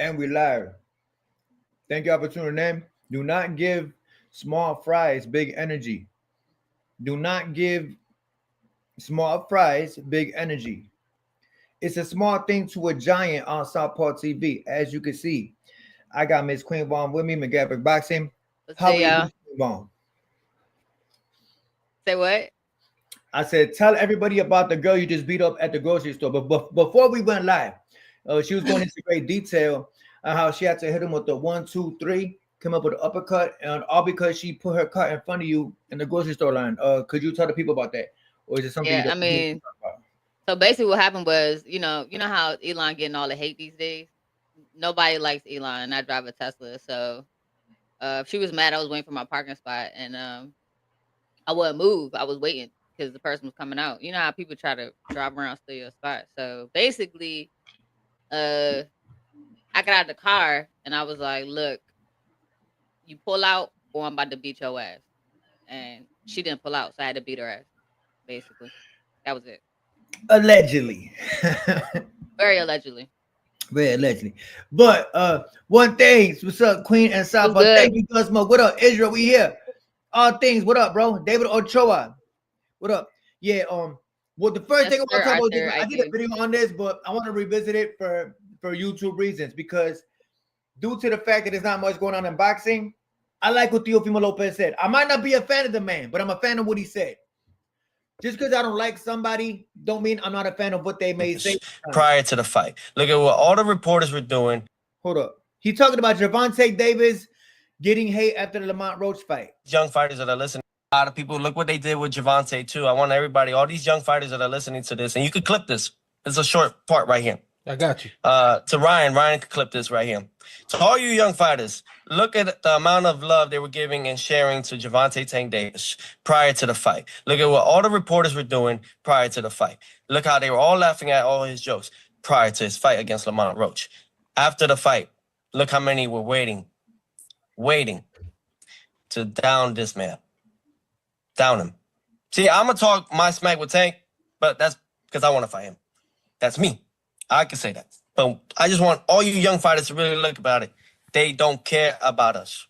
And we live. Thank y'all for tuning in. Do not give small fries big energy. Do not give small fries big energy. It's a small thing to a giant on Southpaw TV. As you can see, I got Miss Queen Bomb with me, Macgyverick Boxing. Let's How are see, you, y'all. Miss Queen Bomb? Say what? I said, tell everybody about the girl you just beat up at the grocery store. But before we went live, she was going into great detail on how she had to hit him with the 1, 2, 3, come up with an uppercut, and all because she put her cut in front of you in the grocery store line. Could you tell the people about that, or is it something you Yeah, I don't want to mean, talk about? so basically what happened was, you know how Elon getting all the hate these days? Nobody likes Elon, and I drive a Tesla. So she was mad I was waiting for my parking spot, and I wouldn't move. I was waiting because the person was coming out. You know how people try to drive around steal your spot. So basically, uh I got out of the car and I was like, look, you pull out or I'm about to beat your ass. And she didn't pull out, so I had to beat her ass, basically. That was it. Allegedly. Very allegedly. Very allegedly. But one thing, what's up, Queen and It was South? good. Thank you, Cosmo. What up, Israel? We here. All things. What up, bro? David Ochoa. What up? Yeah. Well, the first Yes, thing I want sir, to talk about is Arthur. I I did a do. video on this, but I want to revisit it for YouTube reasons because due to the fact that there's not much going on in boxing, I like what Teofimo Lopez said. I might not be a fan of the man, but I'm a fan of what he said. Just because I don't like somebody, don't mean I'm not a fan of what they may say. Prior to the fight, look at what all the reporters were doing. Hold up. He talking about Gervonta Davis getting hate after the Lamont Roach fight. Young fighters that are listening, a lot of people, look what they did with Gervonta too. I want everybody, all these young fighters that are listening to this, and you could clip this. It's a short part right here. I got you. To Ryan could clip this right here. To all you young fighters, look at the amount of love they were giving and sharing to Gervonta Tank Davis prior to the fight. Look at what all the reporters were doing prior to the fight. Look how they were all laughing at all his jokes prior to his fight against Lamont Roach. After the fight, look how many were waiting to down this man. Down him. See, I'm going to talk my smack with Tank, but that's because I want to fight him. That's me. I can say that. But I just want all you young fighters to really look about it. They don't care about us.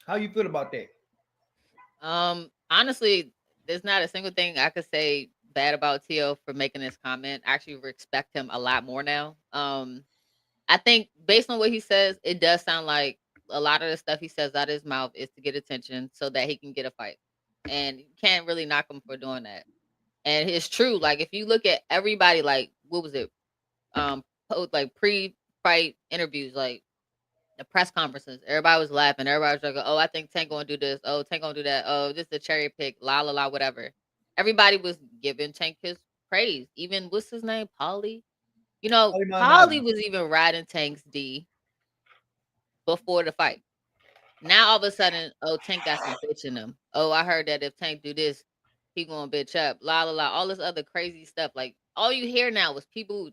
How you feel about that? Honestly, there's not a single thing I could say bad about Tio for making this comment. I actually respect him a lot more now. I think based on what he says, it does sound like a lot of the stuff he says out of his mouth is to get attention so that he can get a fight. And you can't really knock him for doing that. And it's true. Like if you look at everybody, like what was it? Like pre-fight interviews, like the press conferences, everybody was laughing. Everybody was like, "Oh, I think Tank gonna do this. Oh, Tank gonna do that. Oh, this is a cherry pick. La la la, whatever." Everybody was giving Tank his praise. Even what's his name, Polly. You know, Polly was even riding Tank's D before the fight. Now all of a sudden, oh, Tank got some bitch in him. Oh, I heard that if Tank do this, he gonna bitch up. La la la. All this other crazy stuff. Like all you hear now was people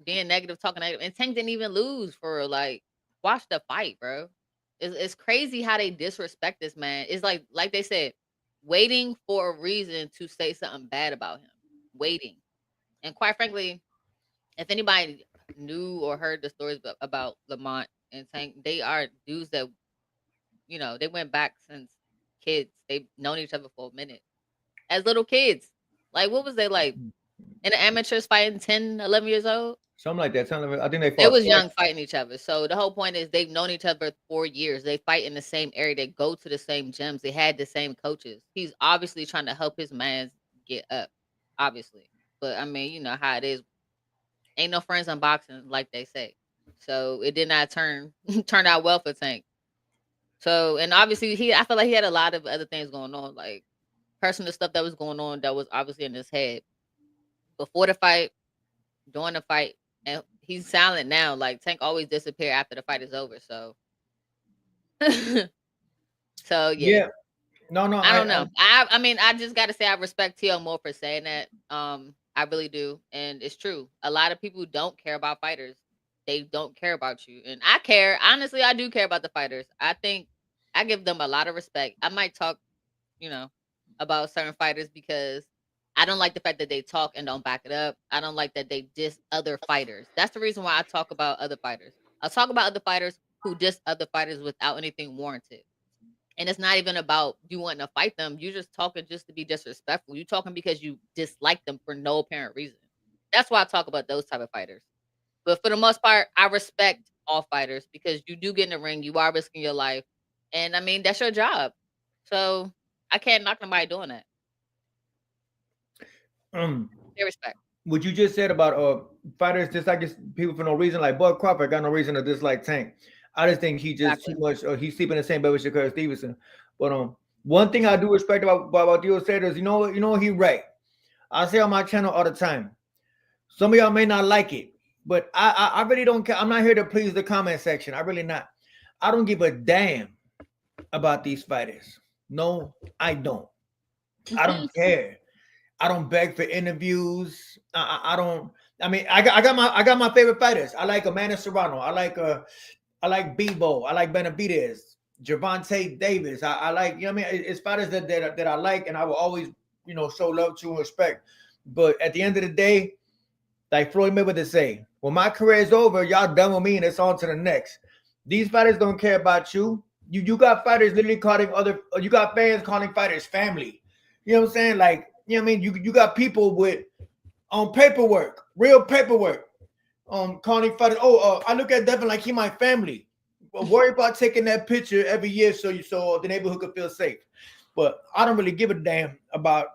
being negative, talking negative, and Tank didn't even lose for like watch the fight, bro. It's crazy how they disrespect this man. It's like they said, waiting for a reason to say something bad about him. Waiting. And quite frankly, if anybody knew or heard the stories about Lamont and Tank, they are dudes that they went back since kids. They've known each other for a minute. As little kids. Like what was they like? In the amateurs fighting 10, 11 years old? Something like that. I think they They fought was twice. young fighting each other. So the whole point is they've known each other for years. They fight in the same area. They go to the same gyms. They had the same coaches. He's obviously trying to help his man get up. Obviously. But I mean, you know how it is. Ain't no friends in boxing, like they say. So it did not turn out well for Tank. So and obviously I feel like he had a lot of other things going on, like personal stuff that was going on that was obviously in his head before the fight, during the fight, and he's silent now. Like Tank always disappear after the fight is over. So, so yeah, Yeah. No, no. I don't know. I mean, I just got to say I respect Tio more for saying that. I really do, and it's true. A lot of people don't care about fighters. They don't care about you, and I care. Honestly, I do care about the fighters. I think I give them a lot of respect. I might talk, you know, about certain fighters because I don't like the fact that they talk and don't back it up. I don't like that they diss other fighters. That's the reason why I talk about other fighters. I talk about other fighters who diss other fighters without anything warranted. And it's not even about you wanting to fight them. You're just talking just to be disrespectful. You talking because you dislike them for no apparent reason. That's why I talk about those type of fighters. But for the most part, I respect all fighters because you do get in the ring, you are risking your life. And I mean, that's your job. So I can't knock nobody doing that. Um, They respect. what you just said about fighters dislike people for no reason, like Bud Crawford got no reason to dislike Tank. I just think he just too Exactly. much. He's sleeping in the same bed with Shakur Stevenson. But one thing I do respect about Dio said is, he right. I say on my channel all the time. Some of y'all may not like it, but I really don't care. I'm not here to please the comment section. I really not. I don't give a damn about these fighters. No, I don't. I don't care. I don't beg for interviews. I don't. I mean, I got my favorite fighters. I like Amanda Serrano. I like Bebo. I like Benavidez, Gervonta Davis. I like, it's fighters that I like, and I will always, show love to and respect. But at the end of the day, like Floyd Mayweather say, when my career is over, y'all done with me and it's on to the next. These fighters don't care about you. You got fighters literally calling you got fans calling fighters family. You know what I'm saying? Like, you got people with paperwork, real paperwork, calling fighters. I look at Devin like he my family. But worry about taking that picture every year so the neighborhood could feel safe. But I don't really give a damn about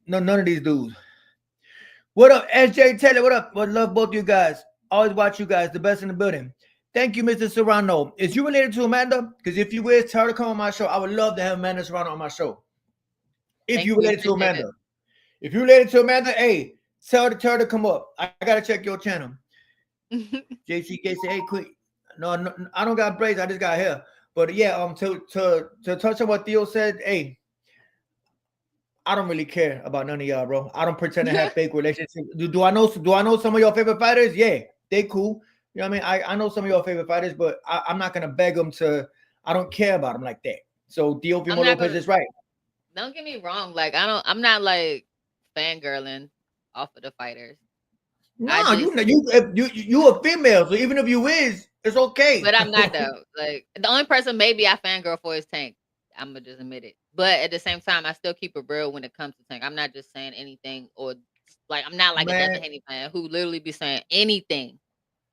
none of these dudes. What up, SJ Taylor? What up? What love both you guys. Always watch you guys, the best in the building. Thank you, Mr. Serrano. Is you related to Amanda? Because if you is, tell her to come on my show. I would love to have Amanda Serrano on my show. If Thank you you. related to Appreciate it. Amanda. If you related to Amanda, hey, tell her to come up. I gotta check your channel. JCK say, hey, quick. No, I don't got braids. I just got hair. But yeah, to touch on what Theo said, hey, I don't really care about none of y'all, bro. I don't pretend to have fake relationships. Do I know some of your favorite fighters? Yeah, they cool. You know what I mean? I know some of your favorite fighters, but I'm not gonna beg them to. I don't care about them like that. So I'm Teofimo not Lopez gonna. is right. Don't get me wrong. Like I'm not like fangirling off of the fighters. I No, just, you a female, so even if you is, it's okay. but I'm not though. Like the only person maybe I fangirl for is Tank. I'm gonna just admit it. But at the same time, I still keep it real when it comes to Tank. I'm not just saying anything or like I'm not like a Man, Devin Haney fan who literally be saying anything.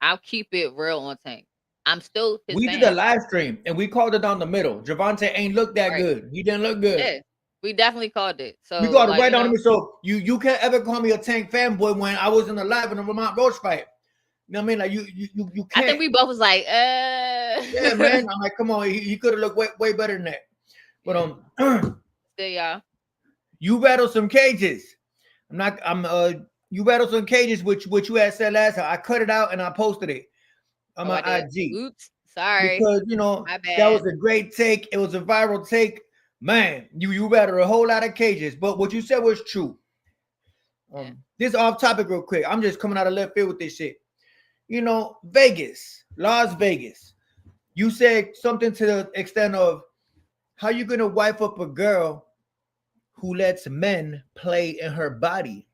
I'll keep it real on Tank. I'm still his we did a fan. live stream and we called it down the middle. Javante ain't look that Right. good. He didn't look good. Yeah. We definitely called it. We So called it like, right down the middle. So you can't ever call me a Tank fanboy when I was in the live in the Vermont Roach fight. You know what I mean? Like you I think can't. we both was like, Yeah, man. I'm like, come on, he could have looked way better than that. But yeah. Still y'all. you rattled some cages. You rattled some cages, which you had said last time. I cut it out and I posted it on Oh, my I did. IG Oops. Sorry. because My that was bad. a great take. It was a viral take. Man, you rattled a whole lot of cages, but what you said was true. Yeah. This off topic real quick. I'm just coming out of left field with this shit. Vegas, Las Vegas. You said something to the extent of how you gonna wife up a girl who lets men play in her body.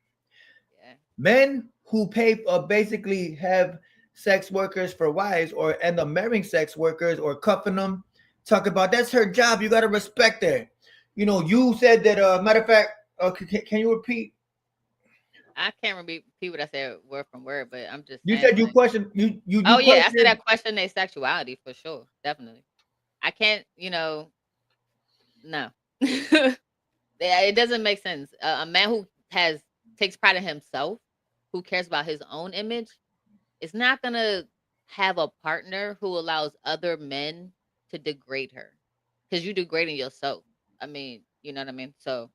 Yeah. Men who pay basically have sex workers for wives or end up marrying sex workers or cuffing them. Talk about that's her job. You gotta respect her. You said that. Matter of fact, can you repeat? I can't repeat what I said word from word, but I'm just You saying said you like, question you oh yeah, I said I question. question their sexuality for sure. Definitely. I can't, no. Yeah, it doesn't make sense. A man who takes pride in himself, who cares about his own image, is not gonna have a partner who allows other men to degrade her. Because you degrading yourself. I mean, you know what I mean? So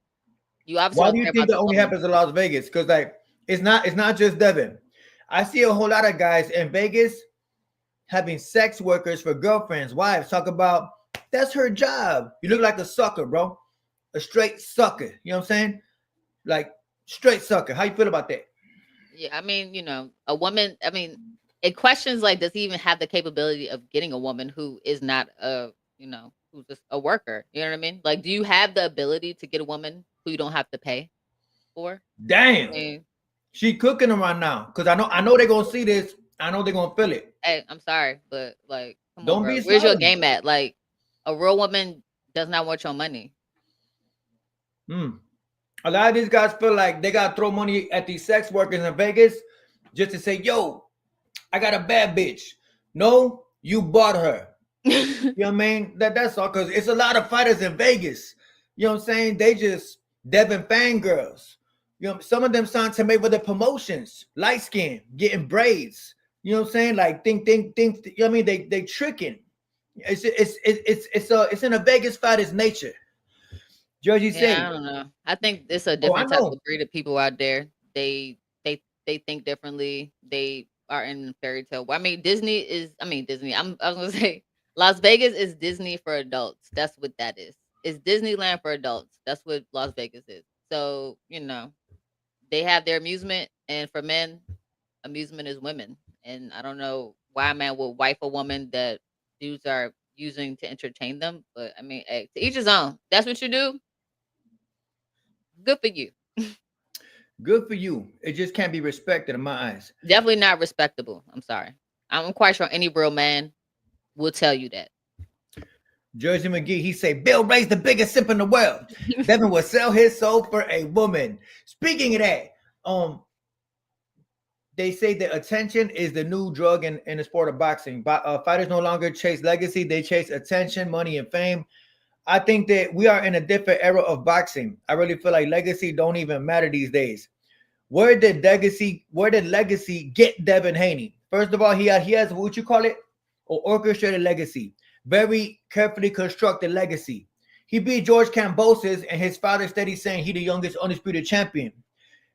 you obviously Why don't do you care think about that the only woman. happens in Las Vegas? Because it's not just Devin. I see a whole lot of guys in Vegas having sex workers for girlfriends, wives. Talk about that's her job. You look like a sucker, bro. A straight sucker. You know what I'm saying? Like straight sucker. How you feel about that? Yeah, I mean, a woman, I mean, it questions like, does he even have the capability of getting a woman who is not who's just a worker? You know what I mean? Like, do you have the ability to get a woman who you don't have to pay? before. I Damn. mean, She cooking them right now. Cause I know they're gonna see this. I know they're gonna feel it. hey, I'm sorry, but like, come on, Don't bro. be Where's your sorry. game at? Like, a real woman does not want your money. Hmm. A lot of these guys feel like they gotta throw money at these sex workers in Vegas just to say, yo, I got a bad bitch. No, you bought her. You know what I mean? That's all, because it's a lot of fighters in Vegas. You know what I'm saying? They just Devin fangirls. You know, some of them signed to make for the promotions, light skin, getting braids. You know what I'm saying? Like think. You know what I mean? They tricking. It's in a Vegas fighter's nature. Georgie Yeah, say, I don't know. I think it's a oh, I different type know. of breed of people out there. They think differently. They are in fairy tale. I mean, Disney is. I mean, Disney. I was gonna say Las Vegas is Disney for adults. That's what that is. It's Disneyland for adults. That's what Las Vegas is. So they have their amusement, and for men, amusement is women. And I don't know why a man would wife a woman that dudes are using to entertain them. But I mean, hey, to each his own. That's what you do. Good for you. Good for you. It just can't be respected in my eyes. Definitely not respectable. I'm sorry. I'm quite sure any real man will tell you that. Jersey McGee, he say, Bill Ray's the biggest simp in the world. Devin will sell his soul for a woman. Speaking of that, they say that attention is the new drug in the sport of boxing. Fighters no longer chase legacy; they chase attention, money, and fame. I think that we are in a different era of boxing. I really feel like legacy don't even matter these days. Where did legacy get Devin Haney? First of all, he has what you call it, or orchestrated legacy, very carefully constructed legacy. He beat George Kambosos, and his father steady saying he the youngest undisputed champion.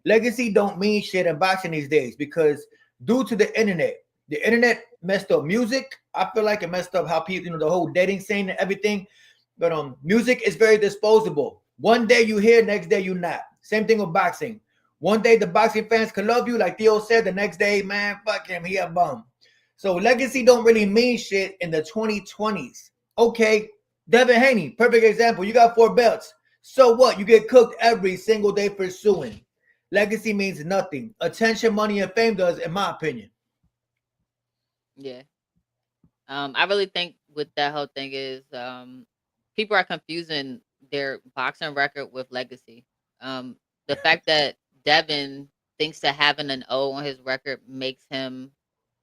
Legacy don't mean shit in boxing these days because due to the internet messed up music. I feel like it messed up how people, the whole dating scene and everything. But music is very disposable. One day you hear, next day you not. Same thing with boxing. One day the boxing fans can love you, like Theo said. The next day, man, fuck him, he a bum. So legacy don't really mean shit in the 2020s. Okay, Devin Haney, perfect example. You got 4 belts. So what? You get cooked every single day for suing. Legacy means nothing. Attention, money, and fame does, in my opinion. Yeah. I really think with that whole thing is people are confusing their boxing record with legacy. The fact that Devin thinks that having an O on his record makes him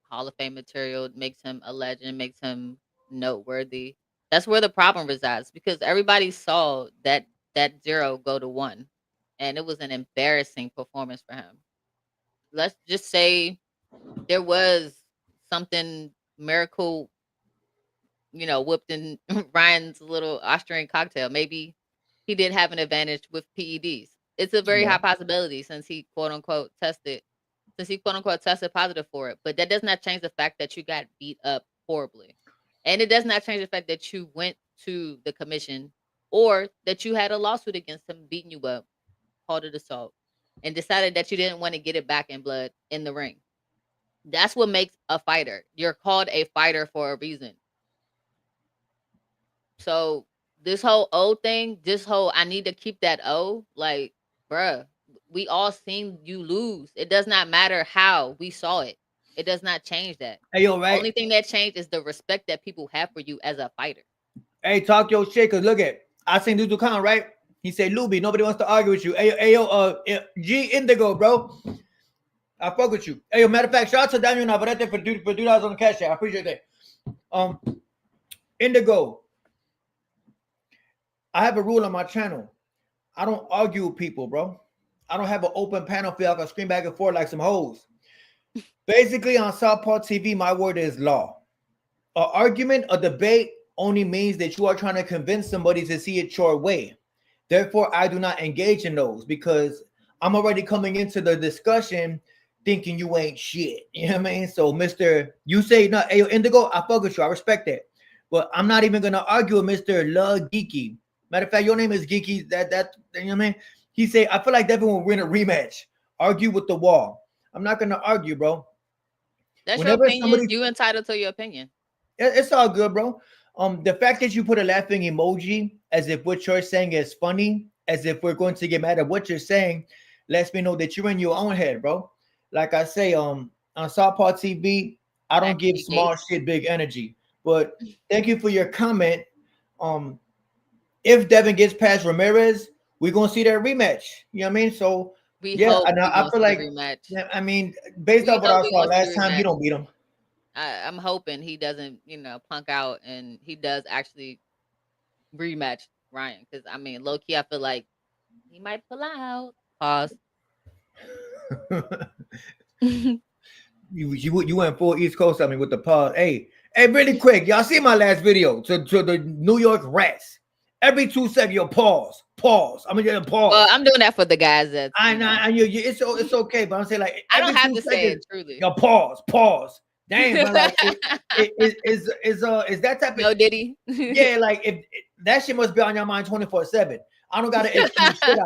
Hall of Fame material, makes him a legend, makes him noteworthy. That's where the problem resides because everybody saw that zero go to one, and it was an embarrassing performance for him. Let's just say there was something miracle, whipped in Ryan's little Austrian cocktail. Maybe he did have an advantage with PEDs. It's a very Yeah. high possibility since he quote unquote tested positive for it. But that does not change the fact that you got beat up horribly. And it does not change the fact that you went to the commission or that you had a lawsuit against him beating you up, called it assault, and decided that you didn't want to get it back in blood in the ring. That's what makes a fighter. You're called a fighter for a reason. So this whole O thing, this whole I need to keep that O, like, bruh, we all seen you lose. It does not matter how we saw it. It does not change that. Hey, yo, right? Only thing that changed is the respect that people have for you as a fighter. Hey, talk your shit, cause look at I seen Dudu Khan, right? He said, Luby, nobody wants to argue with you. Hey, yo, G Indigo, bro. I fuck with you. Hey, yo, matter of fact, shout out to Daniel Navarrete for $2 on the cash app. I appreciate that. Indigo, I have a rule on my channel. I don't argue with people, bro. I don't have an open panel feel I can scream back and forth like some hoes. Basically, on Southpaw TV, my word is law. An argument, a debate only means that you are trying to convince somebody to see it your way. Therefore, I do not engage in those because I'm already coming into the discussion thinking you ain't shit. You know what I mean? So, Mr. You say, no, hey, yo, Indigo, I fuck with you. I respect that. But I'm not even going to argue with Mr. Love Geeky. Matter of fact, your name is Geeky. That you know what I mean? He say, I feel like Devin will win a rematch. Argue with the wall. I'm not going to argue, bro. That's your Whenever opinion. somebody, You entitled to your opinion. it's all good, bro. The fact that you put a laughing emoji as if what you're saying is funny, as if we're going to get mad at what you're saying, lets me know that you're in your own head, bro. Like I say, on Southpaw TV, I don't give small Gates. shit big energy. But thank you for your comment. Um, if Devin gets past Ramirez, we're gonna see that rematch. You know what I mean? So We yeah, hope and we're I gonna feel see the like, rematch. yeah, I mean, based We off what hope I we're saw gonna see last the time, he rematch. don't beat him. I'm hoping he doesn't, punk out and he does actually rematch Ryan. Because I mean, low key, I feel like he might pull out. Pause. You went full East Coast on me with the pause. Hey, really quick, y'all see my last video to the New York Rats. Every 2 seconds, you pause. I'm gonna Well, pause. I'm doing that for the guys that's, I know, it's okay, but I'm saying like I don't every have two to say it seconds, truly. yo, pause. Damn, man, like is that type of, No Diddy. yeah, like if that shit must be on your mind 24/7. I don't gotta excuse shit.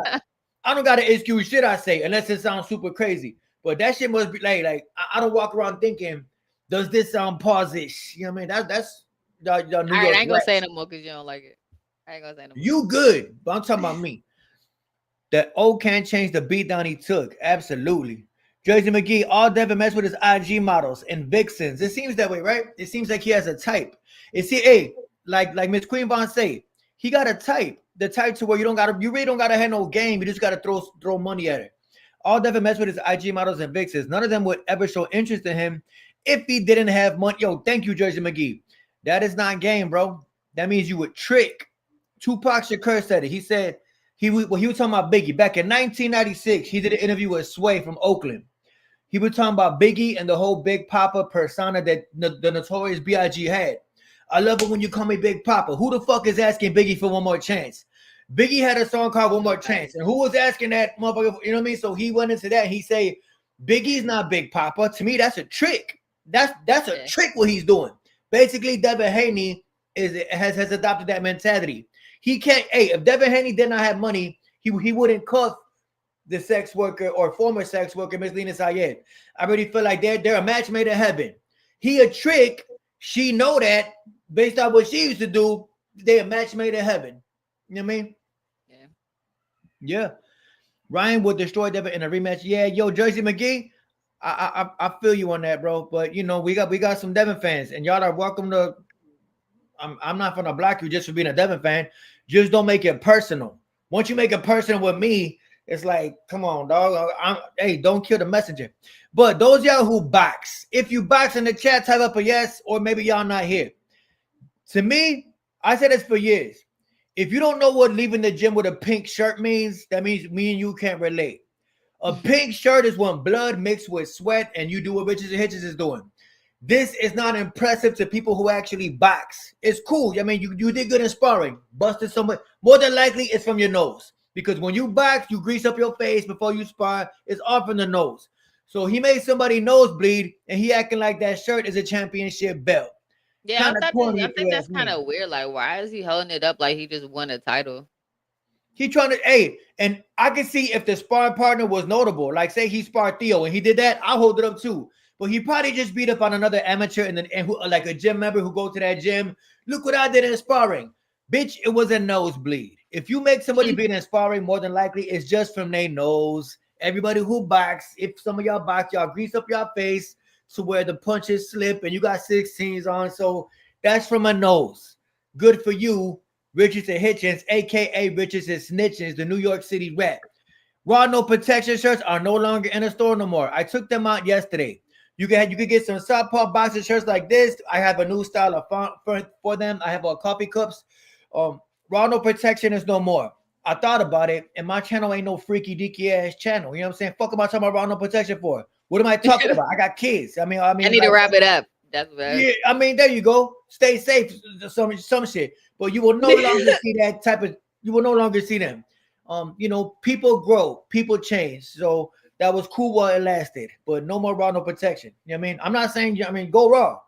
I don't gotta excuse shit I say unless it sounds super crazy. But that shit must be like I don't walk around thinking, does this sound pause-ish? You know what I mean? That's the New All right, York I ain't gonna say Rats. no more because you don't like it. I ain't gonna say no more. You good, but I'm talking about me. That O can't change the beatdown he took. Absolutely. Jersey McGee, all Devin mess with his IG models and vixens. It seems that way, right? It seems like he has a type. Like Miss Queen Von say, he got a type. The type to where you really don't gotta have no game. You just gotta throw money at it. All Devin mess with his IG models and vixens. None of them would ever show interest in him if he didn't have money. Yo, thank you, Jersey McGee. That is not game, bro. That means you would trick. Tupac Shakur said it. He said he was talking about Biggie back in 1996. He did an interview with Sway from Oakland. He was talking about Biggie and the whole Big Papa persona that the notorious B.I.G. had. I love it when you call me Big Papa. Who the fuck is asking Biggie for one more chance? Biggie had a song called One More Chance. And who was asking that motherfucker? You know what I mean? So he went into that. He say, Biggie's not Big Papa. To me, that's a trick. That's a trick what he's doing. Basically, Devin Haney has adopted that mentality. He can't, if Devin Haney did not have money, he wouldn't cuff the sex worker or former sex worker, Miss Lena Sayed. I really feel like they're a match made in heaven. He a trick. She know that based on what she used to do, they a match made in heaven. You know what I mean? Yeah. Yeah. Ryan would destroy Devin in a rematch. Yeah, yo, Jersey McGee. I feel you on that, bro. But we got some Devin fans, and y'all are welcome to. I'm not gonna block you just for being a Devin fan. Just don't make it personal. Once you make it personal with me, it's like, come on, dog. Hey, don't kill the messenger. But those y'all who box, if you box in the chat, type up a yes, or maybe y'all not here. To me, I said this for years. If you don't know what leaving the gym with a pink shirt means, that means me and you can't relate. A pink shirt is when blood mixed with sweat and you do what Richards and Hitchens is doing. This is not impressive to people who actually box. It's cool. I mean, you did good in sparring. Busted someone. More than likely, it's from your nose. Because when you box, you grease up your face before you spar. It's all from the nose. So he made somebody nose bleed, and he acting like that shirt is a championship belt. Yeah, Kind of corny I if think you that's ask kind me. of weird. Like, why is he holding it up like he just won a title? He trying to, and I can see if the sparring partner was notable. Like, say he sparred Theo and he did that, I'll hold it up too. But he probably just beat up on another amateur and who, like a gym member who go to that gym. Look what I did in sparring. Bitch, it was a nosebleed. If you make somebody beat in sparring, more than likely it's just from their nose. Everybody who box, if some of y'all box, y'all grease up your face to where the punches slip and you got 16s on. So that's from a nose. Good for you. Richards and Hitchens, aka Richards and Snitchens, the New York City Rat. Raw No Protection shirts are no longer in the store no more. I took them out yesterday. You can get some Southpaw boxer shirts like this. I have a new style of font for them. I have coffee cups. Raw No Protection is no more. I thought about it, and my channel ain't no freaky deaky ass channel. You know what I'm saying? Fuck am I talking about Raw No Protection for? What am I talking about? I got kids. I mean, I need to like, wrap it up. That's bad. yeah, I mean, there you go. Stay safe, some shit. But you will no longer see that type of. You will no longer see them. People grow, people change. So that was cool while it lasted, but no more raw, no protection. You know what I mean? I'm not saying. I mean, go raw.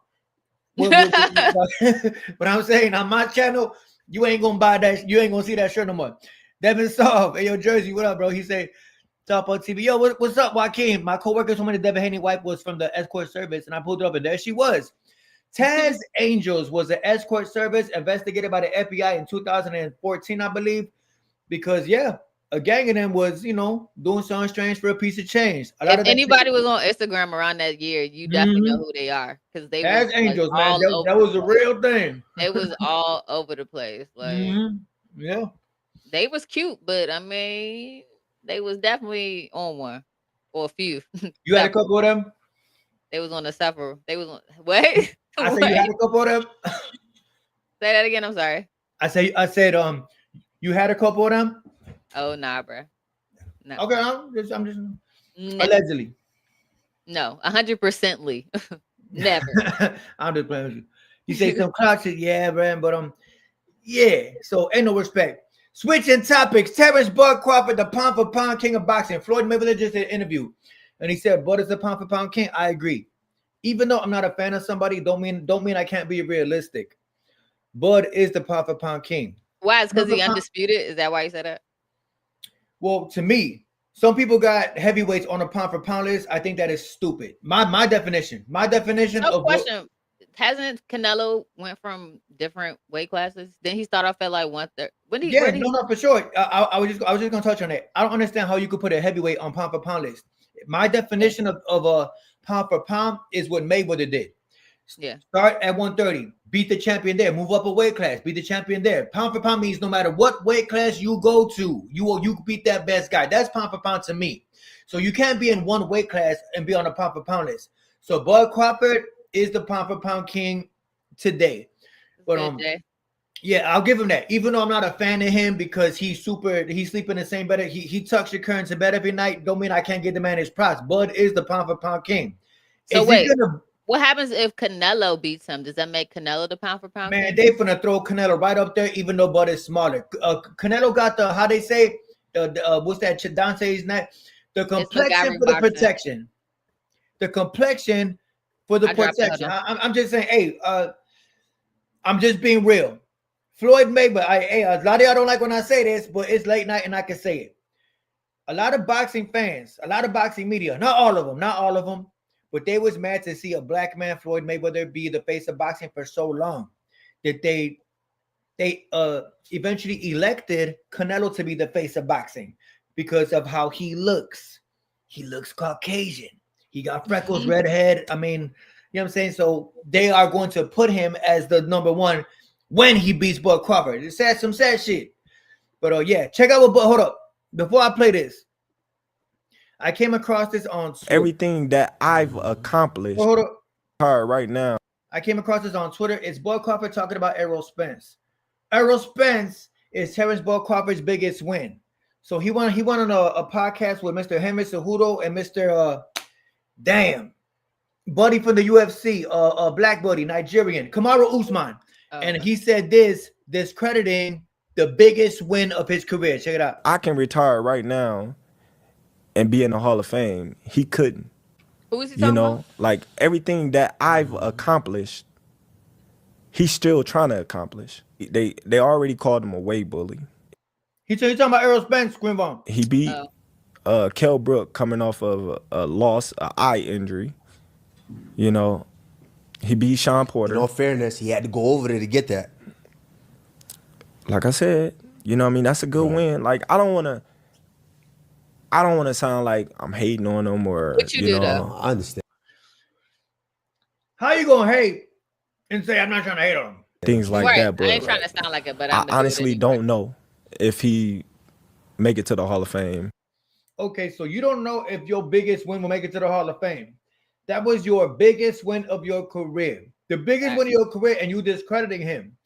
But I'm saying on my channel, you ain't gonna buy that. You ain't gonna see that shirt no more. Devin Soft, hey yo, Jersey, what up, bro? He say, Top on TV. Yo, what's up, Joaquin? My coworker told me the Devin Haney wife was from the escort service, and I pulled it up, and there she was. Taz Angels was an escort service investigated by the FBI in 2014, I believe. Because, yeah, a gang of them was, doing something strange for a piece of change. A lot If of that shit. anybody was on Instagram around that year, you definitely know Mm-hmm. who they are because they was As like angels, man. all That, over that the was a place. real thing. It was all over the place. Like Mm-hmm. Yeah. they was cute, but I mean, they was definitely on one or a few. You had a Several. couple of them. They was on a several. They was on. Wait, I said you had wait. a couple of them. Say that again. I'm sorry. I said you had a couple of them. Oh nah, bruh. No, Okay, I'm just no, allegedly. no. 100%ly. Never. I'm just playing with you. You say some clock shit, yeah, man, but yeah. So ain't no respect. Switching topics. Terrence Bud Crawford, the pound for pound king of boxing. Floyd Mayweather just did an interview, and he said Bud is the pound for pound king. I agree. Even though I'm not a fan of somebody, don't mean I can't be realistic. Bud is the pound for pound king. Why? It's because Pound for he pound- undisputed. Is that why you said that? Well, to me, some people got heavyweights on a pound for pound list. I think that is stupid. My definition. My definition No of what. question. Hasn't Canelo went from different weight classes? Then he started off at like 130. Yeah, Where did no, he? no, for sure. I was just gonna touch on that. I don't understand how you could put a heavyweight on pound for pound list. My Yeah, definition of a pound for pound is what Mayweather did. yeah. Start at 130, beat the champion there, move up a weight class, beat the champion there. Pound for pound means no matter what weight class you go to, you beat that best guy. That's pound for pound to me. So you can't be in one weight class and be on a pound for pound list. So Bud Crawford is the pound for pound king today. It's But good, Jay. yeah, I'll give him that. Even though I'm not a fan of him because he's sleeping in the same bed. He tucks your currents in bed every night. Don't mean I can't get the man his props. Bud is the pound for pound king. So Is he wait, gonna what happens if Canelo beats him? Does that make Canelo the pound for pound man? king? They finna throw Canelo right up there, even though Bud is smaller. Canelo got the how they say the what's that Dante's net? The It's complexion Macgyverick for the boxing. protection. The complexion for the I dropped it. Hold protection. on. I'm just saying, hey, I'm just being real. Floyd Mayweather, hey, a lot of y'all don't like when I say this, but it's late night and I can say it. A lot of boxing fans, a lot of boxing media, not all of them, but they was mad to see a black man, Floyd Mayweather, be the face of boxing for so long that they eventually elected Canelo to be the face of boxing because of how he looks. He looks Caucasian. He got freckles, red head. I mean, you know what I'm saying? So they are going to put him as the number one when he beats Bud Crawford. It's some sad shit. But yeah, check out what Bud. Hold up. Before I play this, I came across this on Twitter. Everything that I've accomplished Hold up. hard right now. I came across this on Twitter. It's Bud Crawford talking about Errol Spence. Errol Spence is Terrence Bud Crawford's biggest win. So he went on a podcast with Mr. Henry Cejudo and Mr. Buddy from the UFC, Black Buddy, Nigerian, Kamaru Usman. Oh, And okay. he said this, discrediting the biggest win of his career. Check it out. I can retire right now and be in the Hall of Fame. He couldn't. Who is he You talking know, about? like everything that I've accomplished, he's still trying to accomplish. They already called him a weight bully. He's talking about Errol Spence, Greenbaum. He beat Oh, Kell Brook coming off of a loss, an eye injury. You know, he beat Sean In Porter. all fairness, he had to go over there to get that. Like I said, you know what I mean? That's a good win. Like I don't want to sound like I'm hating on him or, What you do, though? I understand. How you gonna hate and say I'm not trying to hate on him? things like right. that. But I ain't trying to sound like it, but I I'm gonna do it honestly anyway. don't know if he make it to the Hall of Fame. Okay, so you don't know if your biggest win will make it to the Hall of Fame. That was your biggest win of your career. The biggest Right. win of your career, and you discrediting him.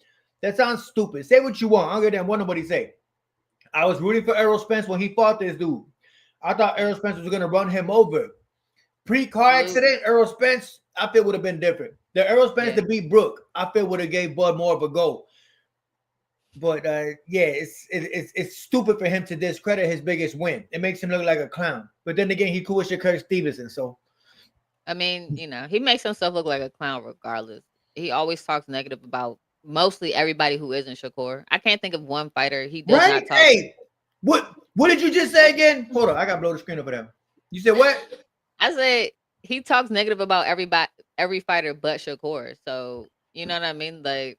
That sounds stupid. Say what you want. I don't give a damn what nobody say. I was rooting for Errol Spence when he fought this dude. I thought Errol Spence was going to run him over. Pre-car accident, Errol Spence, I feel would have been different. The Errol Spence to beat Brook, I feel would have gave Bud more of a go. But yeah, it's stupid for him to discredit his biggest win. It makes him look like a clown. But then again, he cool with Shakur Stevenson. So I mean, he makes himself look like a clown regardless. He always talks negative about mostly everybody who isn't Shakur. I can't think of one fighter he does right? not talk. Hey, what did you just say again? Hold on, I gotta blow the screen over there. You said what? I said he talks negative about every fighter but Shakur. So you know what I mean? Like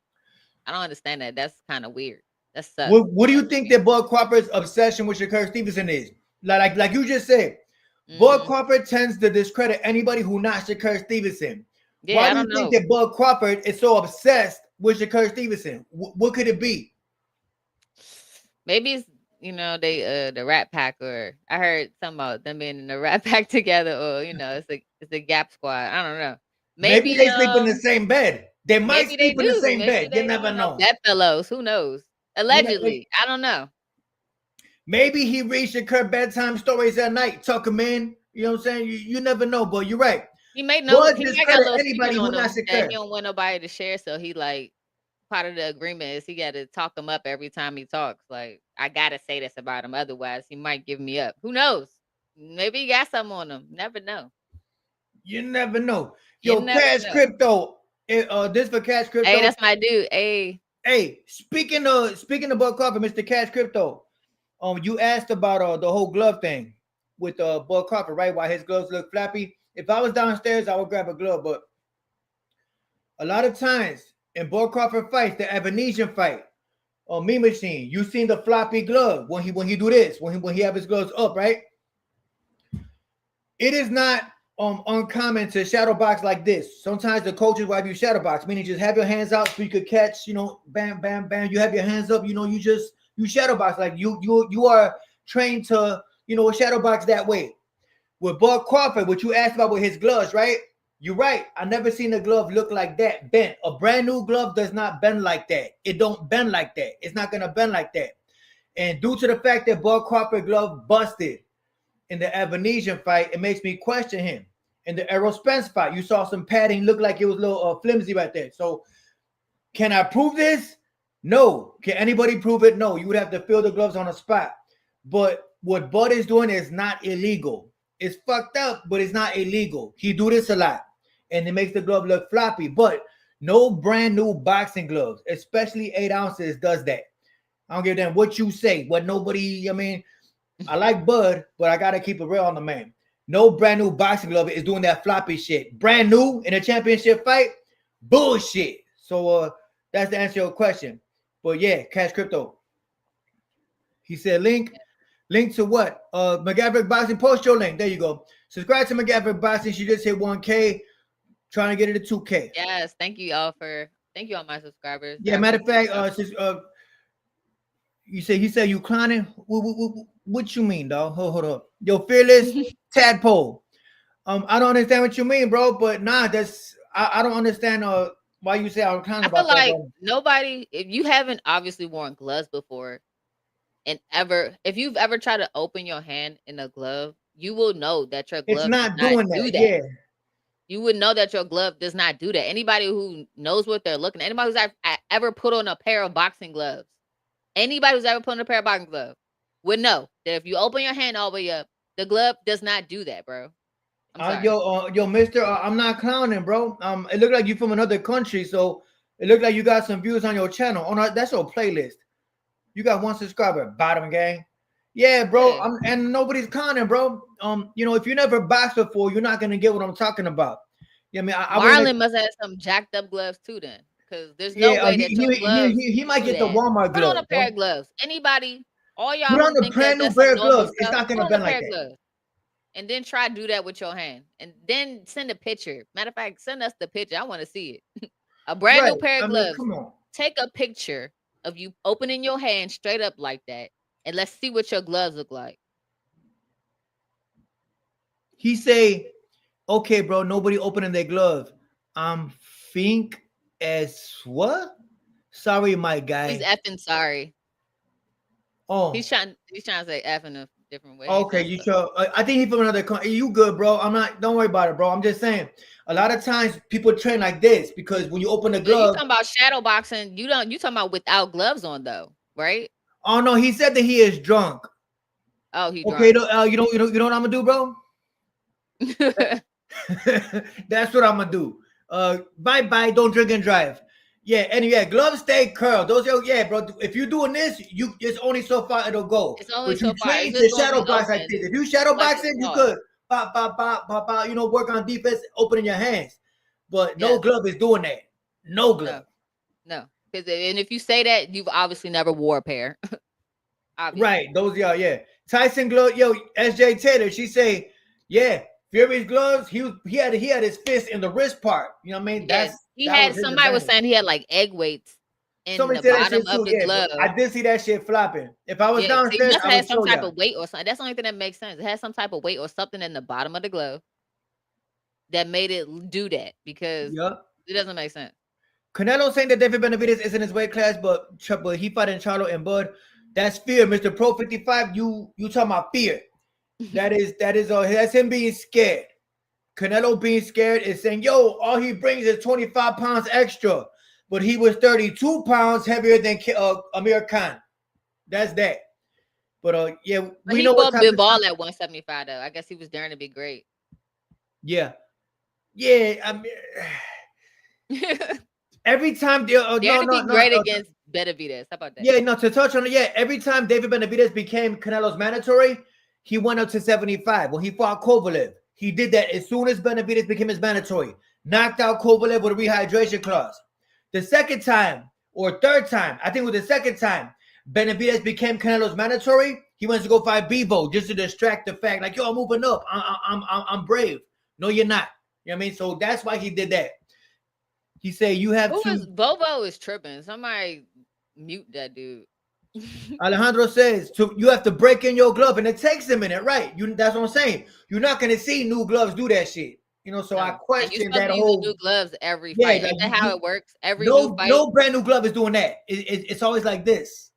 I don't understand that. That's kind of weird. That sucks. What do you think that Bud Crawford's obsession with Shakur Stevenson is? Like you just said, Bud Crawford tends to discredit anybody who not Shakur Stevenson. Yeah, Why I do you don't think know. that Bud Crawford is so obsessed with Shakur Stevenson? What could it be? Maybe it's the Rat Pack, or I heard something about them being in the Rat Pack together, or it's a Gap Squad. I don't know. Maybe Maybe they sleep in the same bed. They might maybe they sleep in the do. same Maybe bed. You they never know. bedfellows. Who knows? You know, Allegedly, I don't know. maybe he reads Shakur bedtime stories at night, tuck him in. You know what I'm saying? You never know, but you're right. He might Bud got a discredit little anybody secret who on not him that Shakur. he don't want nobody to share. So he like part of the agreement is he got to talk him up every time he talks. Like I gotta say this about him, otherwise he might give me up. Who knows? Maybe he got something on him. Never know. You never know. You Yo, never Cash know. Crypto. This for Cash Crypto. Hey, that's my dude. Hey, Speaking of Bud Crawford, Mr. Cash Crypto. You asked about the whole glove thing with Bud Crawford, right? Why his gloves look flappy. If I was downstairs, I would grab a glove, but a lot of times in Bud Crawford fights, the Evanesian fight on Me Machine, you seen the floppy glove when he do this, when he have his gloves up, right? It is not uncommon to shadow box like this. Sometimes the coaches will have you shadow box, meaning just have your hands out so you could catch, bam, bam, bam. You have your hands up, you shadow box like you are trained to, shadow box that way. With Bud Crawford, what you asked about with his gloves, right? You're right. I never seen a glove look like that, bent. A brand new glove does not bend like that. It don't bend like that. It's not gonna bend like that. And due to the fact that Bud Crawford glove busted in the Evanesian fight, it makes me question him. In the Errol Spence fight, you saw some padding, looked like it was a little flimsy right there. So, can I prove this? No. Can anybody prove it? No. You would have to fill the gloves on the spot. But what Bud is doing is not illegal. It's fucked up, but it's not illegal. He do this a lot, and it makes the glove look floppy. But no brand new boxing gloves, especially 8 ounces, does that. I don't give a damn what you say. What nobody, I like Bud, but I gotta keep it real on the man. No brand new boxing glove is doing that floppy shit. Brand new in a championship fight, bullshit. So that's the answer to your question. But yeah, Cash Crypto. He said link to what? Macgyverick Boxing. Post your link. There you go. Subscribe to Macgyverick Boxing. She just hit 1K. Trying to get it to 2K. yes. Thank you all my subscribers. Yeah, matter of fact, he said you clowning. What you mean, dog? Hold up. Yo, fearless tadpole. I don't understand what you mean, bro. But nah, I don't understand why you say I'm clowning I feel about that. like Bro. nobody, if you haven't obviously worn gloves before, and if you've ever tried to open your hand in a glove, you will know that your It's glove does not not doing do that. that. Yeah. You would know that your glove does not do that. Anybody who knows what they're looking at, anybody who's ever put on a pair of boxing gloves, anybody who's ever put on a pair of boxing gloves would know that if you open your hand all the way up, the glove does not do that, bro. I'm sorry. Yo, Mister, I'm not clowning, bro. It looked like you from another country, so it looked like you got some views on your channel. Oh no, that's your playlist. You got 1 subscriber, bottom gang. Yeah, bro. Yeah. And nobody's clowning, bro. If you never boxed before, you're not gonna get what I'm talking about. Yeah, Marlon must have some jacked up gloves too, then, because there's no way that your gloves he might do get the that. Walmart Put on gloves. a pair of gloves. Anybody, all y'all Put on who a think brand new that's pair some of normal gloves. It's stuff, not put gonna on a bend pair like of that. gloves, and then try to do that with your hand, and then send a picture. Matter of fact, send us the picture. I want to see it. A brand new pair of gloves. Come on. Take a picture of you opening your hand straight up like that, and let's see what your gloves look like. He say, okay, bro, nobody opening their glove. I'm think as what? Sorry, my guy. He's effing sorry. Oh, He's trying to say F in a different way. okay, you sure? I think he's from another country. You good, bro? I'm not. Don't worry about it, bro. I'm just saying. A lot of times people train like this because when you open the You glove. talking about shadow boxing? You talking about without gloves on though, right? Oh no, he said that he is drunk. Oh, he okay. drunk. You know what I'm gonna do, bro? That's what I'm gonna do. Bye. Don't drink and drive. Yeah, and yeah, gloves stay curled. Those are bro. If you're doing this, it's only so far it'll go. It's only But you so far. train It's to just gonna shadow be box like open, this. If you shadow like boxing, a you saw. could work on defense, opening your hands. But no Yes. glove is doing that. No glove. No. Because and if you say that, you've obviously never wore a pair. Obviously. Right, those y'all, yeah. Tyson gloves, yo, SJ Taylor, she say, yeah, Fury's gloves, he had his fist in the wrist part. You know what I mean? Yeah, he That was had his somebody was advantage. saying he had like egg weights in Somebody the said that bottom shit of too, the yeah. But glove. I did see that shit flopping. If I was Yeah, so he downstairs, must I have would had some show type y'all. of weight or something. That's the only thing that makes sense. It had some type of weight or something in the bottom of the glove that made it do that because Yup. it doesn't make sense. Canelo saying that David Benavidez is in his weight class, but he fighting Charlo and Bud. That's fear, Mr. Pro 55. You talking about fear. That's him being scared. Canelo being scared is saying, yo, all he brings is 25 pounds extra. But he was 32 pounds heavier than Amir Khan. That's that. But yeah, But we he know what fought type of Bivol at 175 though. I guess he was daring to be great. yeah. I mean, every time Daring to be great against Benavidez. How about that? yeah, no, to touch on it, yeah. Every time David Benavidez became Canelo's mandatory, he went up to 75. When he fought Kovalev, he did that as soon as Benavidez became his mandatory. Knocked out Kovalev with a rehydration clause. The second time, or third time, I think it was the second time, Benavidez became Canelo's mandatory. He went to go fight Bivol just to distract the fact, like, yo, I'm moving up. I'm brave. No, you're not. You know what I mean? So that's why he did that. He said you have to. Bobo is tripping. Somebody mute that dude. Alejandro says you have to break in your glove, and it takes a minute, right? That's what I'm saying. You're not gonna see new gloves do that shit, you know. So I No. And you're question supposed that to be using new whole gloves every yeah. fight. Like Ain't that how it works? Every new no fight. brand new glove is doing that. It's always like this.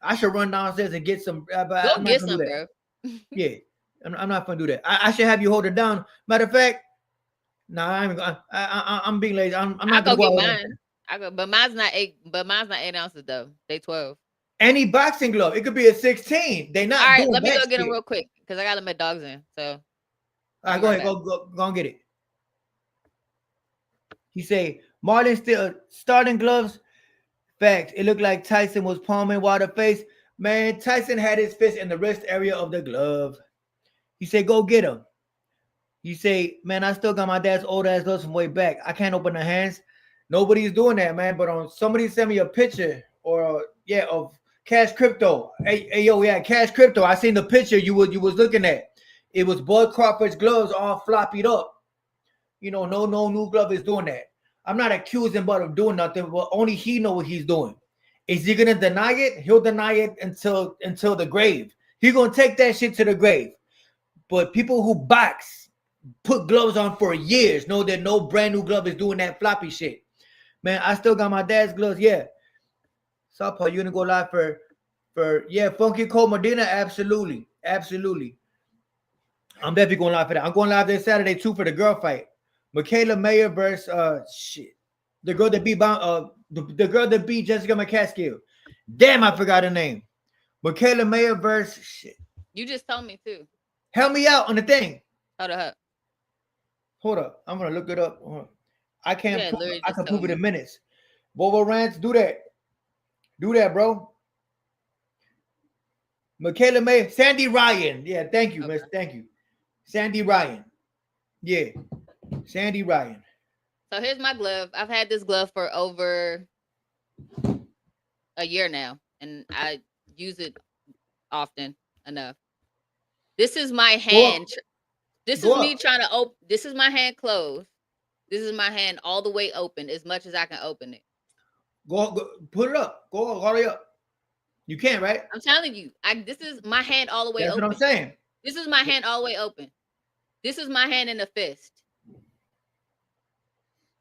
I should run downstairs and get some, but Go I'm not get gonna some, do that. bro. Yeah, I'm not gonna do that. I should have you hold it down. Matter of fact, I'm being lazy. I'm I'll not go gonna go get out. mine. But mine's not 8. But mine's not 8 ounces though. They 12. Any boxing glove, it could be a 16. They All not right, doing let me that go get them shit. real quick because I gotta let dogs in. So All right, go ahead, go and get it. He say Marlon still starting gloves. Facts. It looked like Tyson was palming water face. Man, Tyson had his fist in the wrist area of the glove. He said, go get him. He say, man, I still got my dad's old ass gloves from way back. I can't open the hands. Nobody's doing that, man. But somebody sent me a picture of Cash Crypto. Hey, yo, yeah, Cash Crypto. I seen the picture you was looking at. It was Bud Crawford's gloves all floppied up. You know, no new glove is doing that. I'm not accusing Bud of doing nothing, but only he know what he's doing. Is he gonna deny it? He'll deny it until the grave. He's gonna take that shit to the grave. But people who box, put gloves on for years, know that no brand new glove is doing that floppy shit. Man, I still got my dad's gloves. Yeah. Southpaw, you gonna go live for Funky Cole Medina? Absolutely. I'm definitely going live for that. I'm going live this Saturday too for the girl fight. Michaela Mayer versus the girl that beat the girl that beat Jessica McCaskill. Damn, I forgot her name. Michaela Mayer versus shit. You just told me too. Help me out on the thing. Hold up. I'm gonna look it up. I can't. Yeah, I can prove it in minutes. Bobo Rants, do that. Do that, bro. Michaela Mayer, Sandy Ryan. Yeah, thank you, miss. Thank you. Sandy Ryan. Yeah. Sandy Ryan. So here's my glove. I've had this glove for over a year now, and I use it often enough. This is my hand. This is me trying to open. This is my hand closed. This is my hand all the way open as much as I can open it. Go put it up. Go all the way up. You can, right? I'm telling you. This is my hand all the way open. That's what I'm saying. This is my hand all the way open. This is my hand in a fist.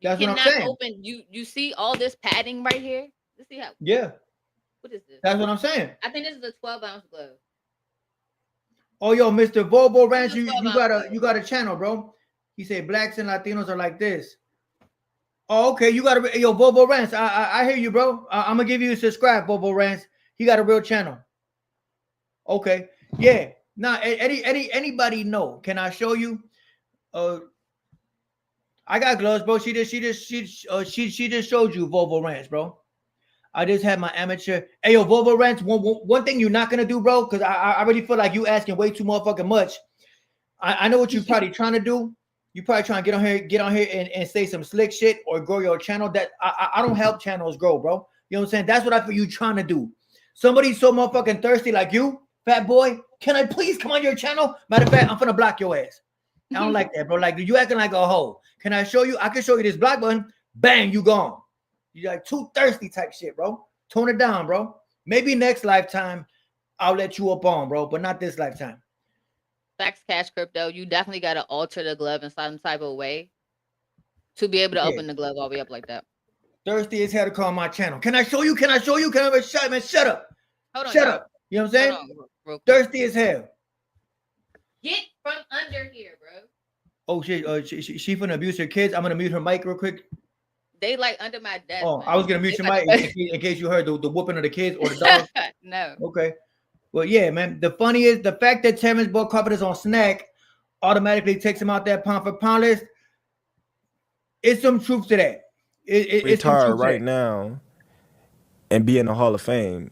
That's what I'm saying. Open. You see all this padding right here? Let's see how. Yeah. What is this? That's what I'm saying. I think this is a 12-ounce glove. Oh, yo, Mr. Bobo Ranch, you got a channel, bro. He said blacks and Latinos are like this. Oh, okay. You got a Bobo Ranch. I hear you, bro. I'm gonna give you a subscribe, Bobo Ranch. He got a real channel. Okay. Yeah. Now, anybody know? Can I show you? I got gloves, bro. She just showed you Volvo Ranch, bro. I just had my amateur. Hey, yo, Volvo Ranch. One thing you're not gonna do, bro, because I really feel like you asking way too motherfucking much. I know what you're probably trying to do. You probably trying to get on here and say some slick shit or grow your channel. That I don't help channels grow, bro. You know what I'm saying? That's what I feel you trying to do. Somebody so motherfucking thirsty like you, fat boy. Can I please come on your channel? Matter of fact, I'm finna block your ass. I don't like that, bro. Like you acting like a hoe. Can I show you? I can show you this block button. Bang, you gone. You like too thirsty type shit, bro. Tone it down, bro. Maybe next lifetime I'll let you up on, bro, but not this lifetime. Facts, Cash Crypto. You definitely got to alter the glove in some type of way to be able to open the glove all the way up like that. Thirsty as hell to call my channel. Can I show you? Can I show you? Can I shut man? Shut up. Hold on, shut up. You know what I'm saying? Real quick. Thirsty as hell. Get from under here, bro. Oh shit. She finna abuse her kids. I'm gonna mute her mic real quick. They like under my desk. Oh, man. I was gonna mute your mic in case you heard the whooping of the kids or the dog. No. Okay. Well, yeah, man. The funny is the fact that Terrence bought confidence on Snack automatically takes him out that pound for pound list. It's some truth to that. It's Retire right now and be in the Hall of Fame.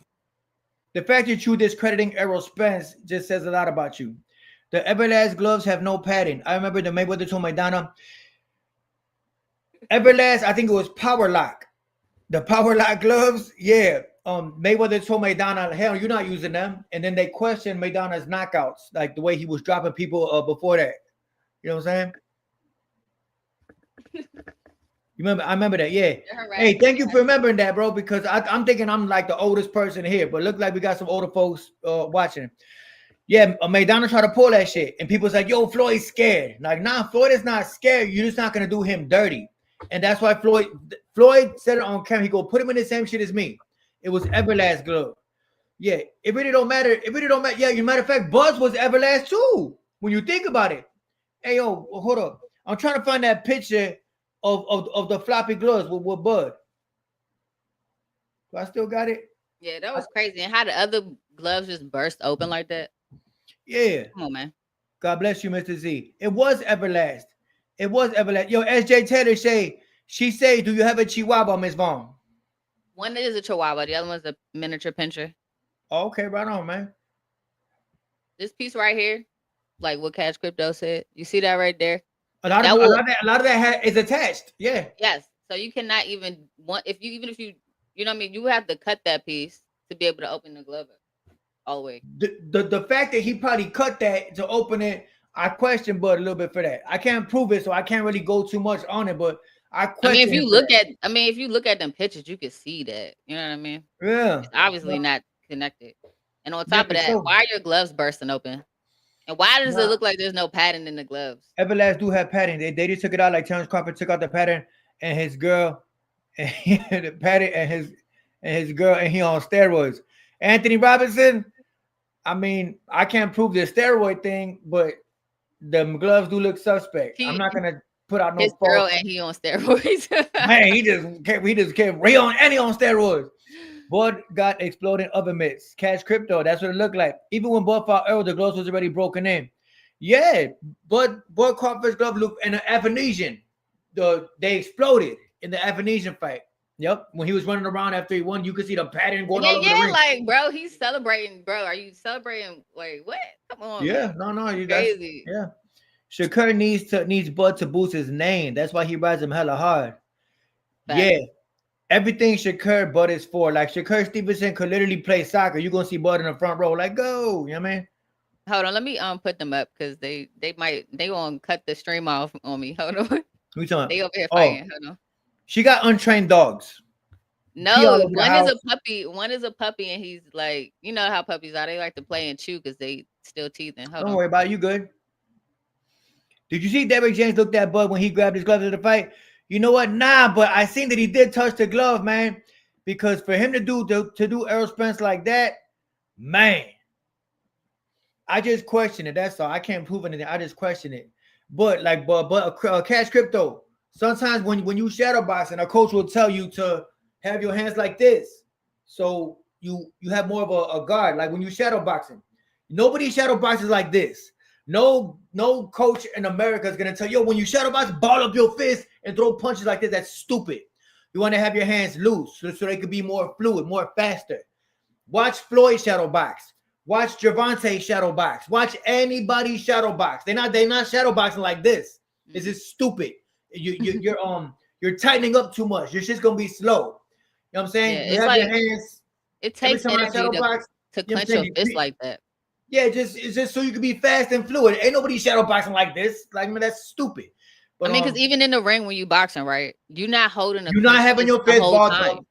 The fact that you discrediting Errol Spence just says a lot about you. The Everlast gloves have no padding. I remember the Mayweather told Maidana. Everlast, I think it was Power Lock. The Power Lock gloves, yeah. Mayweather told Maidana, hell, you're not using them. And then they questioned Maidana's knockouts, like the way he was dropping people before that. You know what I'm saying? I remember that, yeah. Right. Hey, thank you for remembering that, bro, because I'm thinking I'm like the oldest person here, but look like we got some older folks watching. Yeah, Maidana tried to pull that shit, and people's like, yo, Floyd's scared. Like, nah, Floyd is not scared. You're just not going to do him dirty. And that's why Floyd said it on camera. He go, put him in the same shit as me. It was Everlast glove. Yeah, it really don't matter. It really don't matter. Yeah, as a matter of fact, Buzz was Everlast too, when you think about it. Hey, yo, hold up. I'm trying to find that picture of the floppy gloves with Bud. Do I still got it? Yeah, that was crazy. And how the other gloves just burst open like that. Yeah. Come on, man. God bless you, Mr. Z. It was Everlast. It was Everlast. Yo, SJ Taylor she say, do you have a Chihuahua, Miss Vaughn? One is a Chihuahua. The other one's a miniature pinscher. Oh, okay, right on, man. This piece right here, like what Cash Crypto said. You see that right there? A lot of that is attached. Yeah. Yes. So you cannot even if you you know what I mean, you have to cut that piece to be able to open the glove all the way. The fact that he probably cut that to open it, I question Bud a little bit for that. I can't prove it, so I can't really go too much on it, but I question. If you look at them pictures, you can see that. You know what I mean? Yeah. It's obviously not connected. And on top of that, why are your gloves bursting open? And why does it look like there's no padding in the gloves? Everlast do have padding. They just took it out like Terrence Crawford took out the pattern and his girl and the pattern and his girl and he on steroids. Anthony Robinson, I mean, I can't prove the steroid thing, but the gloves do look suspect. I'm not gonna put out no his girl and he on steroids. Man, he just came on steroids. Bud got exploding oven mitts. Cash Crypto, that's what it looked like. Even when Bud fought Earl, the gloves was already broken in. Yeah, Bud caught first glove loop in the Avanesian. They exploded in the Avanesian fight. Yep, when he was running around after he won, you could see the pattern going all over the ring. Like, bro, he's celebrating. Bro, are you celebrating? Like, what? Come on. Yeah, man. no, you crazy. Yeah, Shakur needs Bud to boost his name. That's why he rides him hella hard. Fact. Yeah. Everything Shakur Bud is for. Like Shakur Stevenson could literally play soccer. You're gonna see Bud in the front row, like go, you know what I mean? Hold on, let me put them up because they gonna cut the stream off on me. Hold on. Who's talking? They over here fighting. Hold on. She got untrained dogs. No, one is a puppy. One is a puppy, and he's like, you know how puppies are. They like to play and chew because they still teething. Don't worry about it. You good? Did you see Derrick James looked at Bud when he grabbed his gloves at the fight? You know what? Nah, but I seen that he did touch the glove, man. Because for him to do Errol Spence like that, man, I just question it. That's all. I can't prove anything. I just question it. But Cash Crypto. Sometimes when you shadow boxing, a coach will tell you to have your hands like this, so you have more of a guard. Like when you shadow boxing, nobody shadow boxes like this. No coach in America is gonna tell you, yo, when you shadow box, ball up your fist and throw punches like this. That's stupid. You want to have your hands loose so they could be more fluid, more faster. Watch Floyd shadow box. Watch Gervonta shadow box. Watch anybody shadow box. They're not shadow boxing like this. This is stupid. You're tightening up too much. Your shit's gonna be slow. You know what I'm saying? Yeah, You it's have your like hands it every takes time I energy shadow box. to You know what I'm clench your saying? fist like that. Yeah, it's just so you can be fast and fluid. Ain't nobody shadow boxing like this. Like, man, that's stupid. I But mean, because even in the ring when you boxing, right, you're not holding a you're not clenched having fist your the fist whole balled time. up.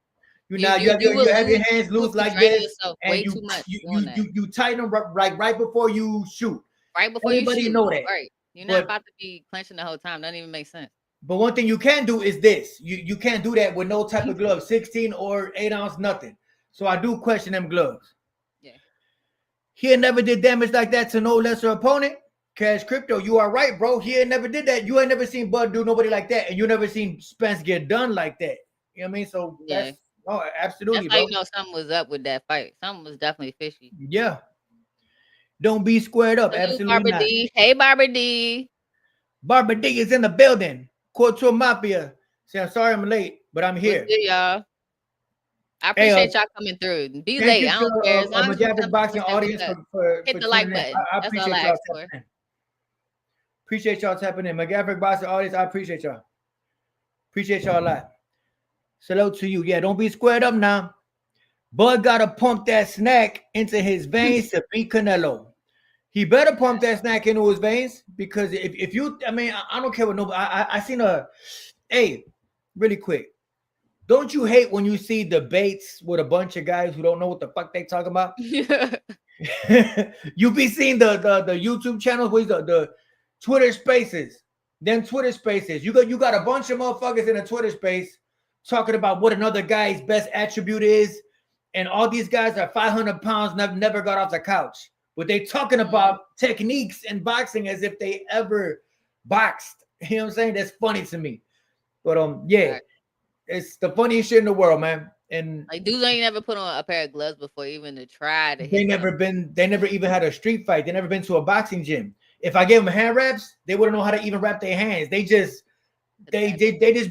You have your hands You loose will like drain this, yourself and way too much doing that. you tighten them right before you shoot. Right before you Everybody shoot, know that. right? You're not But about to be clenching the whole time. Doesn't even make sense. but one thing you can do is this. You can't do that with no type of glove, 16 or 8 ounce, nothing. So I do question them gloves. Yeah. He never did damage like that to no lesser opponent. Cash Crypto, you are right, bro. He never did that. You ain't never seen Bud do nobody like that, and you never seen Spence get done like that. You know what I mean? So Yeah. that's absolutely, That's how bro. you know something was up with that fight. Something was definitely fishy. Yeah. Don't be squared up. Salute, Absolutely Barbara not. D. Hey, Barbara D. Barbara D is in the building. Cultural Mafia. Say, I'm sorry I'm late, but I'm What's here. good, y'all? I Hey, appreciate y'all coming through. Be thank late. you I to don't care. As long as you Macgyverick come Boxing support, say audience what's up. for Hit the tuning like in. button. I That's all appreciate I y'all ask for. tapping in. Appreciate y'all tapping in. Macgyverick Boxing audience, I appreciate y'all. Appreciate y'all a lot. Salute to you. Yeah, don't be squared up now. Bud gotta pump that snack into his veins to beat Canelo. He better pump that snack into his veins because if you, I mean, I don't care what nobody. I seen a, hey, really quick. Don't you hate when you see debates with a bunch of guys who don't know what the fuck they talking about? You be seeing the YouTube channels with the Twitter Spaces, then Twitter Spaces. You got a bunch of motherfuckers in a Twitter space talking about what another guy's best attribute is, and all these guys are 500 pounds, never got off the couch, but they talking about techniques in boxing as if they ever boxed. You know what I'm saying? That's funny to me. But yeah, Right. it's the funniest shit in the world, man. And Like dudes ain't never put on a pair of gloves before, even to try to they hit. never even had a street fight. They never been to a boxing gym. If I gave them hand wraps, they wouldn't know how to even wrap their hands. They just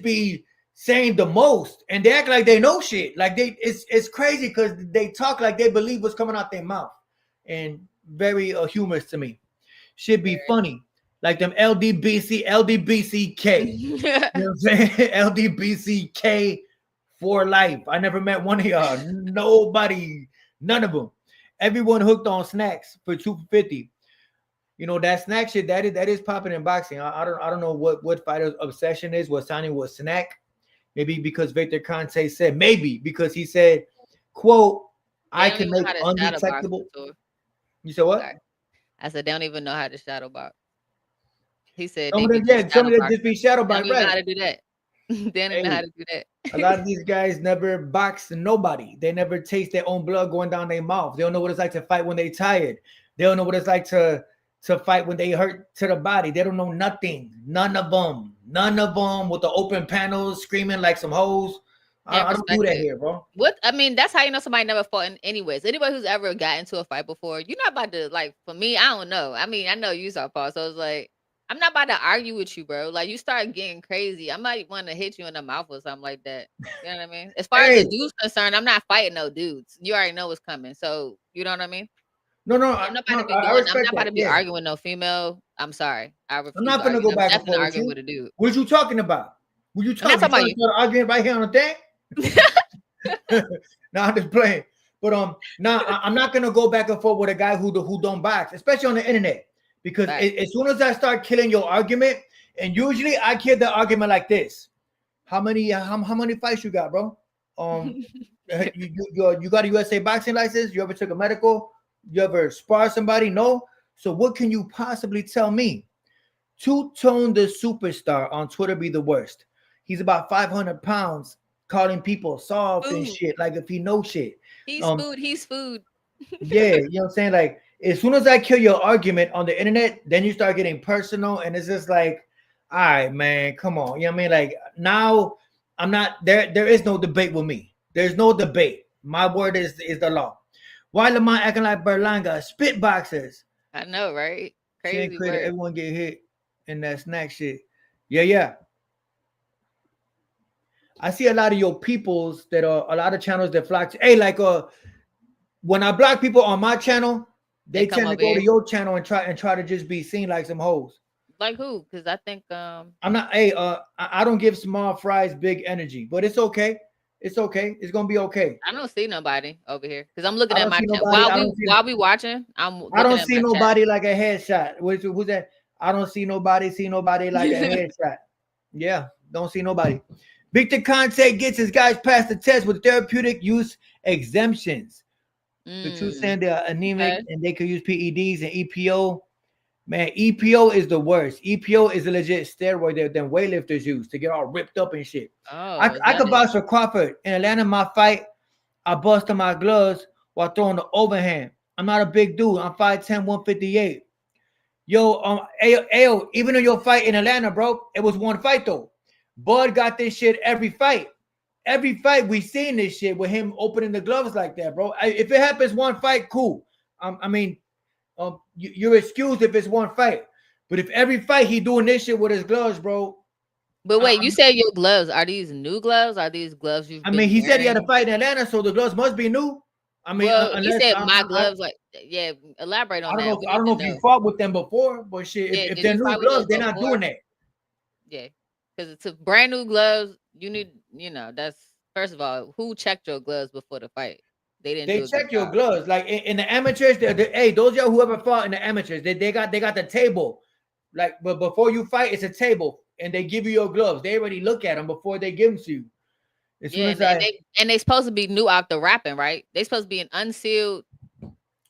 be saying the most, and they act like they know shit. Like it's crazy because they talk like they believe what's coming out their mouth, and very humorous to me. Should be funny, like them LDBCK. You know what I'm saying? LDBCK for life. I never met one of y'all. Nobody, none of them. Everyone hooked on snacks for $2.50. You know that snack shit that is popping in boxing. I don't know what fighter's obsession is. What signing was snack? Maybe because Victor Conte said, maybe because he said, "quote I can make undetectable." You said what? Sorry. I said they don't even know how to shadow box. He said Some they of them, be some of them just be shadow They box. don't even know how Right? to do that. They don't even know how to do that. A lot of these guys never box nobody. They never taste their own blood going down their mouth. They don't know what it's like to fight when they tired. They don't know what it's like to fight when they hurt to the body. They don't know nothing. None of them with the open panels screaming like some hoes. I don't do that here, bro. What I mean, that's how you know somebody never fought. Anyways, anybody who's ever got into a fight before, you're not about to like. For me, I don't know. I mean, I know you saw Paul, so it's like I'm not about to argue with you, bro. Like you start getting crazy, I might want to hit you in the mouth or something like that. You know what I mean? As far as the dude's concerned, I'm not fighting no dudes. You already know what's coming, so you know what I mean. No, I'm not about to be doing. I'm not about to be arguing with no female. I'm sorry. I'm not gonna go back and forth arguing with a dude. What you talking about? What you talking about? You arguing right here on the thing? No, I'm just playing. But I'm not gonna go back and forth with a guy who don't box, especially on the internet, because as soon as I start killing your argument, and usually I kill the argument like this: how many fights you got, bro? You got a USA boxing license? You ever took a medical? You ever spar somebody? No. So what can you possibly tell me? Two-Tone the Superstar on Twitter be the worst. He's about 500 pounds, calling people soft and shit, like if he knows shit. He's food. He's food. Yeah, you know what I'm saying? Like as soon as I kill your argument on the internet, then you start getting personal, and it's just like, all right, man, come on. You know what I mean? Like now I'm not there. There is no debate with me. There's no debate. My word is the law. Why am I acting like Berlanga? Spit boxers. I know, right? Crazy. Everyone get hit in that snack shit. Yeah. I see a lot of your peoples that are a lot of channels that flock to. Hey, like when I block people on my channel, they tend to go to your channel and try to just be seen like some hoes. Like who? Because I think I'm not. Hey, I don't give small fries big energy, but it's okay. It's okay. It's gonna be okay. I don't see nobody over here. Because I'm looking I at don't my see chat nobody. while we watching. I'm I looking don't at see my chat. nobody like a headshot. Who's that? I don't see nobody. See nobody like a headshot. Yeah, don't see nobody. Victor Conte gets his guys past the test with therapeutic use exemptions. The two saying they're anemic Okay. and they could use PEDs and EPO. Man, EPO is the worst. EPO is a legit steroid that then weightlifters use to get all ripped up and shit. Oh, is I that could it? vouch for Crawford. In Atlanta, my fight, I busted my gloves while throwing the overhand. I'm not a big dude. I'm 5'10", 158. Yo, Ayo, even in your fight in Atlanta, bro, it was one fight though. Bud got this shit every fight. Every fight we seen this shit with him opening the gloves like that, bro. If it happens one fight, cool. I mean, you're excused if it's one fight. But if every fight he doing this shit with his gloves, bro, But I, wait, you said your gloves. Are these new gloves? Are these gloves you've I mean, been he said he had a wearing? fight in Atlanta, so the gloves must be new. I mean, Well, you unless said my gloves, like yeah, elaborate I on don't that. know. We I need don't to know if you know. fought with them before, but shit, Yeah, if did they're you new fight with gloves, those they're not before? doing that. Yeah. Because it's a brand new gloves. You need, that's first of all, who checked your gloves before the fight? They didn't They do a good check your job. gloves. Like in the amateurs, hey, those y'all whoever fought in the amateurs, they got the table. Like, but before you fight, it's a table, and they give you your gloves. They already look at them before they give them to you. As soon Yeah, as and they supposed to be new out the wrapping, right? They supposed to be an unsealed.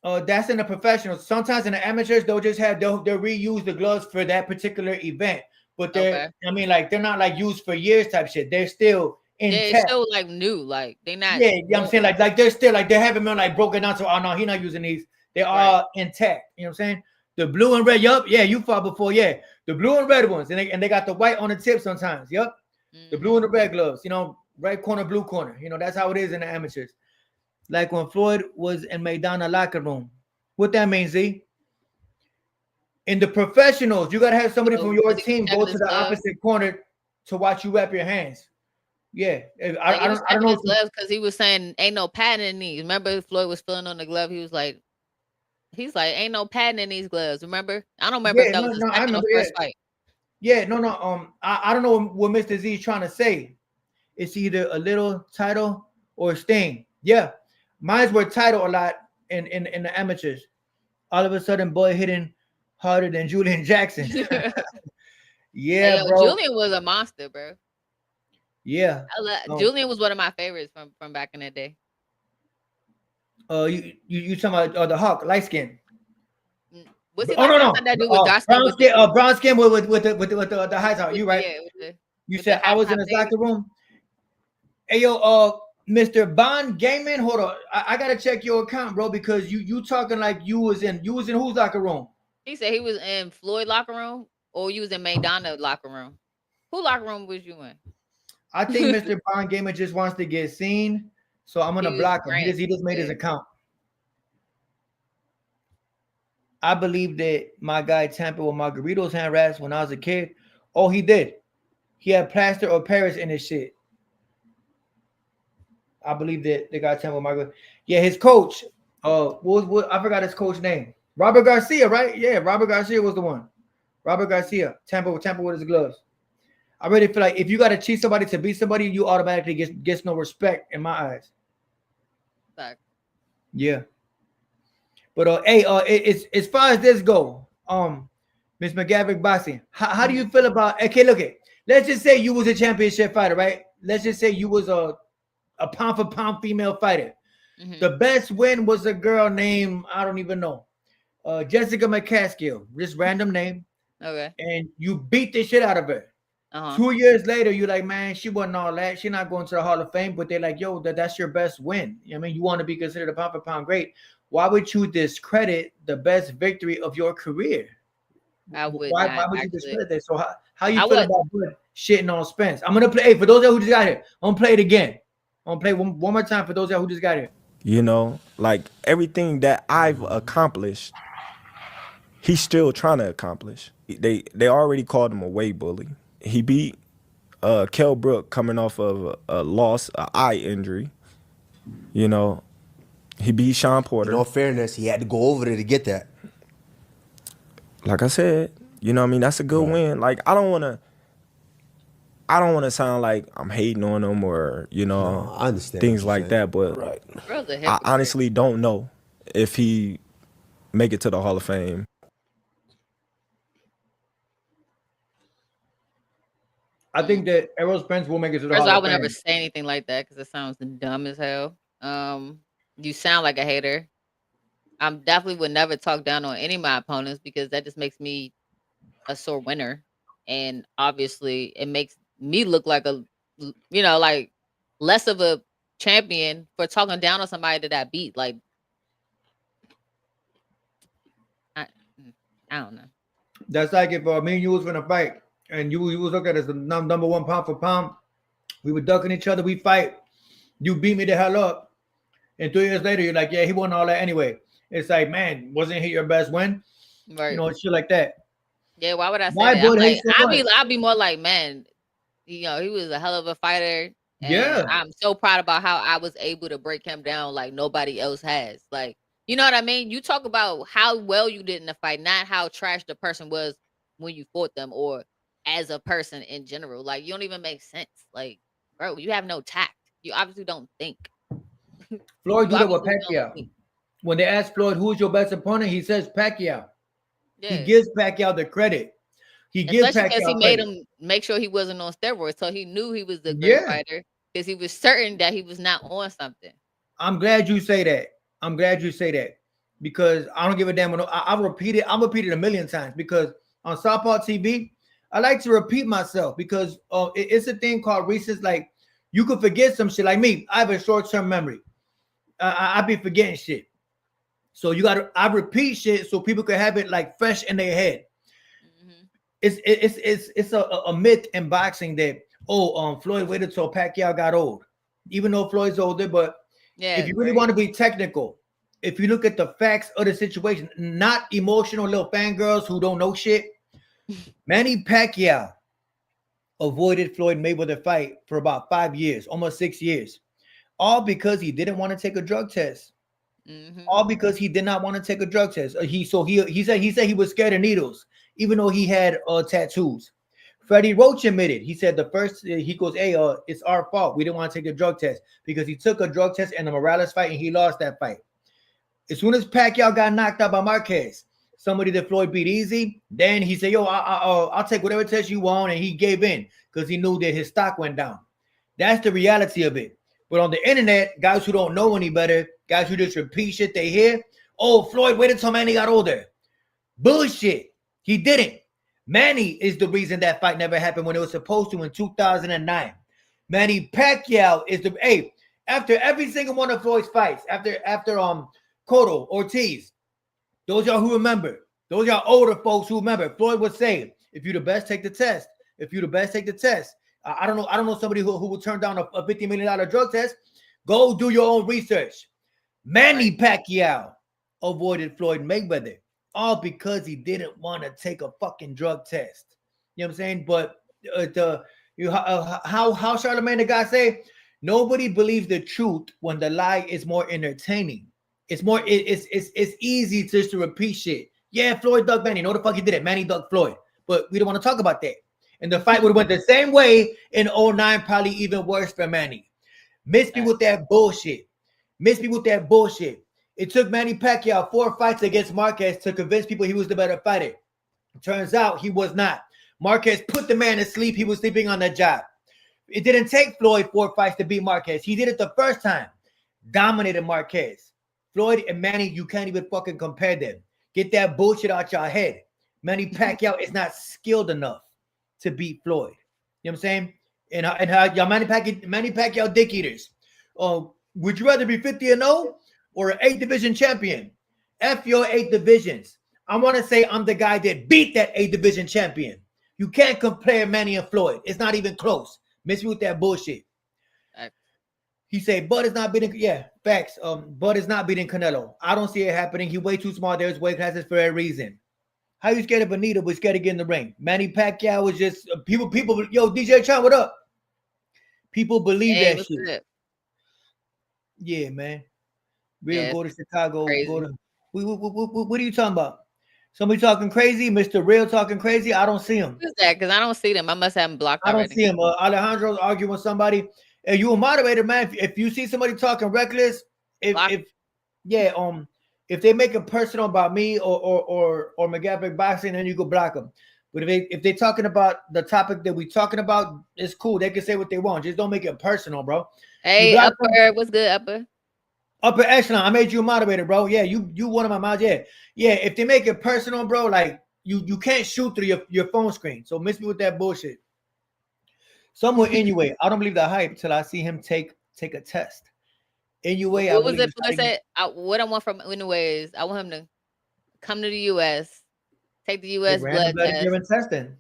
that's in the professionals. Sometimes in the amateurs, they'll reuse the gloves for that particular event. But Okay. I mean, like they're not like used for years type shit. They're still Yeah, it's intact. still like new. Like they not Yeah, I'm saying like they're still like they haven't been like broken down. So oh no, he's not using these. They right. are intact. You know what I'm saying? The blue and red. Yup. Yeah, you fought before. Yeah, the blue and red ones, and they got the white on the tip sometimes. Yup. The blue and the Hmm. red gloves. You know, red corner, blue corner. You know that's how it is in the amateurs. Like when Floyd was in Maidana locker room. What that means, Z? In the professionals, you gotta have somebody So from your because he was team go checking to his the gloves. opposite corner to watch you wrap your hands. Yeah, Like he was I don't checking know. his gloves because he was saying ain't no padding in these. Remember Floyd was feeling on the glove. He's like ain't no padding in these gloves. Remember? I don't remember if Yeah, that was no, the no, I second or remember. Yeah, first fight. yeah, no, no. I don't know what Mr. Z is trying to say. It's either a little title or sting. Yeah, mine's were title a lot in the amateurs. All of a sudden, boy hitting harder than Julian Jackson. Hey, Yeah, yo, bro. Julian was a monster, bro. Yeah. Um, Julian was one of my favorites from back in the day. you talking about the Hawk, light skin? Was he Oh like no, that? I no. thought that dude was dark skin Brown skin with the high top. You right? You with the said I high was in top his fade. locker room. Hey yo, Mr. Bond Gaming, hold on. I gotta check your account, bro, because you talking like you was in whose locker room? He said he was in Floyd locker room or you was in Maidana locker room. Who locker room was you in? I think Mr. Bond Gamer just wants to get seen, so I'm gonna He was block him. Grant. He just made his Yeah. account. I believe that my guy tampered with Margarito's hand wraps when I was a kid. Oh, he did. He had plaster or Paris in his shit. I believe that the guy tampered with Margarito. Yeah, his coach. What I forgot his coach name. Robert Garcia, right? Yeah, Robert Garcia was the one. Robert Garcia tampered with his gloves. I really feel like if you got to cheat somebody to beat somebody, you automatically gets no respect in my eyes. Fuck. Yeah. But hey, it's as far as this go, Miss Macgyverick boxing. How do you Mhm. feel about? Okay, look it. Let's just say you was a championship fighter, right? Let's just say you was a pound for pound female fighter. Mhm. The best win was a girl named I don't even know, Jessica McCaskill, just random name, Okay. and you beat the shit out of her. Uh-huh. 2 years later, you're like, man, she wasn't all that. She's not going to the Hall of Fame, but they're like, yo, that's your best win. I mean, you want to be considered a pound for pound great. Why would you discredit the best victory of your career? I would Why not would you actually. discredit that? So how you I feel would about Bud shitting on Spence? I'm gonna play. Hey, for those who just got here, I'm gonna play it again. I'm gonna play one more time for those who just got here. You know, like everything that I've accomplished, he's still trying to accomplish. They already called him a weight bully. He beat Kell Brook coming off of a loss, a eye injury. You know, he beat Sean In all Porter. fairness, he had to go over there to get that. Like I said, You know what I mean? That's a good win. Like I don't want to sound like I'm hating on him or No, I understand things what you're like saying. that. But Right. Bro's a I hypocrite. honestly don't know if he make it to the Hall of Fame. I think that Errol Spence will make it to the First of Hall all, I of would never Fame. say anything like that because it sounds dumb as hell. You sound like a hater. I definitely would never talk down on any of my opponents because that just makes me a sore winner, and obviously it makes me look like like less of a champion for talking down on somebody that I beat. Like, I, I don't know. That's like if me and you was gonna fight, and you was looking at us the number one pound for pound. We were ducking each other. We fight. You beat me the hell up, and 3 years later, you're like, yeah, he won all that anyway. It's like, man, wasn't he your best win? Right? Shit like that. Yeah. Why would I say Why that? I'm Bud like, hate so much? I'll be more like, man, he was a hell of a fighter, and Yeah, I'm so proud about how I was able to break him down like nobody else has. Like, you know what I mean? You talk about how well you did in the fight, not how trash the person was when you fought them or as a person in general. Like, you don't even make sense. Like, bro, you have no tact. You obviously don't think. Floyd You do that with obviously don't Pacquiao. think. When they ask Floyd who's your best opponent, he says Pacquiao. He Yeah. gives Pacquiao the credit. He gives Especially because he Pacquiao made credit. him make sure he wasn't on steroids, so he knew he was the great Yeah, fighter because he was certain that he was not on something. I'm glad you say that. I'm glad you say that because I don't give a damn. I'll repeat it. I'll repeat it a million times because on Southpaw TV, I like to repeat myself because it's a thing called recess. Like you could forget some shit. Like me, I have a short-term memory. I be forgetting shit. So I repeat shit so people can have it like fresh in their head. Hmm. It's a myth in boxing that Floyd waited till Pacquiao got old, even though Floyd's older. But if Yeah, you really right. want to be technical, if you look at the facts of the situation, not emotional little fangirls who don't know shit, Manny Pacquiao avoided Floyd Mayweather fight for about 5 years, almost 6 years, all because he didn't want to take a drug test. Hmm. All because he did not want to take a drug test. He said he was scared of needles, even though he had tattoos. Freddie Roach admitted. He said the first he goes, "Hey, it's our fault. We didn't want to take a drug test because he took a drug test in the Morales fight and he lost that fight." As soon as Pacquiao got knocked out by Marquez, somebody that Floyd beat easy, then he said, "Yo, I'll take whatever test you want," and he gave in because he knew that his stock went down. That's the reality of it. But on the internet, guys who don't know any better, guys who just repeat shit they hear, oh, Floyd waited till Manny got older. Bullshit. He didn't. Manny is the reason that fight never happened when it was supposed to in 2009. Manny Pacquiao is after every single one of Floyd's fights, after Cotto, Ortiz, those y'all who remember, those y'all older folks who remember, Floyd would say, if you're the best, take the test. If you're the best, take the test. I don't know somebody who would turn down a $50 million drug test. Go do your own research. Manny Pacquiao avoided Floyd Mayweather all because he didn't want to take a fucking drug test. You know what I'm saying? But how Charlemagne the guy say, nobody believes the truth when the lie is more entertaining. It's easy just to repeat shit. Yeah, Floyd dug Manny. No, the fuck he did it. Manny dug Floyd. But we don't want to talk about that. And the fight would have went the same way in 09, probably even worse for Manny. Miss me with that bullshit. Miss me with that bullshit. It took Manny Pacquiao 4 fights against Marquez to convince people he was the better fighter. Turns out he was not. Marquez put the man to sleep. He was sleeping on the job. It didn't take Floyd 4 fights to beat Marquez. He did it the first time. Dominated Marquez. Floyd and Manny, you can't even fucking compare them. Get that bullshit out your head. Manny Pacquiao is not skilled enough to beat Floyd. You know what I'm saying? And how y'all Manny Pacquiao dick eaters. Would you rather be 50-0 or an 8 division champion? F your 8 divisions. I want to say I'm the guy that beat that 8 division champion. You can't compare Manny and Floyd. It's not even close. Miss me with that bullshit. He said Bud is not beating. Yeah, facts. Bud is not beating Canelo. I don't see it happening. He way too small. There's weight classes for a reason. How you scared of Bonita but scared to get in the ring? Manny Pacquiao was just people. Yo, DJ Chan, what up? People believe Hey, that what's shit. up? Yeah, man. We'll Yeah, go to Chicago. crazy. Go to. What are you talking about? Somebody talking crazy, Mr. Real talking crazy. I don't see him. Who's that? Because I don't see them. I must have them blocked I don't already. see him. Alejandro's arguing with somebody. And you a moderator, man. If you see somebody talking reckless, if they make it personal about me or Macgyverick boxing, then you go block them. But if they talking about the topic that we talking about, it's cool. They can say what they want. Just don't make it personal, bro. Hey, Upper, what's good, Upper? Upper echelon, I made you a moderator, bro. Yeah, you one of my mods. Yeah. If they make it personal, bro, like you can't shoot through your phone screen. So miss me with that bullshit. Somewhere anyway, I don't believe the hype till I see him take a test. Anyway, what was it? What I want from anyway is I want him to come to the U.S., take the U.S. blood test. Urine testing.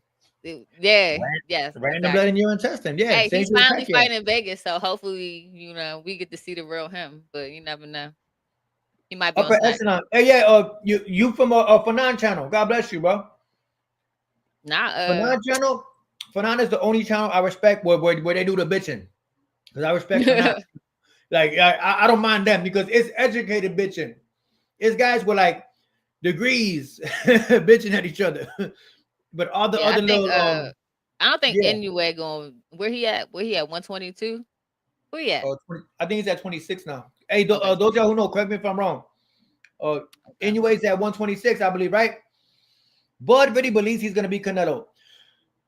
Yeah, yes. Random blood in urine testing. Yeah. Hey, he's finally fighting in Vegas, so hopefully, we get to see the real him. But you never know. He might be Upper echelon. Hey, yeah. You from Fanan channel? God bless you, bro. Fanan channel. Fanan is the only channel I respect where they do the bitching, because I respect Fanan. Like I don't mind them because it's educated bitching. It's guys with like degrees bitching at each other. But all the other little I don't think anyway going where he at 122. Where he at? I think he's at 26 now. Hey, those y'all who know, correct me if I'm wrong. Anyways, at 126, I believe, right? Bud really believes he's gonna be Canelo.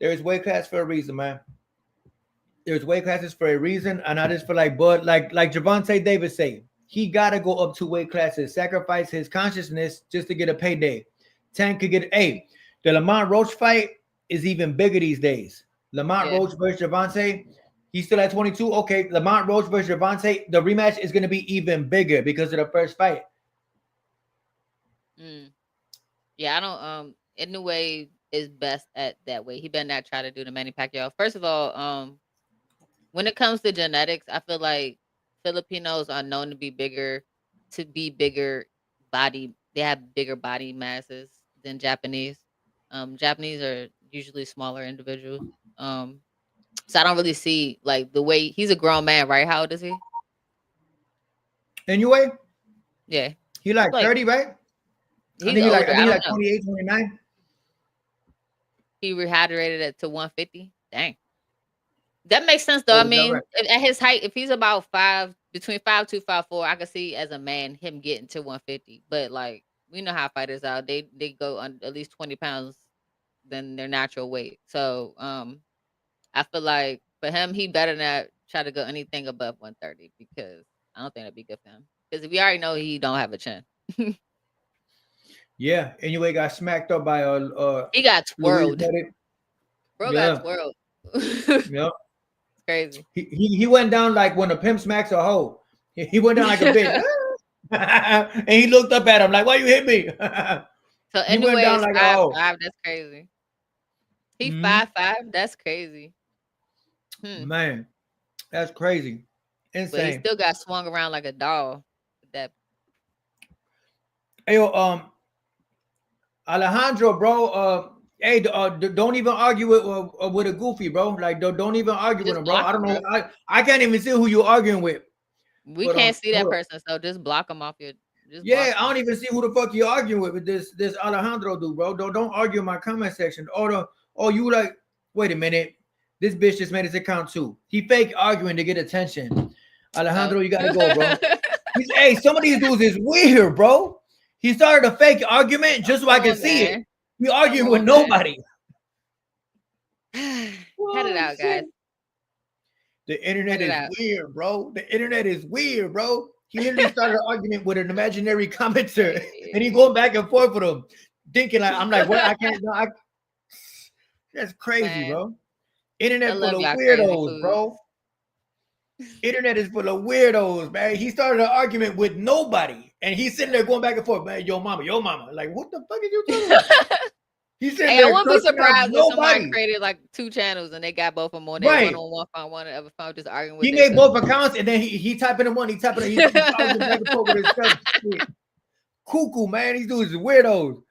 There's weight class for a reason, man. There's weight classes for a reason, and I just feel like Bud, like Gervonta Davis say, he gotta go up 2 weight classes, sacrifice his consciousness just to get a payday. Tank could get the Lamont Roach fight is even bigger these days. Lamont Roach versus Gervonta, he's still at 22. Okay, Lamont Roach versus Gervonta, the rematch is gonna be even bigger because of the first fight. Yeah, I don't. Anyway, is best at that way. He better not try to do the Manny Pacquiao. First of all, when it comes to genetics, I feel like Filipinos are known to be bigger body. They have bigger body masses than Japanese. Japanese are usually smaller individuals. So I don't really see like the way he's a grown man, right? How old is he? Anyway, yeah, he like 30, right? I think like 28, 29. He rehydrated it to 150. Dang. That makes sense though. I mean, at his height, if he's about between 5'2", 5'4", I could see as a man him getting to 150. But like we know how fighters are, they go on at least 20 pounds than their natural weight. So I feel like for him, he better not try to go anything above 130 because I don't think that'd be good for him. Because we already know he don't have a chin. Yeah. Anyway, got smacked up by he got twirled. Bro got twirled. Yep. Crazy. He went down like when a pimp smacks a hoe. He went down like a bitch. And he looked up at him like, why you hit me? So anyway, he went down like 5'5". That's crazy. He 5'5". That's crazy. Man, that's crazy. Insane. But he still got swung around like a doll. That. Hey, Alejandro, bro. Hey, don't even argue with a goofy, bro. Like, don't even argue with him, bro. I don't know. I can't even see who you're arguing with. We can't see that person, so just block him off your. I don't even see who the fuck you're arguing with this Alejandro dude, bro. Don't argue in my comment section. You like, wait a minute. This bitch just made his account too. He fake arguing to get attention. Alejandro, you gotta go, bro. Hey, some of these dudes is weird, bro. He started a fake argument just so I can see it. We arguing with nobody. Cut it out, guys. The internet is weird, bro. The internet is weird, bro. He literally started an argument with an imaginary commenter, and he going back and forth with him, thinking like, I'm like, what? I can't. No, that's crazy, bro. Internet full of weirdos, bro. Internet is full of weirdos, man. He started an argument with nobody, and he's sitting there going back and forth, man. Yo, mama. Like, what the fuck are you talking about? He's sitting there. I wouldn't be surprised if somebody created like 2 channels and they got both of them on there, one on one phone, one on the other phone, just arguing with. He made both accounts, and then he typing in one, he typing in. He's arguing back and forth with his cuckoo, man. These dudes is weirdos.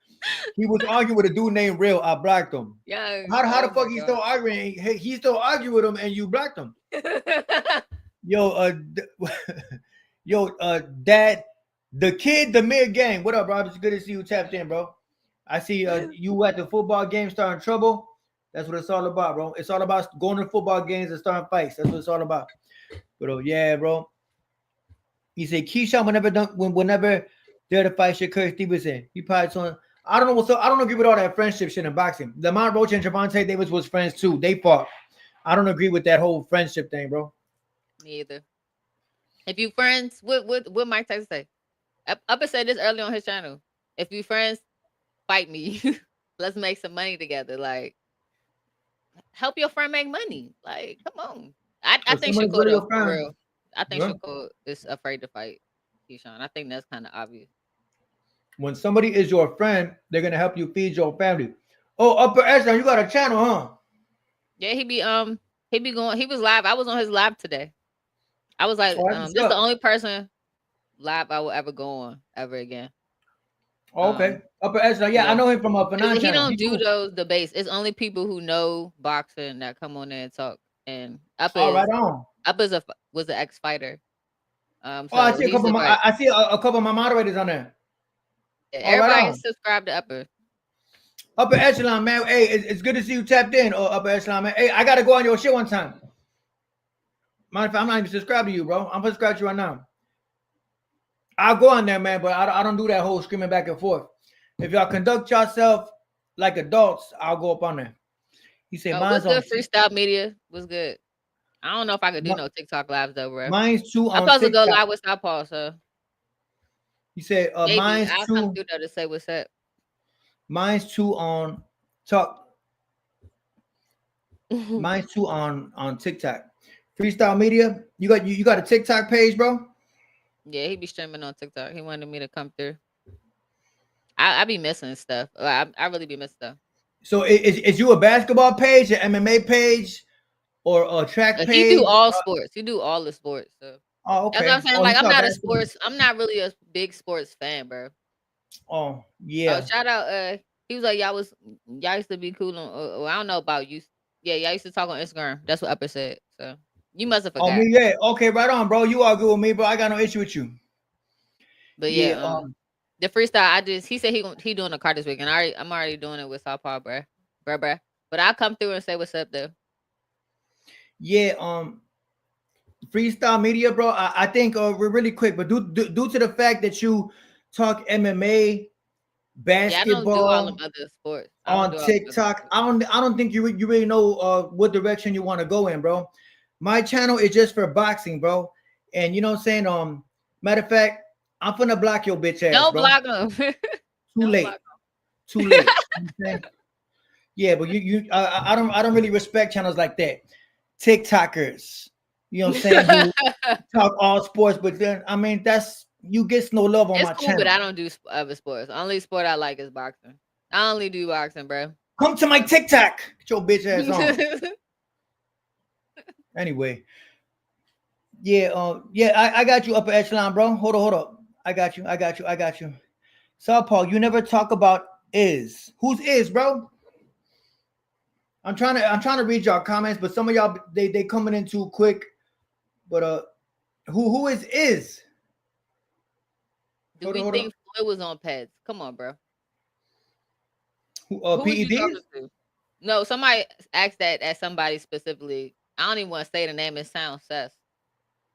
He was arguing with a dude named Real. I blocked him. Yeah. How the fuck he's still arguing? He still arguing with him, and you blocked him. Dad, the kid, the mid gang. What up, bro? It's good to see you tapped in, bro. I see you at the football game starting trouble. That's what it's all about, bro. It's all about going to football games and starting fights. That's what it's all about. But yeah, bro. He said Keyshawn whenever they're to fight Shakur Stevenson. He probably told him, I don't know what's up. I don't agree with all that friendship shit in boxing. Lamont Roach and Javante Davis was friends too. They fought. I don't agree with that whole friendship thing, bro. Me either. If you friends, what Mike Tyson say? Upper said this early on his channel. If you friends, fight me. Let's make some money together. Like, help your friend make money. Like, come on. I think Shakur though, for real. I think Shakur is afraid to fight Keyshawn. I think that's kind of obvious. When somebody is your friend, they're gonna help you feed your family. Oh, Upper Echelon, you got a channel, huh? Yeah, he be going. He was live. I was on his live today. I was like, this is the only person live I will ever go on ever again. Okay, Upper Echelon. Yeah, I know him from a Finance He channel. don't do those debates. It's only people who know boxing that come on there and talk. And Upper right on. Upper was an ex-fighter. So I see a couple. I see a couple of my moderators on there. Everybody right subscribe to Upper. Upper Echelon, man. Hey, it's good to see you tapped in. Upper Echelon, man. Hey, I gotta go on your shit one time. Matter of fact, I'm not even subscribed to you, bro. I'm subscribed to you right now. I'll go on there, man, but I don't do that whole screaming back and forth. If y'all conduct yourself like adults, I'll go up on there. He said, "What's good? Freestyle media was good." I don't know if I could do no TikTok lives though, bro. Mine's too. I'm supposed to go live with Southpaw, so. He said, "Mine's I'll too." come through there to say what's up. Mine's too on talk. Mine's too on TikTok. Freestyle media. You got a TikTok page, bro? Yeah, he be streaming on TikTok. He wanted me to come through. I be missing stuff. I really be missing stuff. So is you a basketball page, an MMA page, or a track page? He do all sports. He do all the sports. So. Oh, okay. That's what I'm saying. Like, I'm not a sports. I'm not really a big sports fan, bro. Oh yeah. Shout out. He was like, y'all used to be cool on. I don't know about you. Yeah, y'all used to talk on Instagram. That's what Upper said. So you must have forgot. Oh me, yeah. Okay, right on, bro. You all good with me, bro. I got no issue with you. But yeah, the freestyle. He said he doing a card this week, and I'm already doing it with Southpaw, bruh. But I'll come through and say what's up though. Yeah, freestyle media, bro. I think we're really quick, but due to the fact that you talk MMA, basketball, I don't do all of other sports on TikTok, I don't think you really know what direction you want to go in, bro. My channel is just for boxing, bro. And you know what I'm saying? Matter of fact, I'm finna block your bitch ass. Don't bro. block them. Too late. Too late. Yeah, but I don't really respect channels like that. TikTokers, you know what I'm saying? Who talk all sports, but then I mean you get no love on my channel. But I don't do other sports. Only sport I like is boxing. I only do boxing, bro. Come to my TikTok. Get your bitch ass on. Anyway, I got you, Upper Echelon, bro. Hold up. I got you. Southpaw, you never talk about Is. Who's Is, bro? I'm trying to read y'all comments, but some of y'all they coming in too quick. But who is Is? Do we think Floyd was on Peds? Come on, bro. Who PEDs? No, somebody asked that at somebody specifically. I don't even want to say the name. It sounds sus.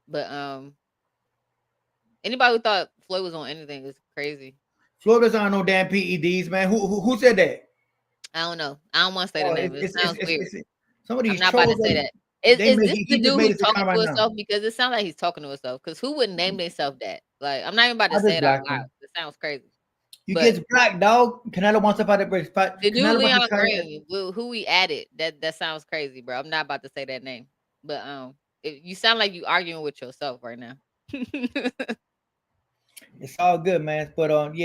But anybody who thought Floyd was on anything is crazy. Floyd doesn't on no damn PEDs, man. Who said that? I don't know. I don't want to say the name. It sounds weird. Some of these I'm not about to say that. Is this the dude who's talking to himself? Because it sounds like he's talking to himself. Because who would name themselves that? Like, I'm not even about to say it out loud. It sounds crazy. You get black, dog. Canelo wants to fight a fight. The dude Leon Green, who we added, that sounds crazy, bro. I'm not about to say that name. But you sound like you arguing with yourself right now. It's all good, man. But don't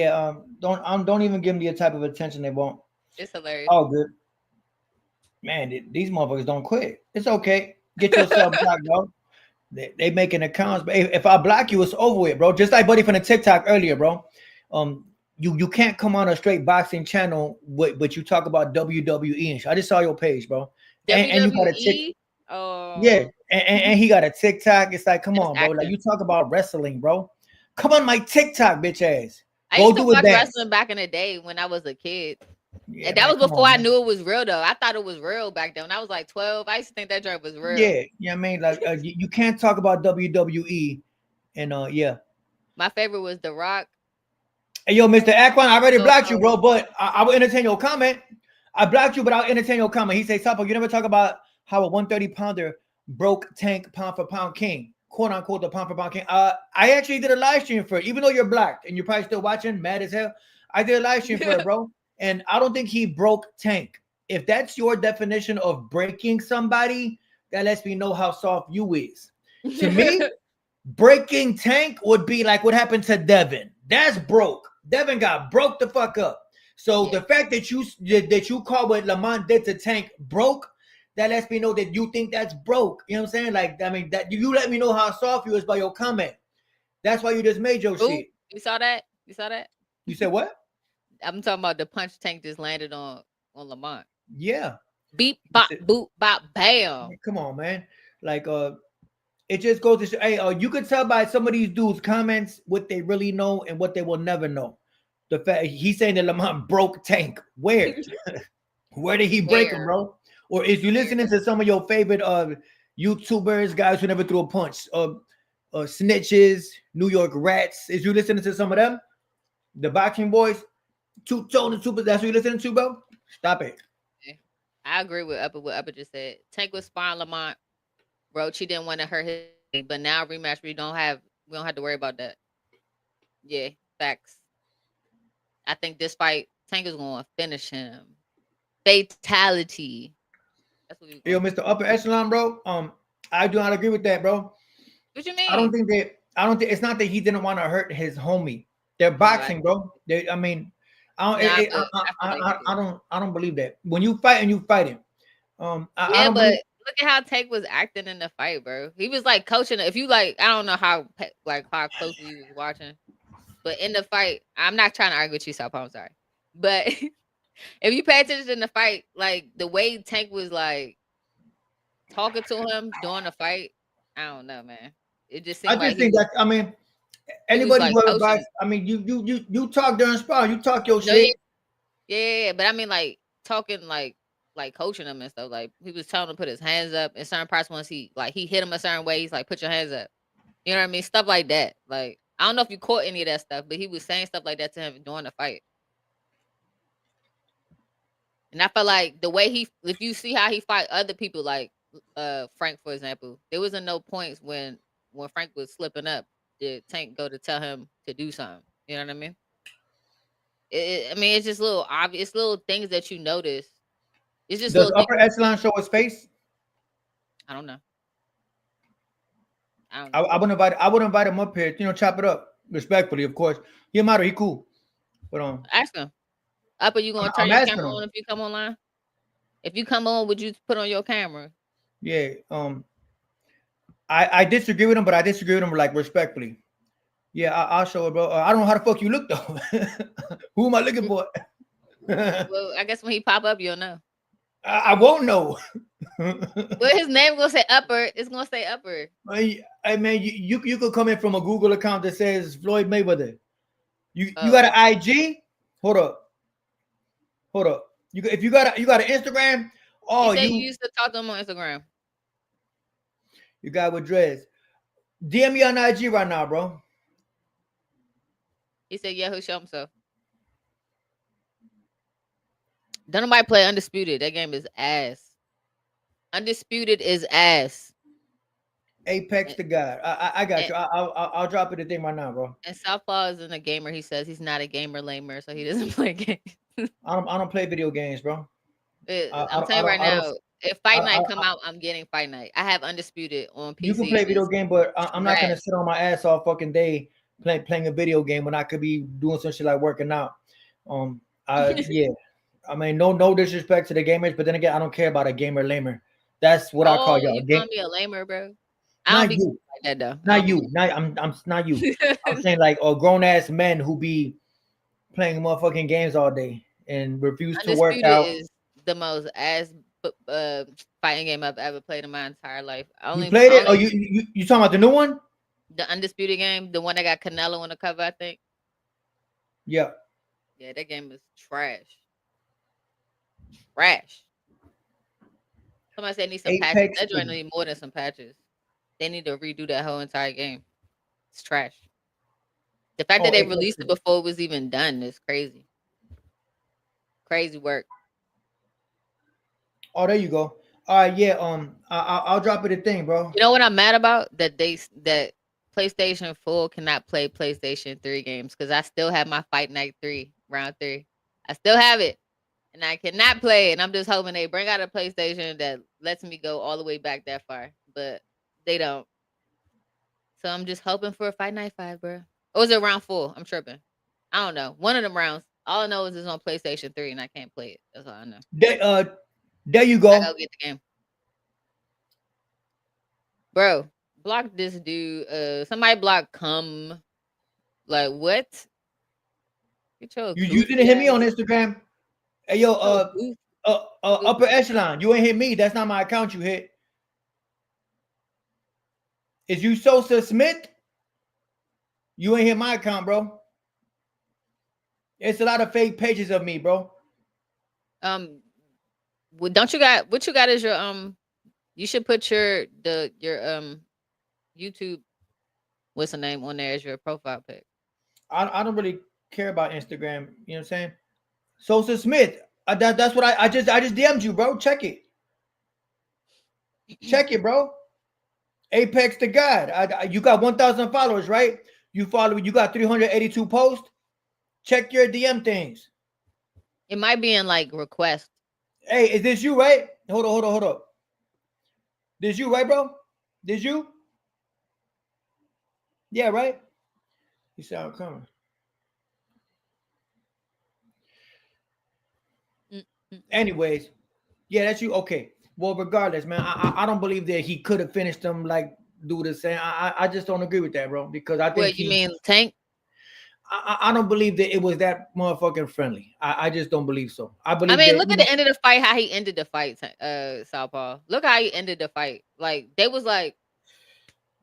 even give them the type of attention they want. It's hilarious. All good. Man, these motherfuckers don't quit. It's okay. Get yourself blocked, dog. They making accounts, but if I block you, it's over with, bro. Just like Buddy from the TikTok earlier, bro. You can't come on a straight boxing channel, but you talk about WWE and shit. I just saw your page, bro. And you got a TikTok. Oh yeah, and he got a TikTok. It's like, come on, bro. Like you talk about wrestling, bro. Come on, my TikTok, bitch ass. I Go used to do a watch dance. wrestling back in the day when I was a kid. Yeah, And that man, was come before on, I man. knew it was real, though. I thought it was real back then. When I was like 12, I used to think that joke was real. Yeah, I mean, like you can't talk about WWE and yeah. My favorite was The Rock. Hey, yo, Mr. Akron, I already So, blocked you, bro, but I will entertain your comment. I blocked you, but I'll entertain your comment. He says, Sapo, you never talk about how a 130-pounder broke Tank pound for pound king, quote unquote, the pound for pound king. I actually did a live stream for it, even though you're blocked and you're probably still watching, mad as hell. I did a live stream for it, bro, and I don't think he broke Tank. If that's your definition of breaking somebody, that lets me know how soft you is. To me, breaking Tank would be like what happened to Devin. That's broke. Devin got broke the fuck up. So Yeah. the fact that you call what Lamont did to Tank broke, that lets me know that you think that's broke. You know what I'm saying? Like, I mean, that you let me know how soft you is by your comment. That's why you just made your Ooh, shit. you saw that? You saw that? You said what? I'm talking about the punch Tank just landed on Lamont. Yeah. Beep, bop, boop, bop, bam. Come on, man. Like, it just goes to show, hey, you could tell by some of these dudes' comments what they really know and what they will never know. The fact he's saying that Lamont broke Tank. Where? Where did he break him, Where? bro? Or is you listening to some of your favorite YouTubers, guys who never threw a punch, snitches, New York Rats? Is you listening to some of them? The boxing boys, Two Tone and Super. That's what you listening to, bro? Stop it. I agree with Upper what Upper just said. Tank was sparring Lamont. Roach, he didn't want to hurt his, but now rematch we don't have to worry about that. Yeah, facts. I think this fight, Tank is going to finish him. Fatality. That's what we Yo, going. Mr. Upper Echelon, bro. I do not agree with that, bro. What you mean? I don't think it's not that he didn't want to hurt his homie. They're boxing, bro. I mean, I don't believe that. When you fight and you fighting, I Yeah, don't but believe. look at how Tank was acting in the fight, bro. He was like coaching. If you like, I don't know how closely you was watching, but in the fight, I'm not trying to argue with you, South I'm sorry, but if you pay attention in the fight, like the way Tank was like talking to him during the fight, I don't know, man. It just I seemed just like he think was that. I mean, he was anybody like who ever coaching. buys, I mean, you talk during sparring, you talk your No, yeah, shit. yeah, but I mean like talking like coaching him and stuff. Like he was telling him to put his hands up. In certain parts, once he hit him a certain way, he's like, put your hands up. You know what I mean? Stuff like that. Like I don't know if you caught any of that stuff, but he was saying stuff like that to him during the fight. And I felt like the way if you see how he fight other people, like Frank, for example, there wasn't no points when Frank was slipping up, did Tank go to tell him to do something? You know what I mean? I mean, it's just little obvious, little things that you notice. It's just Does little things. Upper Echelon show his face? I don't know. I don't I, know. I would invite him up here. You know, chop it up respectfully, of course. He matter. He cool, but Ask him. Up, are you gonna turn I'm your asking camera him. on if you come online? If you come on, would you put on your camera? Yeah. I disagree with him, but I disagree with him like respectfully. Yeah, I'll show it, bro. I don't know how the fuck you look though. Who am I looking for? Well, I guess when he pop up, you'll know. I won't know. Well, his name gonna say Upper. It's gonna say Upper. I mean, you could come in from a Google account that says Floyd Mayweather. You Oh, got an IG? Hold up. If you got an Instagram, he said you used to talk to him on Instagram. you got with dreads. DM me on IG right now, bro. He said, "Yeah, he'll show himself." Don't nobody play Undisputed. That game is ass. Undisputed is ass. Apex to God. I got you. I'll drop it a thing right now, bro. And Southpaw isn't a gamer. He says he's not a gamer lamer, so he doesn't play games. I don't play video games, bro. I'm telling you right now, if Fight Night come out, I'm getting Fight Night. I have Undisputed on PC. You can play video game, but I'm not gonna trash. sit on my ass all fucking day playing a video game when I could be doing some shit like working out. Yeah. I mean, no disrespect to the gamers, but then again, I don't care about a gamer lamer. That's what I call y'all. You calling me a lamer, bro? I Not don't be you. like that though. Not you. I'm not you. I'm saying like grown ass men who be playing motherfucking games all day and refuse to work Undisputed out. is the most ass fighting game I've ever played in my entire life. You played it? Oh, you talking about the new one? The Undisputed game, the one that got Canelo on the cover, I think. Yeah. Yeah, that game is trash. Trash. Somebody said need some patches. Apex. That joint need more than some patches. They need to redo that whole entire game. It's trash. The fact that Oh, they Apex. released it before it was even done is crazy. Crazy work. Oh, there you go. All right, yeah. I'll drop it a thing, bro. You know what I'm mad about? That PlayStation 4 cannot play PlayStation 3 games because I still have my Fight Night 3 round 3. I still have it. And I cannot play it. And I'm just hoping they bring out a PlayStation that lets me go all the way back that far. But they don't. So I'm just hoping for a Fight Night 5, bro. Or was it round 4? I'm tripping. I don't know. One of them rounds. All I know is it's on PlayStation 3 and I can't play it. That's all I know. There you I go. gotta get the game. Bro, block this dude. Somebody block come. Like what? Get your You didn't goofy hit me ass. on Instagram. Hey yo, Goof. upper echelon. You ain't hit me. That's not my account you hit. Is you Sosa Smith? You ain't hit my account, bro. It's a lot of fake pages of me, bro. Well, don't you got what you got is your you should put your YouTube what's the name on there as your profile pic. I don't really care about Instagram. You know what I'm saying? Sosa Smith. That's what I just DM'd you, bro. Check it. Check it, bro. Apex to God. You got 1,000 followers, right? You got 382 posts. Check your DM things. It might be in like request. Hey, is this you, right? Hold on. This you, right, bro? This you? Yeah, right? You saw it coming. Anyways, yeah, that's you. Okay. Well, regardless, man, I don't believe that he could have finished them like dude is saying. I just don't agree with that, bro. Because I think What you mean, Tank? I don't believe that it was that motherfucking friendly. I just don't believe so. I I believe mean, that look at the end of the fight, how he ended the fight, Southpaw. Look how he ended the fight. Like they was like,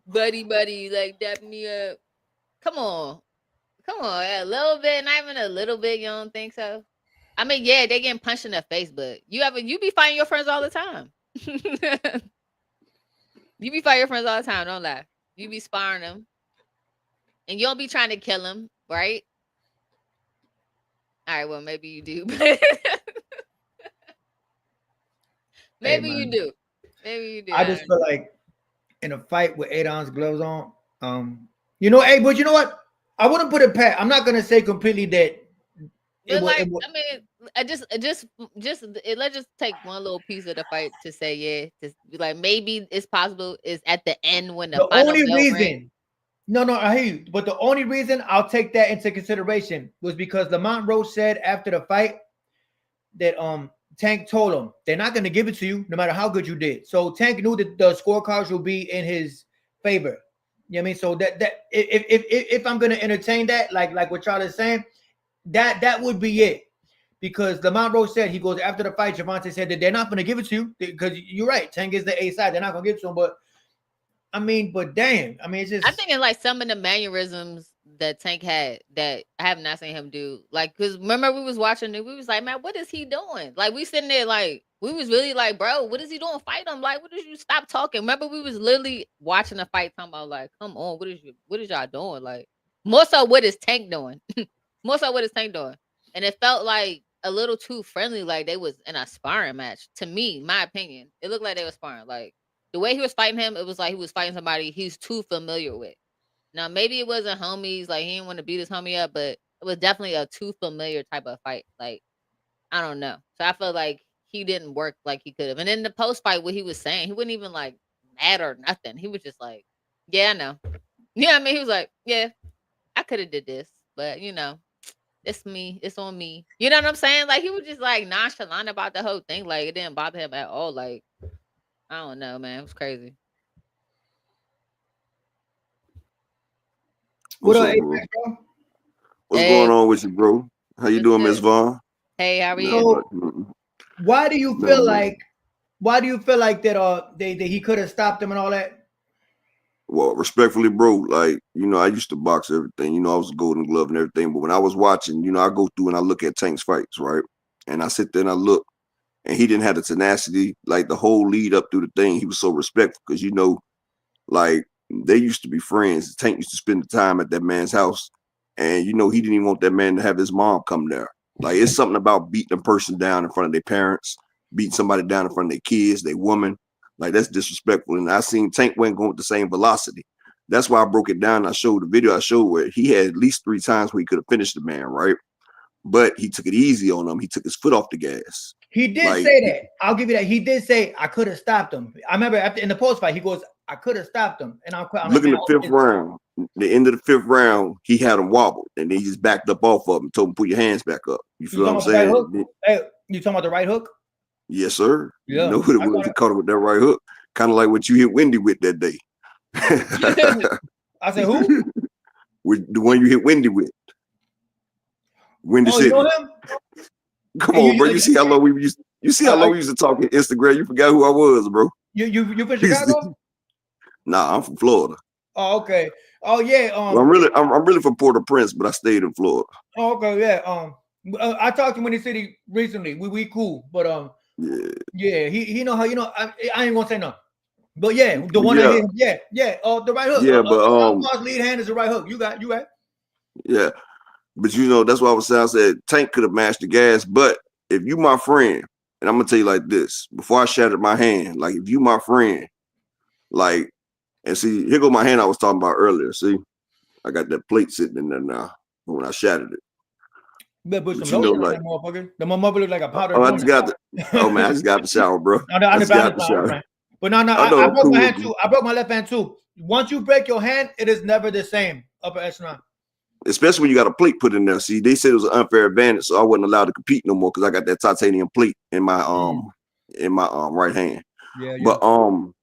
buddy, like dap me up. Come on. A little bit, not even a little bit. You don't think so? I mean, yeah, they getting punched in the face, but you be fighting your friends all the time. You be fighting your friends all the time. Don't lie. You be sparring them, and you don't be trying to kill them, right? All right, well, maybe you do. Maybe Hey, you do. Maybe you do. I just feel like in a fight with 8 ounce gloves on, hey, but you know what? I wouldn't put it past. I'm not gonna say completely that. But like, I mean, let's just take one little piece of the fight to say, yeah, to be like maybe it's possible is at the end when the final only bell reason. rang. No, I hear you. But the only reason I'll take that into consideration was because Lamont Roach said after the fight that Tank told him they're not going to give it to you no matter how good you did. So Tank knew that the scorecards will be in his favor. You know what I mean? So that if I'm going to entertain that, like what y'all is saying, that would be it. Because Lamont Roach said, he goes, after the fight, Gervonta said that they're not going to give it to you because you're right. Tank is the A side. They're not going to give it to him. But I mean, but damn. I mean, it's just. I think in like some of the mannerisms that Tank had that I have not seen him do. Like, because remember we was watching it, we was like, man, what is he doing? Like, we sitting there like, we was really like, bro, what is he doing? Fight him. Like, what did you stop talking? Remember we was literally watching the fight talking about like, come on, what is y'all doing? Like, more so what is Tank doing? More so what is Tank doing? And it felt like a little too friendly, like they was in a sparring match. To me, my opinion, it looked like they were sparring. Like the way he was fighting him, it was like he was fighting somebody he's too familiar with. Now maybe it wasn't homies, like he didn't want to beat his homie up, but it was definitely a too familiar type of fight. Like I don't know. So I feel like he didn't work like he could have. And in the post fight, what he was saying, he wasn't even like mad or nothing. He was just like, "Yeah, I know." Yeah, I mean, he was like, "Yeah, I could have did this, but it's me. It's on me." You know what I'm saying? Like he was just like nonchalant about the whole thing. Like it didn't bother him at all. Like I don't know, man. It was crazy. What up, up, bro? Apex, bro? What's Hey, going on with you, bro? How you what's doing, Miss good? Vaughn? Hey, how are you? So, Nothing why do you much. feel Nothing much. like that he could have stopped him and all that? Well, respectfully, bro, like, I used to box everything. I was a Golden Glove and everything. But when I was watching, I go through and I look at Tank's fights, right? And I sit there and I look, and he didn't have the tenacity, like the whole lead up through the thing. He was so respectful because, like they used to be friends. Tank used to spend the time at that man's house. And, he didn't even want that man to have his mom come there. Like, it's something about beating a person down in front of their parents, beating somebody down in front of their kids, their woman. Like, that's disrespectful. And I seen Tank wasn't going with the same velocity. That's why I broke it down. I showed the video I showed where he had at least 3 times where he could have finished the man, right? But he took it easy on him. He took his foot off the gas. He did say that. I'll give you that. He did say, I could have stopped him. I remember in the post fight, he goes, I could have stopped him. And I'm looking at the 5th round. The end of the 5th round, he had him wobbled. And then he just backed up off of him, told him, put your hands back up. You feel what I'm saying? Right, hey, you talking about the right hook? Yes, sir. Yeah. You know what it was. He caught him with that right hook. Kind of like what you hit Wendy with that day. I said, who? With the one you hit Wendy with. Wendy said, you know him? Come on, bro. You see how long we used to talk on Instagram. You forgot who I was, bro. You from Chicago? Nah, I'm from Florida. Oh, okay. Oh, yeah. Well, I'm really from Port-au-Prince, but I stayed in Florida. Oh, okay, yeah. I talked to Windy City recently. We cool, but yeah. He know how I ain't gonna say no. But yeah, the one I hit, the right hook. Yeah, but lead hand is the right hook. You got. Yeah, but that's what I was saying. I said Tank could have mashed the gas, but if you my friend, and I'm gonna tell you like this, before I shattered my hand, like if you my friend, like, and see, here go my hand I was talking about earlier. See, I got that plate sitting in there now when I shattered it. Better put some lotion on that motherfucker. The motherfucker look like a powder. I just got I just got the shower, bro. I just got the shower. Right. But no, I broke my hand too. I broke my left hand too. Once you break your hand, it is never the same. Upper echelon. Especially when you got a plate put in there. See, they said it was an unfair advantage, so I wasn't allowed to compete no more because I got that titanium plate in my right hand. Yeah. But the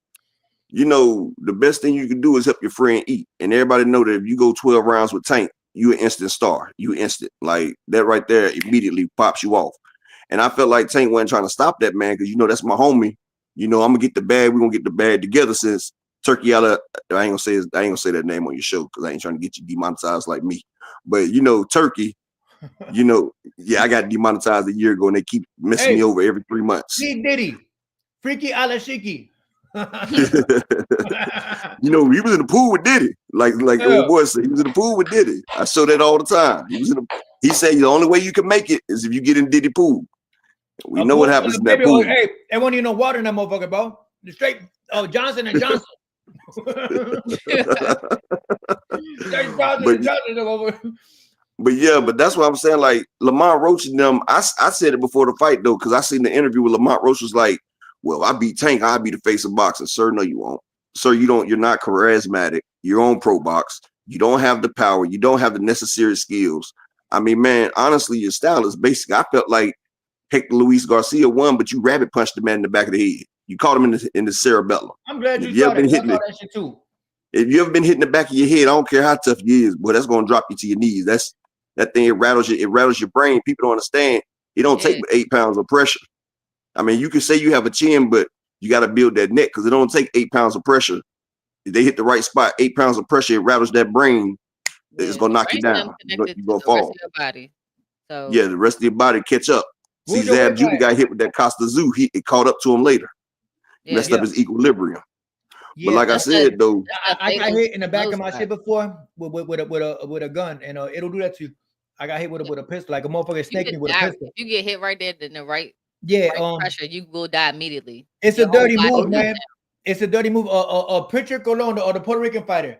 best thing you can do is help your friend eat. And everybody know that if you go 12 rounds with Tank, you an instant star. You instant. Like that right there immediately pops you off. And I felt like Tank wasn't trying to stop that man because that's my homie. I'm gonna get the bag. We're gonna get the bag together since Turkey out of I ain't gonna say that name on your show because I ain't trying to get you demonetized like me. But Turkey, I got demonetized a year ago and they keep messing me over every 3 months. He Diddy. Freaky Alashiki. He was in the pool with Diddy. Like old boy said, he was in the pool with Diddy. I show that all the time. He said the only way you can make it is if you get in Diddy pool. We know what happens in that pool. Hey, there wasn't even no water in that motherfucker, bro. The straight Johnson and Johnson. But that's what I'm saying. Like Lamont Roach and them, I said it before the fight though, because I seen the interview with Lamont Roach was like, well, I beat Tank, I'll be the face of boxing. Sir, no, you won't. Sir, you're not charismatic. You're on pro box. You don't have the power. You don't have the necessary skills. I mean, man, honestly, your style is basic. I felt like Hector Luis Garcia won, but you rabbit punched the man in the back of the head. You caught him in the cerebellum. I'm glad you saw that shit too. If you ever been hitting the back of your head, I don't care how tough you is, boy, that's gonna drop you to your knees. That thing, it rattles your brain. People don't understand. It don't take 8 pounds of pressure. I mean, you can say you have a chin, but you got to build that neck because it don't take 8 pounds of pressure. If they hit the right spot, 8 pounds of pressure, it rattles that brain. It's gonna knock you down. You're gonna fall. Rest of your body. So yeah, the rest of your body catch up. See, Zab Judah got hit with that Costa Zoo. It caught up to him later. Messed up his equilibrium. Yeah, but like I said, though, I got hit in the back of my shit before with a gun, and it'll do that to you. I got hit with a pistol, like a motherfucker snaked me with a pistol. If you get hit right there in the right pressure, you will die immediately. It's a dirty move, man. It's a dirty move. Pritchard Colon, or the Puerto Rican fighter.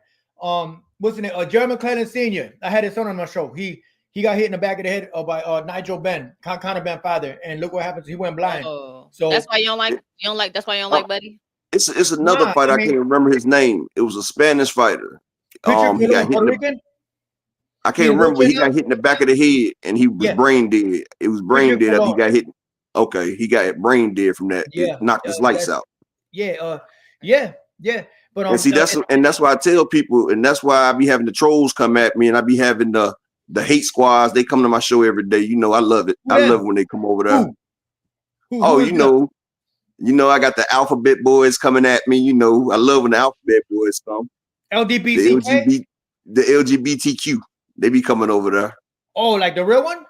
What's his name? Jerry McClellan Sr. I had his son on my show. He got hit in the back of the head by Nigel Benn, Conor Benn father, and look what happens. He went blind. So that's why you don't like. That's why you don't like Buddy. It's another fighter. I can't remember his name. It was a Spanish fighter. He got hit. I can't remember. He got hit in the back of the head, and he was brain dead. It was brain dead after he got hit. Okay, he got brain dead from that. It knocked his lights out. Yeah. But and see, that's why I tell people, and that's why I be having the trolls come at me, and I be having the hate squads. They come to my show every day. I love it. I love when they come over there. I got the alphabet boys coming at me. I love when the alphabet boys come. LDPCK? The LGBTQ. They be coming over there. Oh, like the real one?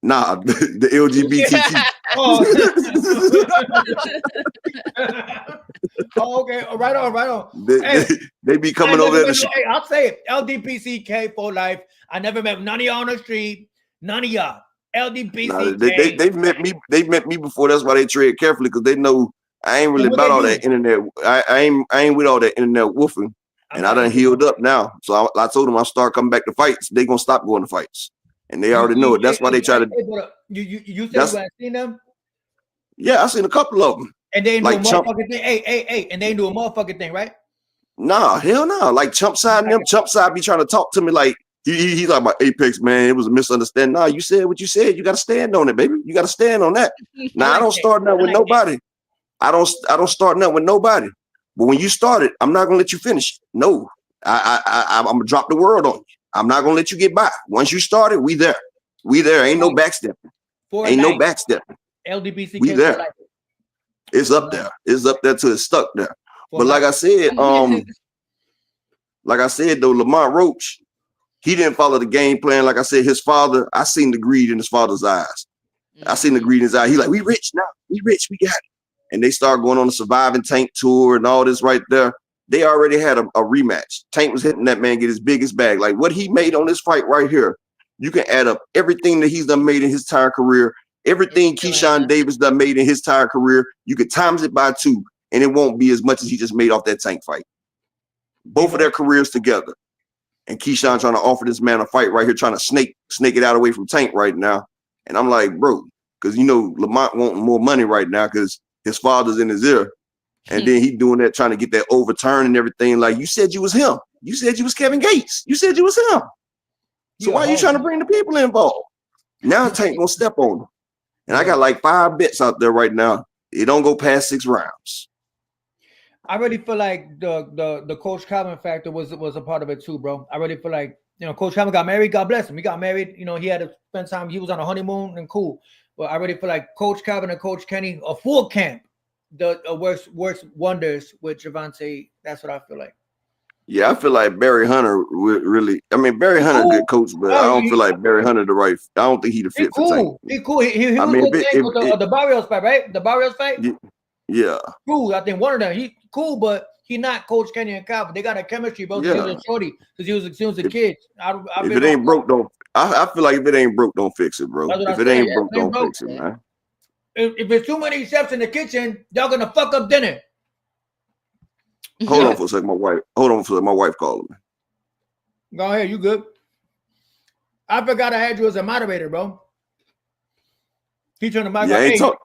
Nah, the LGBTQ. Oh. Oh, okay. Right on. They be coming over there. Hey, I'll say it. LDPCK for life. I never met none of y'all on the street. None of y'all. LDPCK. Nah, they've met me. They've met me before. That's why they tread carefully, because they know I ain't really about all that internet. I ain't with all that internet woofing. And I done healed up now. So I told them I'll start coming back to fights. They gonna stop going to fights. And they already know it. That's why they try to. You said you had seen them? Yeah, I seen a couple of them. And they ain't like do a motherfucking thing. Hey, and they ain't do a motherfucking thing, right? Nah, hell no. Like Chump Side and them. Chump Side be trying to talk to me like he's like my Apex, man. It was a misunderstanding. Nah, you said what you said. You got to stand on it, baby. You got to stand on that. Now I don't start nothing with nobody. I don't start nothing with nobody. But when you started, I'm not gonna let you finish. No, I'm gonna drop the world on you. I'm not gonna let you get by. Once you started, we there. We there. Ain't no backstepping. Ain't no backstepping. LDBC. We there. It's up there. It's up there till it's stuck there. But like I said, though, Lamont Roach, he didn't follow the game plan. Like I said, his father, I seen the greed in his father's eyes. I seen the greed in his eyes. He like, we rich now. We rich. We got it. And they start going on the Surviving Tank tour and all this right there. They already had a rematch. Tank was hitting that man get his biggest bag. Like what he made on this fight right here, you can add up everything that he's done made in his entire career, everything Keyshawn Davis done made in his entire career. You could times it by 2, and it won't be as much as he just made off that Tank fight. Both of their careers together. And Keyshawn trying to offer this man a fight right here, trying to snake it out away from Tank right now. And I'm like, bro, because Lamont wanting more money right now because his father's in his ear. And then he doing that, trying to get that overturn and everything. Like, you said you was him. You said you was Kevin Gates. You said you was him. So why are you trying to bring the people involved? Now Tank gonna step on him. And I got like 5 bets out there right now. It don't go past 6 rounds. I really feel like the Coach Calvin factor was a part of it too, bro. I really feel like, Coach Calvin got married. God bless him. He got married. He had to spend time. He was on a honeymoon and cool. But I really feel like Coach Calvin and Coach Kenny, a full camp, works wonders with Gervonta. That's what I feel like. Yeah, I feel like Barry Hunter would really. I mean, Barry Hunter a good coach, but I don't feel like Barry Hunter I don't think he the fit for Tank. He cool. He was with the Barrios fight, right? The Barrios fight. Yeah. Cool. I think one of them. He cool, but he not Coach Kenny and Calvin. They got a chemistry, bro. Yeah. He was a shorty because he was a kid. If it ain't broke, don't. I feel like if it ain't broke, don't fix it, bro. If it ain't broke, don't fix it, man. If there's too many chefs in the kitchen, y'all gonna fuck up dinner. Hold on for a second, my wife calling me. Go ahead, you good? I forgot I had you as a moderator, bro. He turned the mic off.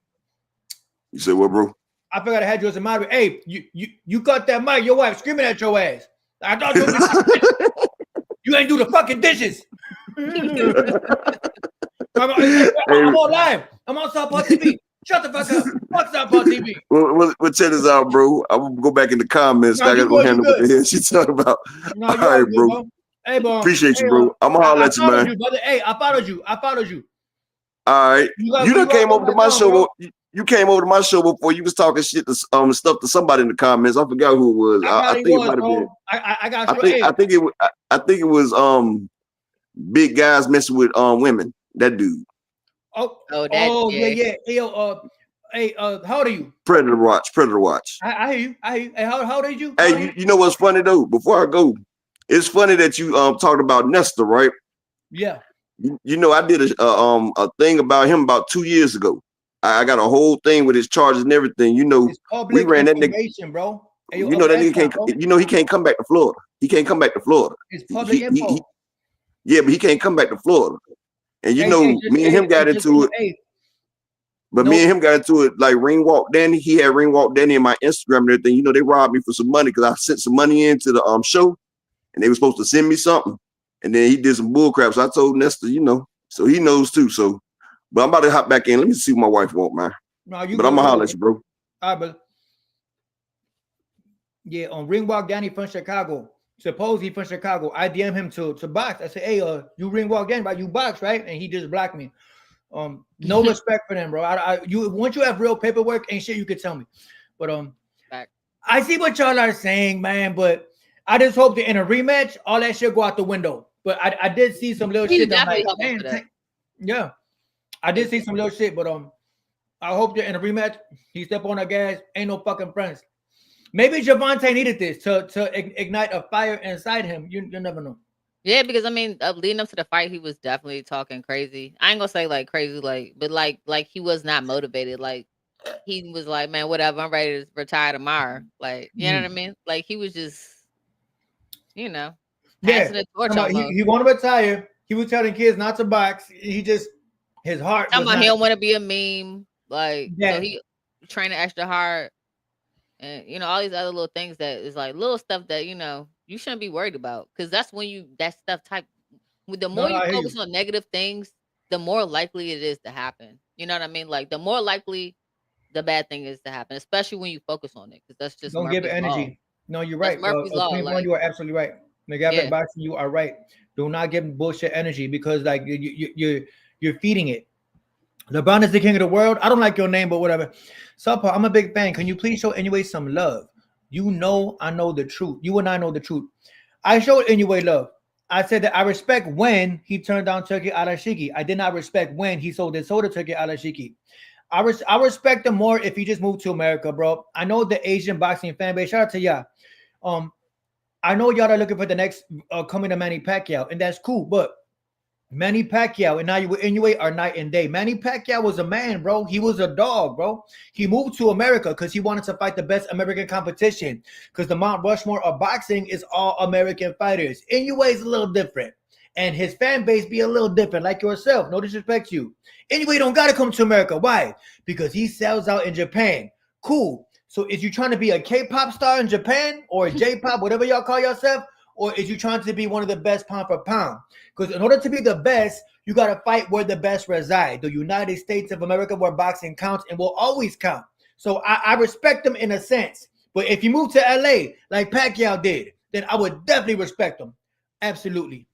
You said what, bro? I forgot I had you as a moderator. Hey, you cut that mic. Your wife screaming at your ass. I thought you ain't do the fucking dishes. I'm on live. I'm on Southpaw TV. Shut the fuck up. Fuck Southpaw TV. Well, check this out, bro. I'm gonna go back in the comments. I gotta go handle what the hell she talking about. No, all right, bro. Hey, bro. Appreciate you, bro. I'm gonna holler at you, man. Hey, I followed you. All right. You done came over to my show. Bro. You came over to my show before. You was talking shit to stuff to somebody in the comments. I forgot who it was. I think it might have been. I think it was big guys messing with women. That dude. Yeah. Hey, how old are you? Predator Watch. I hear you. Hey, how old are you? Hey, you know what's funny though? Before I go, it's funny that you talked about Nestor, right? Yeah. You know, I did a thing about him about 2 years ago. I got a whole thing with his charges and everything. You know, we ran that nigga, bro. Hey, you know that nigga can't. Bro. You know he can't come back to Florida. He can't come back to Florida. It's public info. Yeah, but he can't come back to Florida. And me and him got into it. But me and him got into it like Ring Walk Danny. He had Ring Walk Danny in my Instagram and everything. You know, they robbed me for some money because I sent some money into the show, and they were supposed to send me something. And then he did some bull crap. So I told Nestor, so he knows too. So, but I'm about to hop back in. Let me see what my wife want, man. No, but I'm gonna holler at you, bro. All right, brother. Yeah, on Ring Walk Danny from Chicago. Suppose he from Chicago. I DM him to box. I say, hey, you Ring Walk Danny, right? You box, right? And he just blocked me. No respect for them, bro. Once you have real paperwork and shit, you could tell me. But I see what y'all are saying, man. But I just hope that in a rematch, all that shit go out the window. But I did see some little He's shit that I'm definitely like, hoping for damn, that. yeah. I did see some little shit, but I hope that in a rematch, he step on the gas. Ain't no fucking friends. Maybe Javante needed this to ignite a fire inside him. You never know. Yeah, because I mean, leading up to the fight, he was definitely talking crazy. I ain't gonna say like crazy, but like he was not motivated. Like he was like, man, whatever, I'm ready to retire tomorrow. Like, you know what I mean? Like he was just, you know, Yeah. passing the torch Talking about almost. he want to retire. He was telling kids not to box. He just his heart Talking was about not he don't want to be a meme. Like, so that. he training extra hard, and all these other little things that is like little stuff that you shouldn't be worried about, because that's when that stuff type. The No, more no, you I hear focus you. on negative things, the more likely it is to happen. You know what I mean? Like the more likely the bad thing is to happen, especially when you focus on it, because that's just Don't give it Murphy's law. energy. No, you're That's right. Murphy's law. Queen One, Like, you are absolutely right. Macgyverick yeah, boxing, you are right. Do not give bullshit energy because like you're feeding it. LeBron is the king of the world. I don't like your name, but whatever. Supper, I'm a big fan. Can you please show anyway some love? I know the truth. You and I know the truth. I showed anyway love. I said that I respect when he turned down Turkey Alashiki. I did not respect when he sold his soda Turkey Alashiki. I respect him more if he just moved to America, bro. I know the Asian boxing fan base. Shout out to y'all. Um, I know y'all are looking for the next coming to Manny Pacquiao, and that's cool. But Manny Pacquiao and Inoue are night and day. Manny Pacquiao was a man, bro. He was a dog, bro. He moved to America because he wanted to fight the best American competition. Because the Mount Rushmore of boxing is all American fighters. Inoue is a little different, and his fan base be a little different, like yourself. No disrespect to you. Inoue don't gotta come to America. Why? Because he sells out in Japan. Cool. So is you trying to be a K-pop star in Japan or J-pop, whatever y'all call yourself, or is you trying to be one of the best pound for pound? Because in order to be the best, you got to fight where the best reside. The United States of America, where boxing counts and will always count. So I respect them in a sense. But if you move to LA like Pacquiao did, then I would definitely respect them. Absolutely.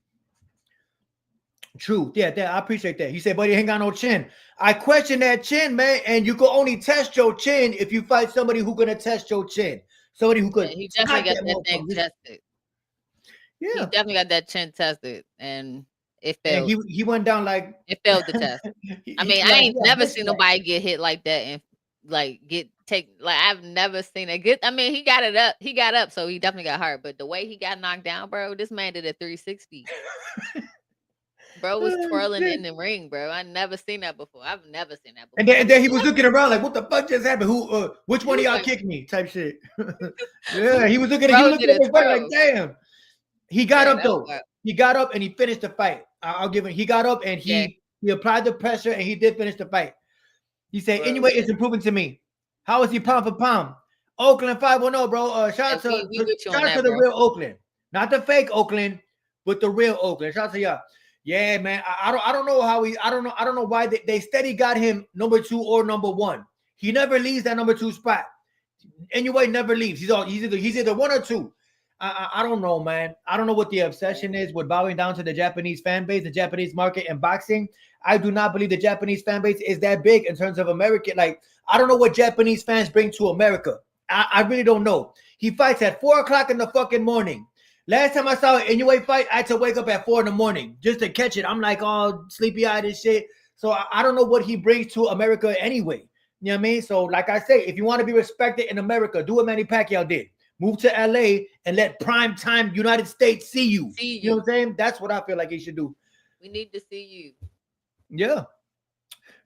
True. Yeah, I appreciate that. He said, but he ain't got no chin. I question that chin, man. And you can only test your chin if you fight somebody who's going to test your chin. Somebody who yeah, could he definitely smack got that that thing motherfucker. tested. He Yeah. definitely got that chin tested, and it And failed. he went down like It failed the test. I mean, I like ain't yeah, never bitch seen like. nobody get hit like that and like I've never seen a good. I mean, he got it up. He got up, so he definitely got hurt. But the way he got knocked down, bro, this man did a 360. Bro was Oh, twirling shit. in the ring, bro. I never seen that before. I've never seen that before. And then he was looking around like, what the fuck just happened? Which He one of was y'all like, kicked me? Type shit. Yeah, he was looking bro at did a his fight like, twirl. damn. He got Yeah, up that was though. wild. He got up and he finished the fight. I'll give him. He got up and Yeah, he applied the pressure and he did finish the fight. He said, bro. anyway, Yeah. it's improving to me. How is he pound for pound? Oakland 510, bro. And we with you on Shout out to that, the bro. real Oakland. Not the fake Oakland, but the real Oakland. Shout out to y'all. Yeah, man. I don't know how I don't know why they steady got him number 2 or number 1. He never leaves that number 2 spot. Anyway, never leaves. He's either 1 or 2. I don't know, man. I don't know what the obsession is with bowing down to the Japanese fan base, the Japanese market in boxing. I do not believe the Japanese fan base is that big in terms of American. Like, I don't know what Japanese fans bring to America. I really don't know. He fights at 4:00 in the fucking morning. Last time I saw an Inoue fight, I had to wake up at 4 in the morning just to catch it. I'm like all sleepy-eyed and shit. So I don't know what he brings to America anyway. You know what I mean? So, like I say, if you want to be respected in America, do what Manny Pacquiao did. Move to LA and let prime time United States see you. See You know you. what I'm saying? That's what I feel like he should do. We need to see you. Yeah.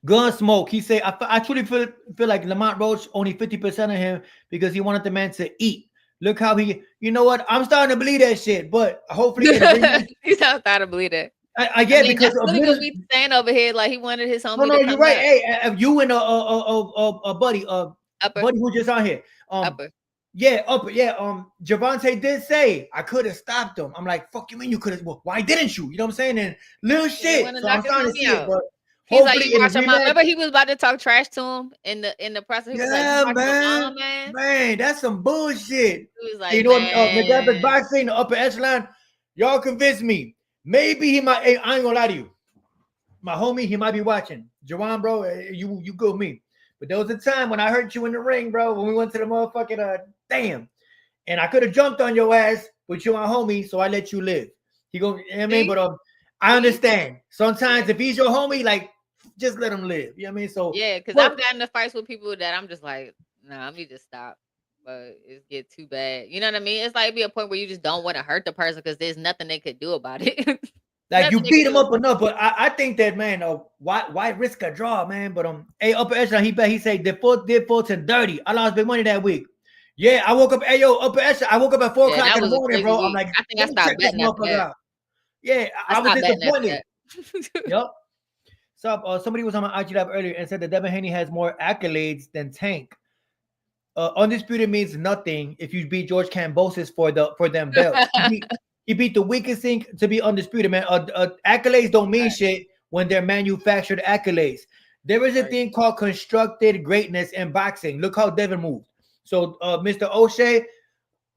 Gunsmoke. He said, I truly feel like Lamont Roach only 50% of him because he wanted the man to eat. Look how you know what? I'm starting to believe that shit, but hopefully in a rematch, He's not to believe that. I I get mean, because that's of really what little. we saying over here. Like he wanted his No, homie no, to you're come right. up. Hey, you and a buddy, Upper, buddy who just on here. upper. Yeah, upper. Yeah, Javante did say I could have stopped him. I'm like, fuck you mean you could have? Well, why didn't you? You know what I'm saying? And little He didn't shit. want to So I'm knock his starting to homie see it, out. but He's like, hopefully you in the watch your mom. rematch. Remember he was about to talk trash to him in the presser. He was like, you Yeah, watch my mom, man. man. Man, that's some bullshit. He was And you like, know what? McGrath man. boxing, the upper echelon. Y'all convinced me. Maybe he might. Hey, I ain't gonna lie to you. My homie, he might be watching. Jawan, bro, you good with me. But there was a time when I hurt you in the ring, bro, when we went to the motherfucking damn. And I could have jumped on your ass, but you're my homie, so I let you live. He go, you know what I mean? See? But I See? understand. Sometimes if he's your homie, like just let him live. You know what I mean? So Yeah, because but I've gotten into fights with people that I'm just like, nah, let me just stop. But it get too bad. You know what I mean? It's like it'd be a point where you just don't want to hurt the person because there's nothing they could do about it. like you Nothing they beat could him do. up enough, but I think that man, why risk a draw, man? But hey, upper echelon, he say did Fulton dirty. I lost big money that week. Yeah, I woke up, hey yo, upper echelon. I woke up at 4 Yeah, o'clock that in the was a morning, crazy bro. I'm week. like, I think I let me check stopped this betting after motherfucker that. out. Yeah, I I was stopped betting after disappointed. that. Yep. So somebody was on my IG live earlier and said that Devin Haney has more accolades than Tank. Undisputed means nothing if you beat George Kambosos for them belts. He beat the weakest thing to be undisputed, man. Accolades don't mean shit when they're manufactured accolades. There is a Right. thing called constructed greatness in boxing. Look how Devin moved. So, Mr. O'Shea,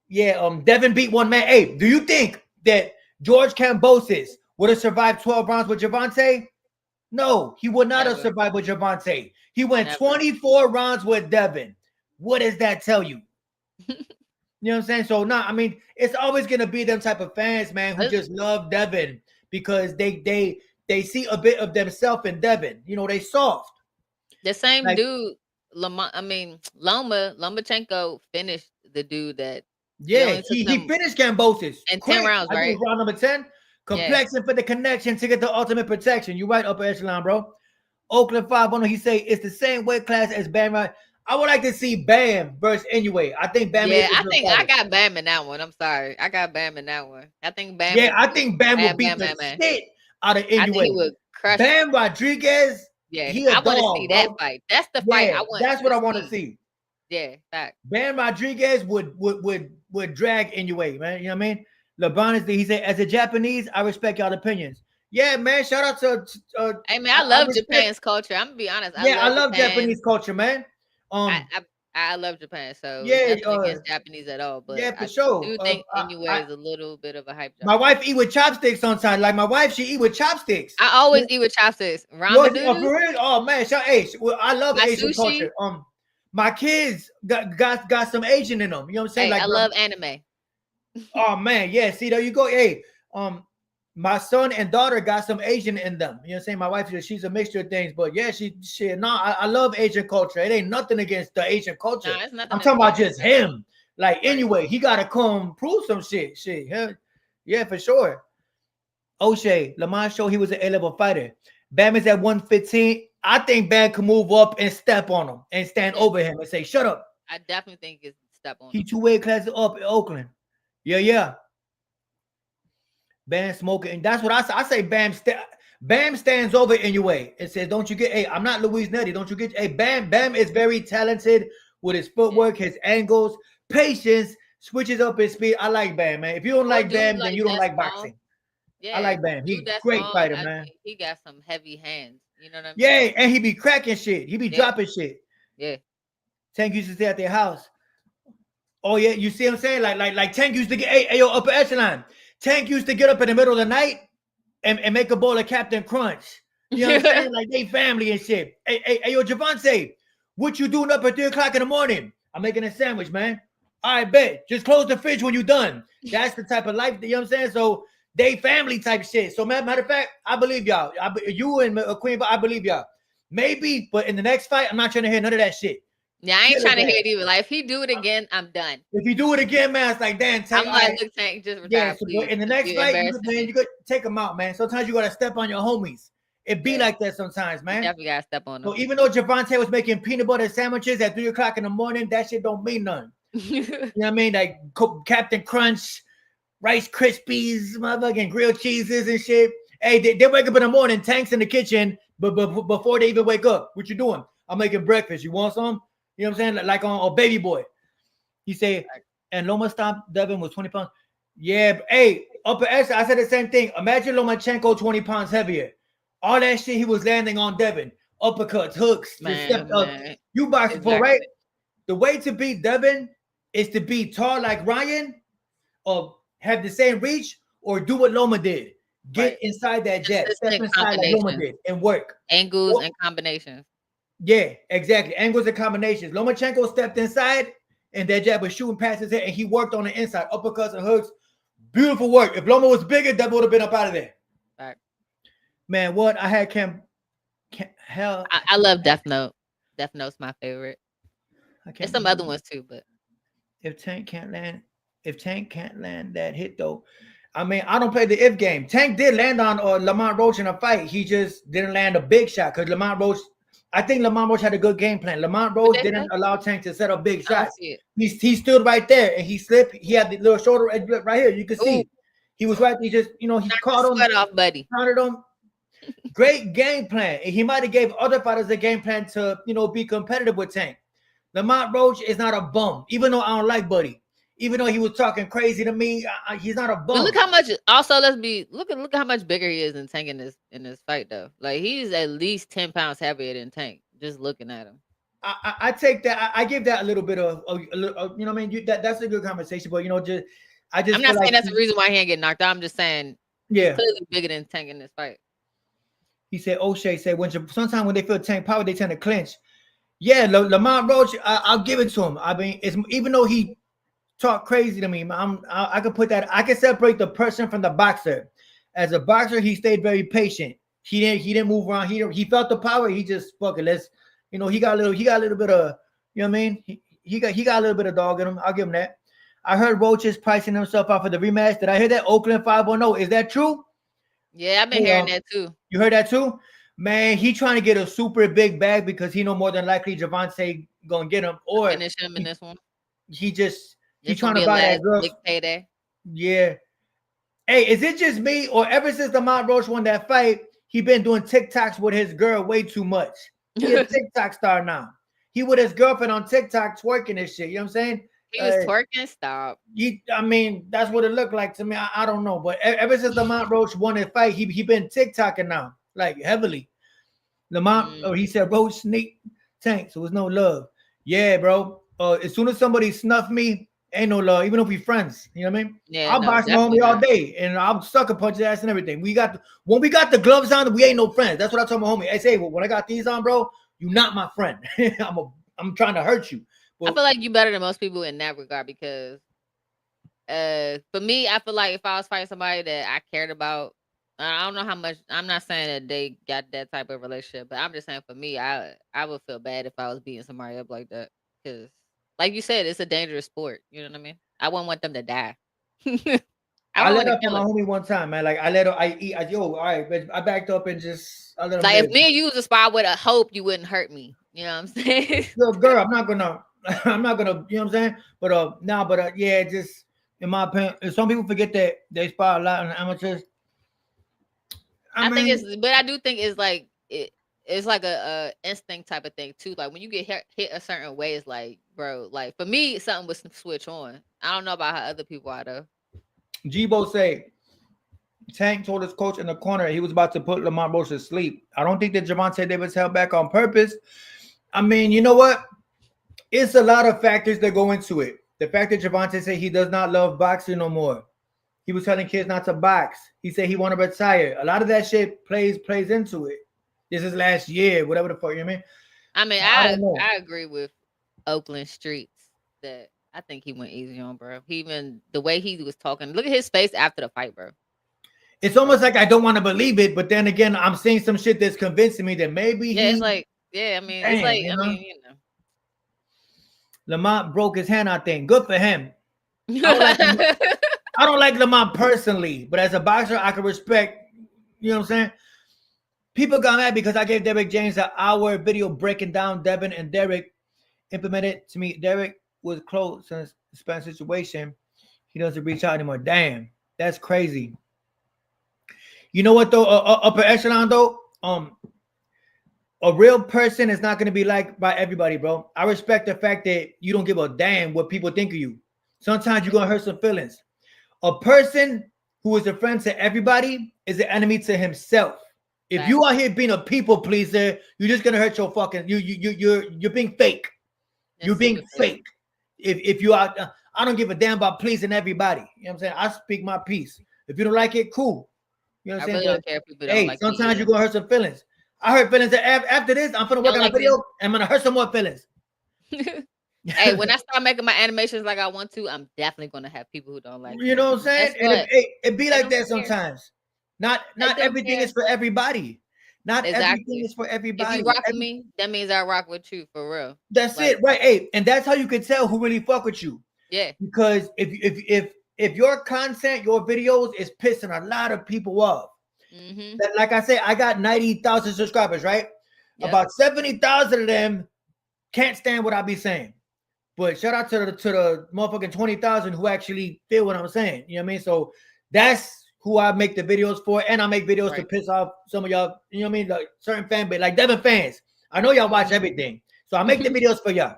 yeah, Devin beat one man. Hey, do you think that George Kambosos would have survived 12 rounds with Javante? No, he would not have Never. survived with Javante. He went Never. 24 rounds with Devin. What does that tell you? You know what I'm saying? So I mean, it's always gonna be them type of fans, man, who just love Devin because they see a bit of themselves in Devin. You know, they soft. The same Like, dude, Lomachenko finished the dude that it yeah, only took he him finished Kambosos in 10 quick. rounds, I think right? it's round number 10. Complexing for the connection to get the ultimate protection. You right, upper echelon, bro. Oakland 5-1. He say it's the same weight class as Bam. Right? I would like to see Bam versus Anyway. I think Bam Yeah, is a I good think I fighter. got Bam in that one. I'm sorry. I got Bam in that one. I think Bam Yeah, would I think Bam will beat the man. shit out of I think he Anyway. would crush. Bam Rodriguez, Yeah, he a I want to see dog, that bro. fight. That's the fight Yeah, I want. that's what I want to see. Yeah, fact. Bam Rodriguez would drag Anyway, man. You know what I mean? LeBron is he said, as a Japanese, I respect y'all opinions. Yeah, man. Shout out to Hey man, I love respect- Japan's culture. I'm gonna be honest. Yeah, I love Japan. Japanese culture, man. I love Japan, so yeah, it's nothing against Japanese at all. But yeah, for I sure. do think Anyway is a little bit of a hype job. My wife eat with chopsticks sometimes. Like my wife, she eat with chopsticks. I always eat with chopsticks. For Ramen real? noodles. Oh man, I love My Asian sushi. culture. My kids got some Asian in them. You know what I'm saying? Hey, Like I love anime. oh man, yeah. See, there you go. Hey, my son and daughter got some Asian in them. You know what I'm saying? My wife, she's a mixture of things, but yeah, I love Asian culture. It ain't nothing against the Asian culture. Nah, it's nothing I'm talking about just against him. Like Anyway, he gotta come prove some shit. Yeah, for sure. O'Shea, Lamont showed he was an A-level fighter. Bam is at 115. I think Bam can move up and step on him and stand over him and say, shut up. I definitely think it's step on. He 2 weight classes up in Oakland. Yeah. Bam smoking. And that's what I say. I say Bam stands over Anyway and says, don't you get, hey, I'm not Luis Netty. Don't you get, hey, Bam is very talented with his footwork, his angles, patience, switches up his speed. I like Bam, man. If you don't like Bam, then you don't like boxing. Yeah, I like Bam. He's a great fighter, man. He got some heavy hands. You know what I mean? Yeah, and he be cracking shit. He be dropping shit. Yeah. Tank used to stay at their house. Oh yeah, you see what I'm saying? Like Tank used to get, hey, yo, upper echelon. Tank used to get up in the middle of the night and make a bowl of Captain Crunch. You know what I'm saying? Like they family and shit. Hey, yo, Javante, what you doing up at 3 o'clock in the morning? I'm making a sandwich, man. All right, bet. Just close the fridge when you're done. That's the type of life, you know what I'm saying? So they family type shit. So matter of fact, I believe y'all. You and Queen, I believe y'all. Maybe, but in the next fight, I'm not trying to hear none of that shit. Yeah, I ain't trying to hear it either. Like if he do it again, I'm done. If you do it again, man, it's like, damn, Tank. I'm like, look, Tank, just retire, please. In the next fight, you could take them out, man. Sometimes you gotta step on your homies. It be like that sometimes, man. Definitely gotta step on them. So even though Javante was making peanut butter sandwiches at 3 o'clock in the morning, that shit don't mean nothing. You know what I mean? Like Captain Crunch, Rice Krispies, motherfucking grilled cheeses and shit. Hey, they wake up in the morning, Tank's in the kitchen, but before they even wake up, what you doing? I'm making breakfast. You want some? You know what I'm saying? Like on a baby boy. He said, and Loma stopped Devin was 20 pounds. Yeah, hey, upper extra. I said the same thing. Imagine Lomachenko 20 pounds heavier. All that shit he was landing on Devin. Uppercuts, hooks, just stepped up. You boxing for, right? The way to beat Devin is to be tall like Ryan or have the same reach or do what Loma did. Get inside that jet. Step inside like Loma did and work. Angles and combinations. Yeah, exactly. Angles and combinations. Lomachenko stepped inside and that jab was shooting past his head and he worked on the inside. Uppercuts and hooks. Beautiful work. If Loma was bigger, that would have been up out of there. Right. Man, what I had hell. I love Death Note. Death Note's my favorite. I can't There's some remember. other ones too, but If Tank can't land that hit though, I mean, I don't play the if game. Tank did land on Lamont Roach in a fight. He just didn't land a big shot because Lamont Roach. I think Lamont Roach had a good game plan. Lamont Roach didn't allow Tank to set up big I don't shots. see it. He stood right there and he slipped. He had the little shoulder edge right here. You can see. Ooh. He was right. He just, he Knock caught the him. sweat off, buddy. Counted him. Great game plan. And he might have gave other fighters a game plan to, be competitive with Tank. Lamont Roach is not a bum, even though I don't like Buddy. Even though he was talking crazy to me, he's not a bum. But look how much. Also, look how much bigger he is than Tank in this fight, though. Like he's at least 10 pounds heavier than Tank. Just looking at him. I take that. I give that a little bit of what I mean. That's a good conversation, but I'm not saying that's the reason why he ain't getting knocked out. I'm just saying, yeah, clearly bigger than Tank in this fight. He said, O'Shea said, sometimes when they feel Tank power, they tend to clinch. Yeah, Lamont Roach, I'll give it to him. I mean, even though he talked crazy to me, I could put that. I can separate the person from the boxer. As a boxer, he stayed very patient. He didn't move around. He felt the power. He just fuck it. He got a little bit of, you know what I mean? He got a little bit of dog in him. I'll give him that. I heard Roach is pricing himself out for the rematch. Did I hear that? Oakland 510. Is that true? Yeah, I've been hearing that too. You heard that too? Man, he trying to get a super big bag because he know more than likely Javante gonna get him or finish him in this one. He trying to buy that girl. Big payday. Yeah. Hey, is it just me or ever since Lamont Roach won that fight, he been doing TikToks with his girl way too much? He a TikTok star now. He with his girlfriend on TikTok twerking and shit. You know what I'm saying? He was twerking. Stop. I mean, that's what it looked like to me. I don't know, but ever since Lamont Roach won his fight, he been TikToking now, like heavily. Lamont, he said Roach sneak Tank, so it was no love. Yeah, bro. As soon as somebody snuff me, ain't no love, even if we friends. You know what I mean? Yeah, I'll box my homie all day, and I'll sucker punch his ass and everything. When we got the gloves on, we ain't no friends. That's what I told my homie. I say, well, when I got these on, bro, you not my friend. I'm trying to hurt you. I feel like you better than most people in that regard because for me, I feel like if I was fighting somebody that I cared about, I don't know how much. I'm not saying that they got that type of relationship, but I'm just saying for me, I would feel bad if I was beating somebody up like that because, like you said, it's a dangerous sport. You know what I mean? I wouldn't want them to die. I let up on my homie one time, man. Like I let her, all right, but I backed up and just I let him like live. if me and you was a spy, I would have hoped you wouldn't hurt me. You know what I'm saying? Yo, girl, I'm not gonna, you know what I'm saying? But yeah, just in my opinion, some people forget that they spy a lot on the amateurs. I think I do think it's like it's like a instinct type of thing too. Like when you get hit a certain way, it's like, bro, like for me, something would switch on. I don't know about how other people are though. Jibo say Tank told his coach in the corner he was about to put Lamont Roach to sleep. I don't think that Javante Davis held back on purpose. I mean, you know what? It's a lot of factors that go into it. The fact that Javante said he does not love boxing no more. He was telling kids not to box. He said he want to retire. A lot of that shit plays into it. This is last year, whatever the fuck, you know what I mean? I mean, I agree with Oakland Streets that I think he went easy on, bro. Even the way he was talking. Look at his face after the fight, bro. It's almost like I don't want to believe it, but then again, I'm seeing some shit that's convincing me that maybe it's like, I mean, damn, it's like, you know? Lamont broke his hand, I think. Good for him. I don't like Lamont personally, but as a boxer, I can respect, you know what I'm saying? People got mad because I gave Derek James an hour video breaking down Devin and Derek implemented to me. Derek was close in a Spanish situation. He doesn't reach out anymore. Damn, that's crazy. You know what though? Upper echelon though, a real person is not going to be liked by everybody, bro. I respect the fact that you don't give a damn what people think of you. Sometimes you're going to hurt some feelings. A person who is a friend to everybody is an enemy to himself. If you are here being a people pleaser, you're just gonna hurt your fucking you're being fake. You're being fake. If you are, I don't give a damn about pleasing everybody. You know what I'm saying? I speak my piece. If you don't like it, cool. You know what I'm saying? Really don't care if people don't like sometimes you're gonna hurt some feelings. I hurt feelings after this. I'm gonna work on a video and I'm gonna hurt some more feelings. Hey, when I start making my animations like I want to, I'm definitely gonna have people who don't like You it. know what I'm But guess saying? And what? it be They like don't that care. sometimes. Not They not don't everything care. is for everybody. Not everything Exactly. is for If you everybody. rock with me, that means I rock with you for real. That's Like, it, right? Hey, and that's how you can tell who really fuck with you. yeah. Because if your content, your videos is pissing a lot of people off. Mm-hmm. Like I said, I got 90,000 subscribers, right? Yep. About 70,000 of them can't stand what I be saying. But shout out to the motherfucking 20,000 who actually feel what I'm saying. You know what I mean? So that's who I make the videos for, and I make videos to Right. piss off some of y'all. You know what I mean? Like certain fan base, like Devin fans. I know y'all watch Mhm. everything, so I make the videos for y'all.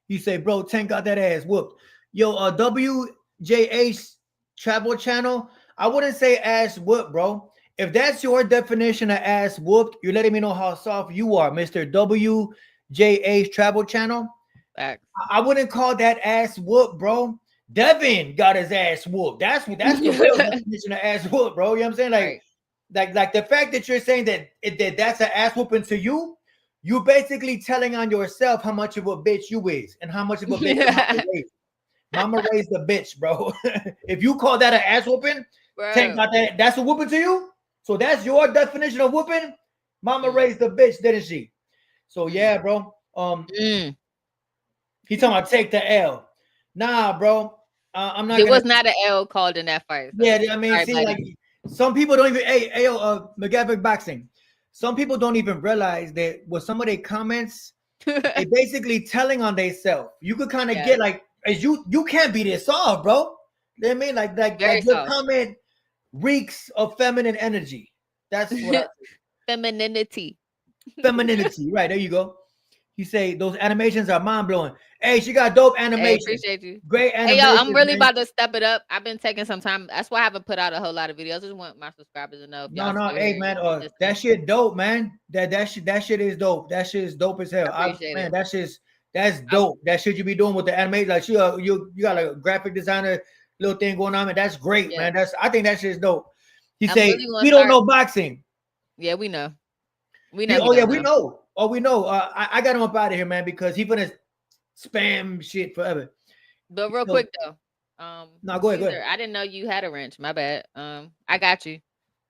You say, bro, Tank got that ass whooped. Yo, WJH Travel Channel. I wouldn't say ass whooped, bro. If that's your definition of ass whooped, you're letting me know how soft you are, Mr. WJH Travel Channel. Facts. I wouldn't call that ass whoop, bro. Devin got his ass whooped. That's the real definition of ass whoop, bro. You know what I'm saying? Right. Like the fact that you're saying that's an ass whooping to you, you basically telling on yourself how much of a bitch you is and how much of a bitch your mama raised. Mama raised a bitch, bro. If you call that an ass whooping, Tank Bro. got that. That's a whooping to you. So that's your definition of whooping. Mama Mm. raised a bitch, didn't she? So Mm. yeah, bro. Mm. He talking about take the L. Nah, bro. I'm not There gonna. was not an L called in that fight. So Yeah, I mean, sorry, see, like buddy. some people don't even. Hey, Macgyverick boxing. Some people don't even realize that with some of their comments, they basically telling on themselves. You could kind of Yeah. get like, as you can't be this soft, bro. You know what I mean? Like Very your soft. comment reeks of feminine energy. That's what I Femininity. femininity. Right there, you go. You say those animations are mind blowing. Hey, she got dope Hey, animations. appreciate you. Great Hey, yo, I'm animations, really man. about to step it up. I've been taking some time. That's why I haven't put out a whole lot of videos. I just want my subscribers to know if No, y'all no, still hey here man, and that listening. shit dope, man. That shit is dope. That shit is dope as hell. I appreciate Man, it. that's I'm dope. That shit you be doing with the anime, like you got a graphic designer little thing going on, and that's great, yeah. man. I think that shit is dope. He I'm say really gonna we don't start. know boxing. Yeah, we know. We know he Oh yeah, don't we know. know. Oh, we know. I got him up out of here, man, because he finna spam shit forever. But real So quick though, no, go ahead, go Caesar, ahead. I didn't know you had a wrench. My bad. I got you.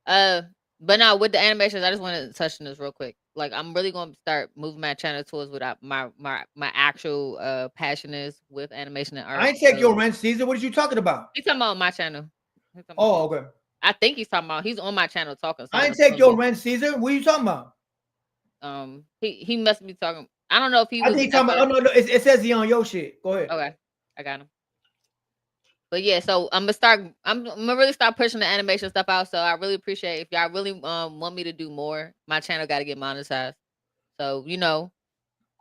Uh, but no, with the animations, I just want to touch on this real quick. Like, I'm really going to start moving my channel towards what my actual passion is with animation and I art. ain't take So your rent, Caesar. What are you talking about? he's talking about my channel. He's talking about, Oh, okay. I think he's talking about he's on my channel talking. So I'm I ain't gonna take tell him your this. rent, Caesar. What are you talking about? He must be talking. I don't know if he I was think he's talking about. ever Oh no, it says he on your shit. Go ahead. okay. I got him. But yeah, so I'm gonna start. I'm gonna really start pushing the animation stuff out. So I really appreciate if y'all really want me to do more. My channel got to get monetized. So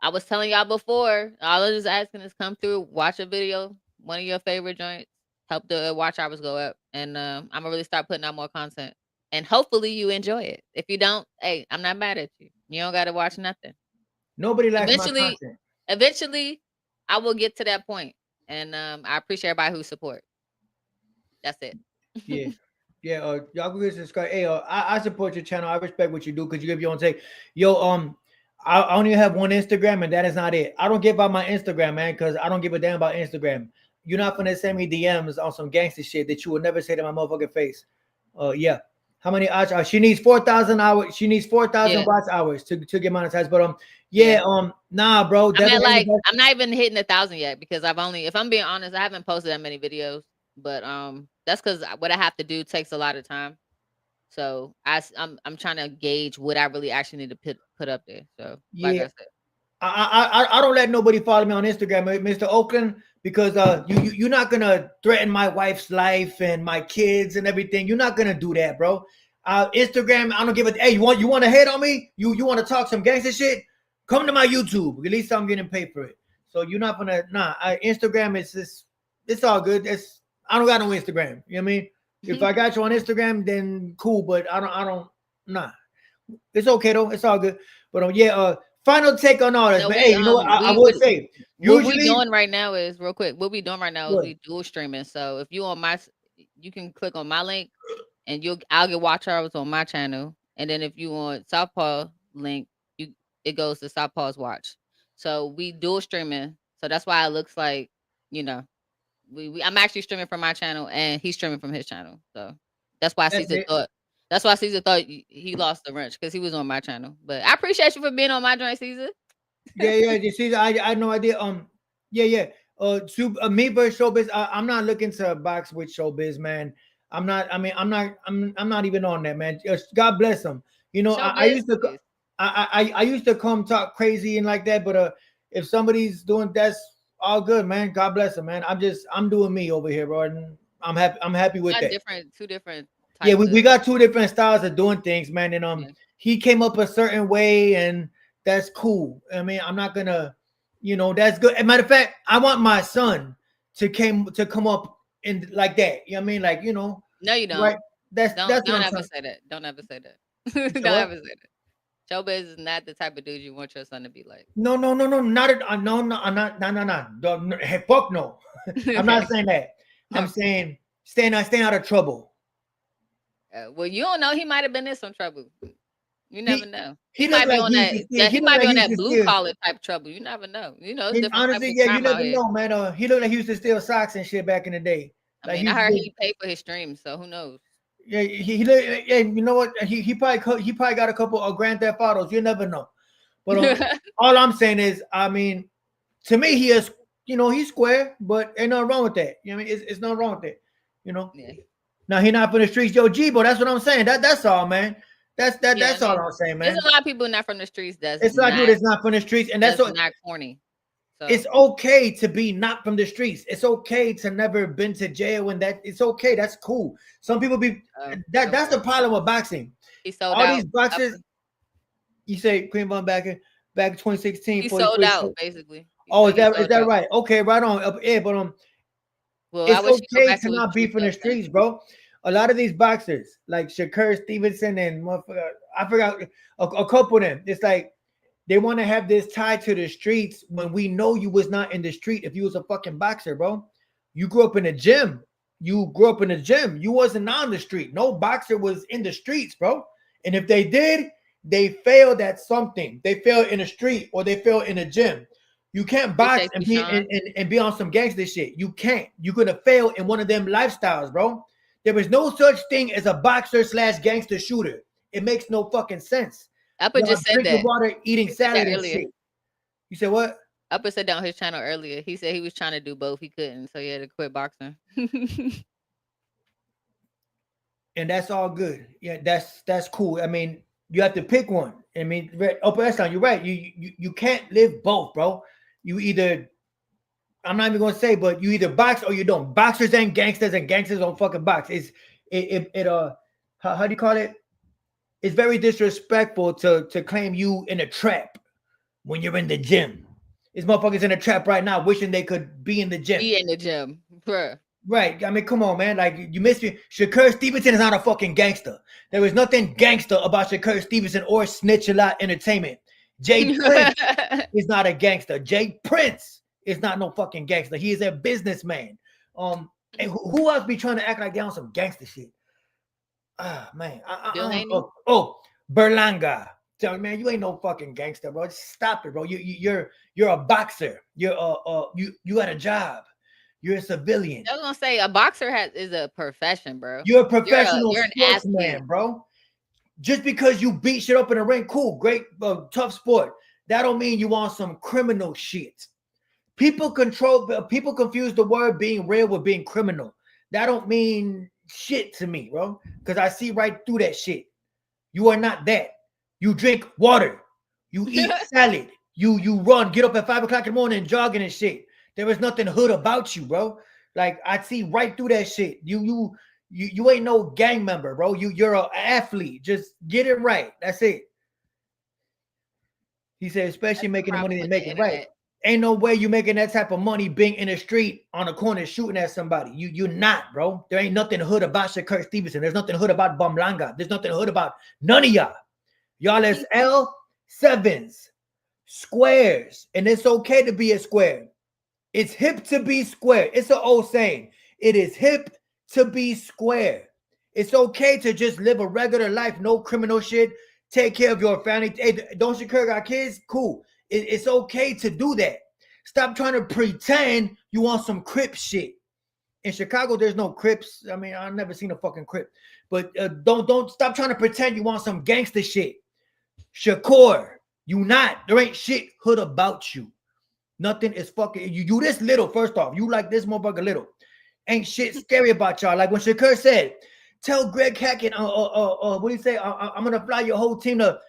I was telling y'all before. All I'm just asking is come through, watch a video, one of your favorite joints, help the watch hours go up, and I'm gonna really start putting out more content. And hopefully you enjoy it. If you don't, hey, I'm not mad at you. You don't got to watch nothing. Nobody likes my Eventually, content. eventually, I will get to that point, and I appreciate everybody who support. That's it. Yeah. Yeah, y'all go get subscribe. Hey, I support your channel. I respect what you do because you give your own take. Yo, I only have one Instagram and that is not it. I don't give out my Instagram, man, because I don't give a damn about Instagram. You're not gonna send me DMs on some gangster shit that you would never say to my motherfucking face. Yeah. How many hours? She needs 4,000 hours. She needs 4,000 Yeah, watch hours to get monetized. But yeah. yeah, nah, bro. I'm Devin at ain't like the best. I'm not even hitting 1,000 yet because I've only, if I'm being honest, I haven't posted that many videos. But that's because what I have to do takes a lot of time. So I'm trying to gauge what I really actually need to put up there. So like Yeah, I said, I don't let nobody follow me on Instagram, Mr. Oakland, because you're not gonna threaten my wife's life and my kids and everything. You're not gonna do that, bro. Instagram, I don't give a. Hey, you want to hate on me? You want to talk some gangster shit? Come to my YouTube. At least I'm getting paid for it. So you're not gonna Instagram is just it's all good. I don't got no Instagram. You know what I mean? If I got you on Instagram, then cool. But I don't nah. It's okay though. It's all good. But yeah, final take on all this. no, But hey, you know what? I we would say what we usually doing right now is real quick. What we doing right now is what? we dual streaming. So if you on you can click on my link and I'll get watch hours on my channel. And then if you on Southpaw link, it goes to Southpaw's watch. So we dual streaming. So that's why it looks like, you know, I'm actually streaming from my channel and he's streaming from his channel. So that's why That's Caesar it. thought. That's why Caesar thought he lost the wrench because he was on my channel. But I appreciate you for being on my joint, Caesar. Yeah. You see, I had no idea. Yeah. Me versus Showbiz. I'm not looking to box with Showbiz, man. I'm not. I mean, I'm not even on that, man. God bless him. You know, I Showbiz, used to. please. I used to come talk crazy and like that, but if somebody's doing that's all good, man. God bless him, man. I'm doing me over here, bro. And I'm happy with Got that. two different Yeah, types we of got two different styles of doing things, man. And yeah. he came up a certain way, and that's cool. I mean, I'm not gonna, that's good. As a matter of fact, I want my son to come up in like that. You know what I mean? Like, No, you don't. right? That's Don't what I'm ever saying. say that. Don't ever say that. You Don't say what? ever say that. Showbiz is not the type of dude you want your son to be like. No, not at no, I'm not, no, hey, fuck no. I'm not saying that. I'm saying staying out of trouble. Well, you don't know. He might have been in some trouble. You never know. He look might be like on he's that. he He look might be like on he's that just blue still. collar type trouble. You never know. It's different type Honestly, of yeah, you crime out never here. know, man. He looked like he used to steal socks and shit back in the day. I Like mean, I he's heard he paid for his streams, so who knows? yeah, he look. Yeah, you know what? He probably got a couple of Grand Theft Autos. You never know. But all I'm saying is, I mean, to me, he is. He's square, but ain't nothing wrong with that. You know what I mean? It's nothing wrong with it. Yeah. Now he not from the streets, yo, G-Bo. That's what I'm saying. That's all, man. That's Yeah, that's I all mean, I'm saying, there's man. a lot of people not from the streets It's not dude. It's not from the streets, and that's what. not corny. So It's okay to be not from the streets. It's okay to never been to jail, and that it's okay. That's cool. Some people be that's the problem with boxing. he sold All out. these boxers, you say Queen Von back in 2016 He for sold out basically. Oh, is that right? Okay, right on. Yeah, but well, I it's wish you go okay back to to not be from the streets, bro. A lot of these boxers, like Shakur Stevenson and I forgot a couple of them. It's like they want to have this tie to the streets when we know you was not in the street. If you was a fucking boxer, bro, you grew up in the gym. You wasn't on the street. No boxer was in the streets, bro. And if they did, they failed at something. They failed in the street or they failed in the gym. You can't box and be on some gangster shit. You can't. You're gonna fail in one of them lifestyles, bro. There is no such thing as a boxer / gangster shooter. It makes no fucking sense. Upper just said that. Water, eating salad and shit. You said what? Upper said that on his channel earlier. He said he was trying to do both. He couldn't, so he had to quit boxing. And that's all good. Yeah, that's cool. I mean, you have to pick one. I mean, Upper Echelon, you're right. You can't live both, bro. You either, I'm not even gonna say, but you either box or you don't. Boxers and gangsters don't fucking box. How do you call it? It's very disrespectful to claim you in a trap when you're in the gym. These motherfuckers in a trap right now, wishing they could be in the gym. Be in the gym, bruh. Right. I mean, come on, man. Like, you missed me. Shakur Stevenson is not a fucking gangster. There is nothing gangster about Shakur Stevenson or Snitch a Lot Entertainment. Jay Prince is not a gangster. Jay Prince is not no fucking gangster. He is a businessman. And who else be trying to act like they on some gangster shit? Ah, man. Berlanga. Tell me, man, you ain't no fucking gangster, bro. Just stop it, bro. You're a boxer. You got a job. You're a civilian. I was gonna say a boxer is a profession, bro. You're a professional you're an sportsman, athlete, bro. Just because you beat shit up in the ring, cool, great, tough sport. That don't mean you want some criminal shit. People confuse the word being real with being criminal. That don't mean shit to me, bro. Because I see right through that shit. You are not that. You drink water. You eat salad. You run. Get up at 5 o'clock in the morning and jogging and shit. There is nothing hood about you, bro. Like, I see right through that shit. You ain't no gang member, bro. You're an athlete. Just get it right. That's it. He said, especially making the money they're making, right? Ain't no way you making that type of money being in the street on the corner shooting at somebody. You're not, bro. There ain't nothing hood about Shakur Stevenson. There's nothing hood about Bumlanga. There's nothing hood about none of y'all. Y'all is L7s, squares, and it's okay to be a square. It's hip to be square. It's an old saying. It is hip to be square. It's okay to just live a regular life, no criminal shit. Take care of your family. Hey, don't Shakur got kids? Cool. It's okay to do that. Stop trying to pretend you want some Crip shit. In Chicago, there's no Crips. I mean, I've never seen a fucking Crip. But don't stop trying to pretend you want some gangster shit. Shakur, you not. There ain't shit hood about you. Nothing is fucking you this little. First off, you like this motherfucker little. Ain't shit scary about y'all. Like when Shakur said, tell Greg Hackett, what do you say? I'm gonna fly your whole team to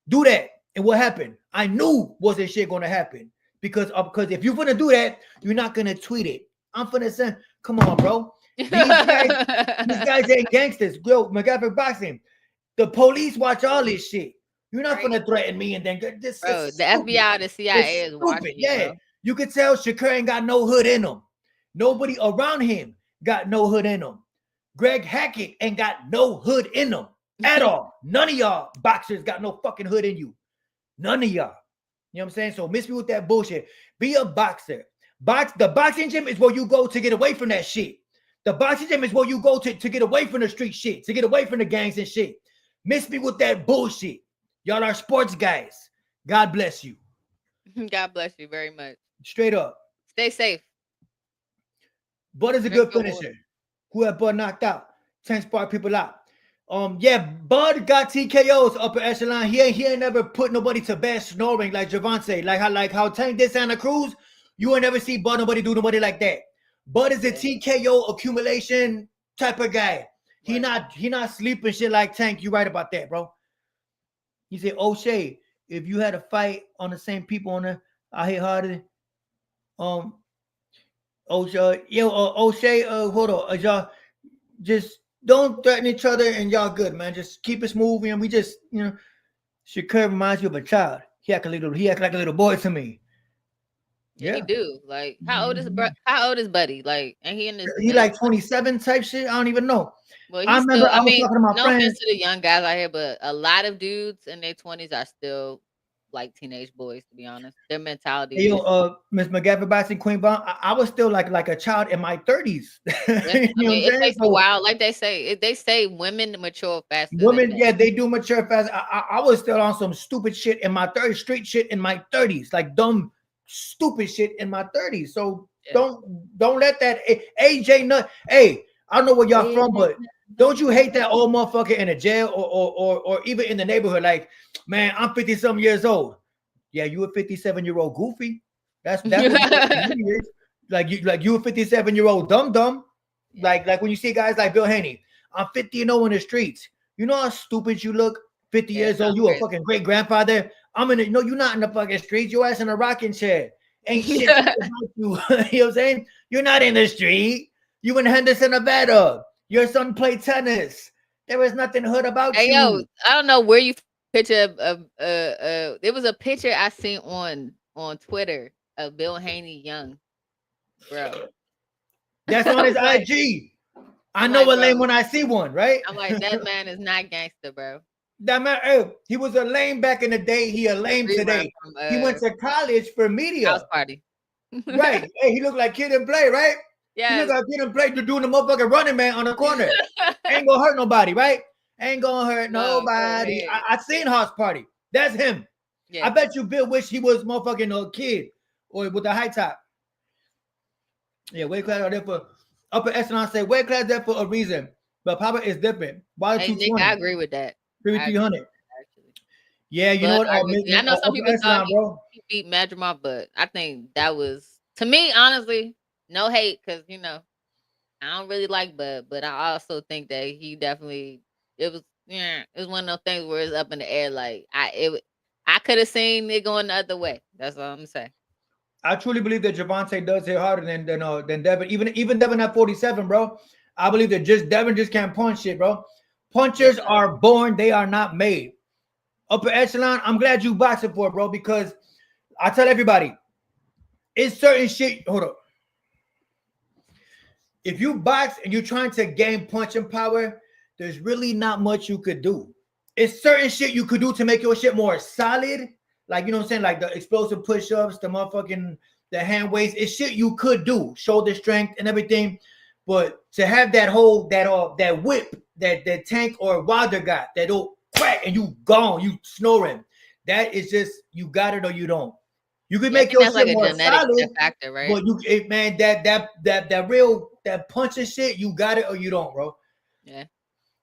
do that. And what happened? I knew wasn't shit gonna happen. Because if you're gonna do that, you're not gonna tweet it. I'm finna say, come on, bro. These guys ain't gangsters. Yo, Macgyverick boxing. The police watch all this shit. You're not gonna threaten me and then get this. Bro, the FBI, the CIA is watching you, yeah, bro. you could tell Shakur ain't got no hood in him. Nobody around him got no hood in him. Greg Hackett ain't got no hood in him at all. None of y'all boxers got no fucking hood in you. None of y'all. You know what I'm saying? So miss me with that bullshit. Be a boxer. The boxing gym is where you go to get away from that shit. The boxing gym is where you go to get away from the street shit, to get away from the gangs and shit. Miss me with that bullshit. Y'all are sports guys. God bless you. God bless you very much. Straight up. Stay safe. Bud is a good finisher. Who had Bud knocked out? 10 spark people out. Yeah, Bud got TKOs upper echelon. He ain't never put nobody to bed snoring like Javante. Like how Tank did Santa Cruz. You ain't never see Bud do nobody like that. Bud is a TKO accumulation type of guy. He not sleeping shit like Tank. You right about that, bro. He said, O'Shea, if you had a fight on the same people on the I hit harder. O'Shea, hold on. Y'all just don't threaten each other and y'all good, man. Just keep it smooth. And we just, Shakur reminds you of a child. He act like a little boy to me. Yeah, he do. Like, how old is Buddy? Like, and he in this? He like 27 type shit. I don't even know. Well, I remember I was talking to my no friends. offense to the young guys out here, but a lot of dudes in their 20s are still like teenage boys. To be honest, their mentality. Hey, Miss Macgyverick boxing Queen Bond. I was still like a child in my 30s. It takes a while. Like they say women mature faster. Women, yeah, they do mature fast. I was still on some stupid shit in my 30s, street shit in my 30s, like dumb, stupid shit in my 30s. So don't let that AJ nut. Hey, I don't know where y'all from, but don't you hate that old motherfucker in a jail or even in the neighborhood? Like, man, I'm 50-some years old. Yeah, you a 57-year-old goofy. That's what you is. Like you a 57-year-old dumb. Like when you see guys like Bill Haney, I'm 50 and 0 in the streets. You know how stupid you look? 50 years old, you a fucking great grandfather. You're not in the fucking streets. Your ass in a rocking chair. Ain't shit about you. You know what I'm saying? You're not in the street. You in Henderson, Nevada. Your son played tennis. There is nothing hood about you. Yo, I don't know where you picture of there was a picture I seen on Twitter of Bill Haney young, bro. That's on his IG. I know a lame when I see one, right? I'm like, that man is not gangster, bro. That man, he was a lame back in the day. He a lame today. He went to college for media. House party. Right. Hey, he looked like Kid and Play, right? Yeah. He looked like Kid and Play doing the motherfucking running man on the corner. Ain't gonna hurt nobody, right? Ain't gonna hurt nobody. I seen House Party. That's him. Yeah. I bet you Bill wish he was motherfucking a kid or with the high top. Yeah, weight class are there for upper echelon. Say weight class there for a reason, but Papa is different. Why hey, Nick, I agree with that. 3,300. Yeah, you know what? I know some people thought he beat Madrimov, but I think that was, to me, honestly, no hate, because I don't really like Bud, but I also think that he definitely it was one of those things where it's up in the air. Like I could have seen it going the other way. That's all I'm gonna say. I truly believe that Javante does hit harder than Devin. Even Devin at 47, bro. I believe that Devin just can't punch shit, bro. Punchers are born, they are not made. Upper echelon, I'm glad you boxing for it, bro, because I tell everybody, it's certain shit. Hold up. If you box and you're trying to gain punching power, there's really not much you could do. It's certain shit you could do to make your shit more solid. Like, you know what I'm saying? Like the explosive push-ups, the hand weights. It's shit you could do. Shoulder strength and everything. But to have that whip that Tank or Wilder got, that old crack and you gone, you snoring. That is just, you got it or you don't. You could Yeah, I make think your that's shit like a more genetic solid, factor, right? but man, that real punching shit, you got it or you don't, bro. Yeah.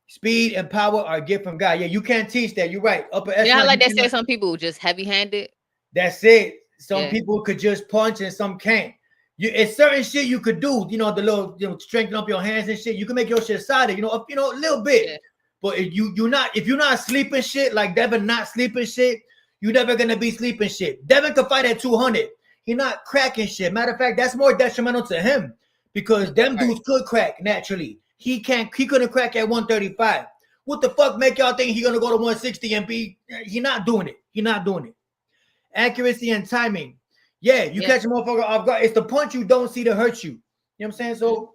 Speed and power are a gift from God. Yeah, you can't teach that. You're right. Upper You know how echelon, like they say some people just heavy handed. that's it. Some Yeah. people could just punch and some can't. It's certain shit you could do. You know, the little, strengthen up your hands and shit. You can make your shit solid. You know, up, a little bit. Yeah. But if you're not sleeping shit like Devin, not sleeping shit, you're never gonna be sleeping shit. Devin could fight at 200. He not cracking shit. Matter of fact, that's more detrimental to him because them dudes could crack naturally. He couldn't crack at 135. What the fuck make y'all think he gonna go to 160 and be? He not doing it. He not doing it. Accuracy and timing. Yeah, you catch a motherfucker off guard. It's the punch you don't see to hurt you. You know what I'm saying? So,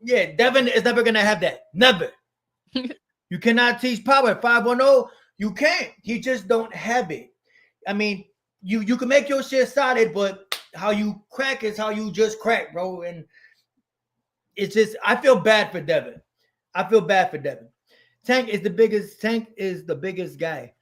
yeah, Devin is never gonna have that. Never. You cannot teach power. 510, you can't. He just don't have it. I mean, you can make your shit solid, but how you crack is how you just crack, bro. And it's just, I feel bad for Devin. I feel bad for Devin. Tank is the biggest guy.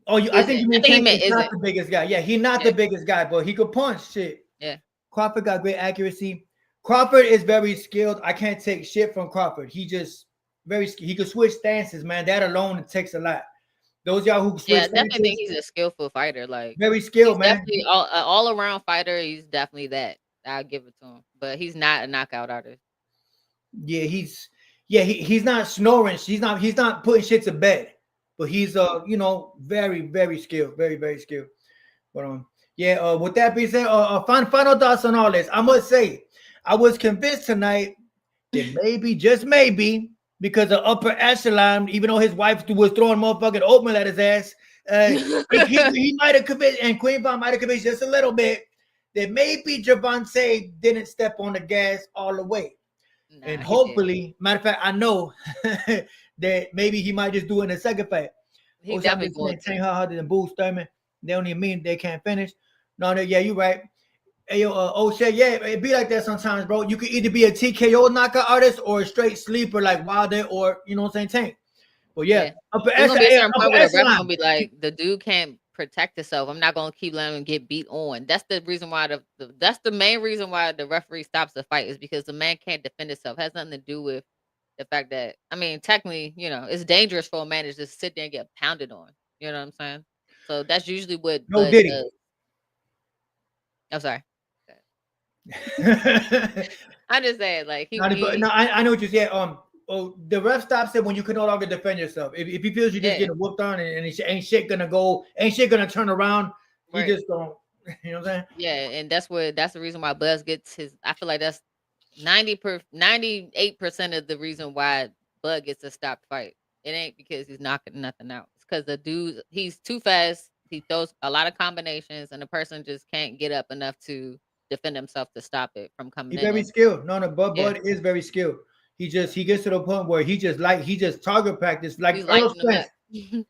Oh, I think you mean Tank is not the biggest guy. Yeah, he's not the biggest guy, but he could punch shit. Yeah. Crawford got great accuracy. Crawford is very skilled. I can't take shit from Crawford. He just he could switch stances, man. That alone it takes a lot. Those y'all who switch stances, I definitely think he's a skillful fighter. Like very skilled, man. Definitely all around fighter. He's definitely that. I'll give it to him. But he's not a knockout artist. Yeah, he's not snoring. He's not putting shit to bed. But he's very, very skilled. Very, very skilled. But with that being said, final thoughts on all this. I must say, I was convinced tonight that maybe, just maybe, because of upper echelon, even though his wife was throwing motherfucking oatmeal at his ass, he might have convinced, and Queen Von might have convinced just a little bit that maybe Gervonta didn't step on the gas all the way. Nah, and hopefully, matter of fact, I know that maybe he might just do it in the second fight. He definitely going to harder than Boo Thurman. They don't even mean they can't finish. No, yeah, you right. Hey, O'Shea, yeah, it be like that sometimes, bro. You could either be a TKO knockout artist or a straight sleeper like Wilder or, you know what I'm saying, Tank. But yeah. There's gonna be a certain point where the ref gonna be like, the dude can't protect himself. I'm not gonna keep letting him get beat on. That's the reason why that's the main reason why the referee stops the fight is because the man can't defend himself. It has nothing to do with the fact that, I mean, technically, it's dangerous for a man to just sit there and get pounded on. You know what I'm saying? So that's usually what Bud does. I'm sorry. I'm just saying, like I know what you said. The ref stops it when you can no longer defend yourself. If he feels you just getting whooped on and ain't shit gonna turn around, he just don't. You know what I'm saying? Yeah, and that's the reason why Buzz gets his. I feel like that's 98% of the reason why Bud gets a stopped fight. It ain't because he's knocking nothing out. It's because the dude, he's too fast. He throws a lot of combinations, and the person just can't get up enough to defend himself to stop it from coming in. He's very skilled. No, Bud is very skilled. He gets to the point where he just target practice like Earl Spence. The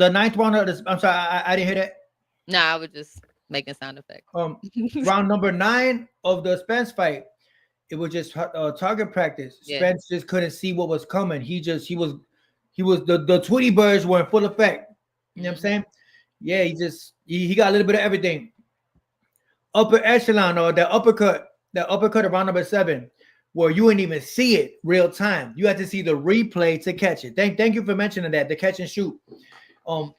ninth round of this. I'm sorry, I didn't hear that. No, I was just making sound effects. Round number 9 of the Spence fight, it was just target practice. Spence just couldn't see what was coming. He was the Tweety birds were in full effect. You know what I'm saying? Yeah, he got a little bit of everything. Upper echelon or the uppercut of round number 7, where you didn't even see it real time. You had to see the replay to catch it. Thank you for mentioning that, the catch and shoot. You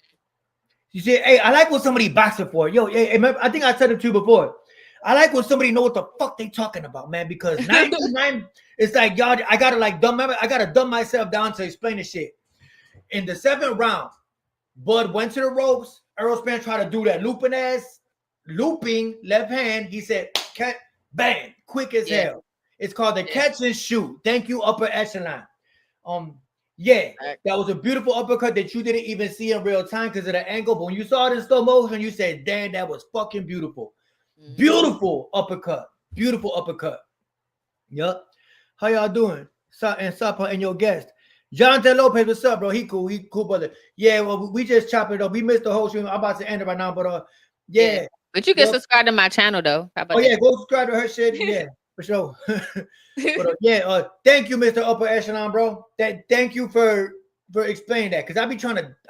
see, hey, I like what somebody boxing for. Yo, hey, I think I said it to you before. I like when somebody know what the fuck they talking about, man, because 99, it's like, y'all, I gotta dumb myself down to explain the shit. In the 7th round, Bud went to the ropes. Errol Spence tried to do that looping left hand. He said, bang, quick as hell. It's called the catch and shoot. Thank you, upper echelon. That was a beautiful uppercut that you didn't even see in real time because of the angle. But when you saw it in slow motion, you said, damn, that was fucking beautiful. Mm-hmm. Beautiful uppercut. Yup. How y'all doing? And your guest. Jonathan Lopez, what's up, bro? He cool, brother. Yeah, well, we just chopped it up. We missed the whole stream. I'm about to end it right now, but yeah. But you can subscribe to my channel though. How about that? Go subscribe to her shit. Yeah, for sure. But thank you, Mr. Upper Echelon, bro. Thank you for for explaining that because I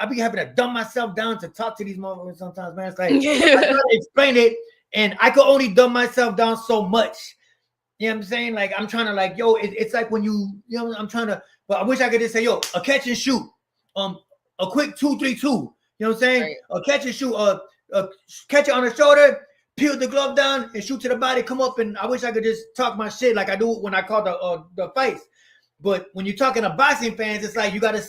be having to dumb myself down to talk to these motherfuckers sometimes, man. It's like I try to explain it, and I could only dumb myself down so much. You know what I'm saying? Like I'm trying to like, yo, it's like when you know, I'm trying to, but I wish I could just say, yo, a catch and shoot, a quick 2-3-2. You know what I'm saying? Right. A catch and shoot, catch it on the shoulder, peel the glove down, and shoot to the body. Come up, and I wish I could just talk my shit like I do when I call the fights. But when you're talking to boxing fans, it's like you gotta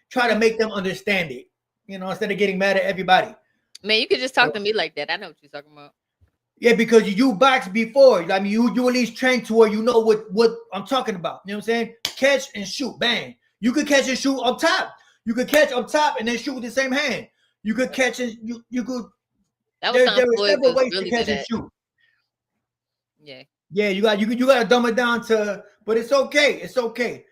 try to make them understand it. You know, instead of getting mad at everybody. Man, you could just talk to me like that. I know what you're talking about. Yeah, because you boxed before. I mean, you at least train to where you know what I'm talking about. You know what I'm saying? Catch and shoot, bang. You could catch and shoot up top. You could catch up top and then shoot with the same hand. You could catch and you could. That was There something are Floyd several was ways really to catch good and at. shoot. Yeah. Yeah, you got to dumb it down to, but it's okay. It's okay.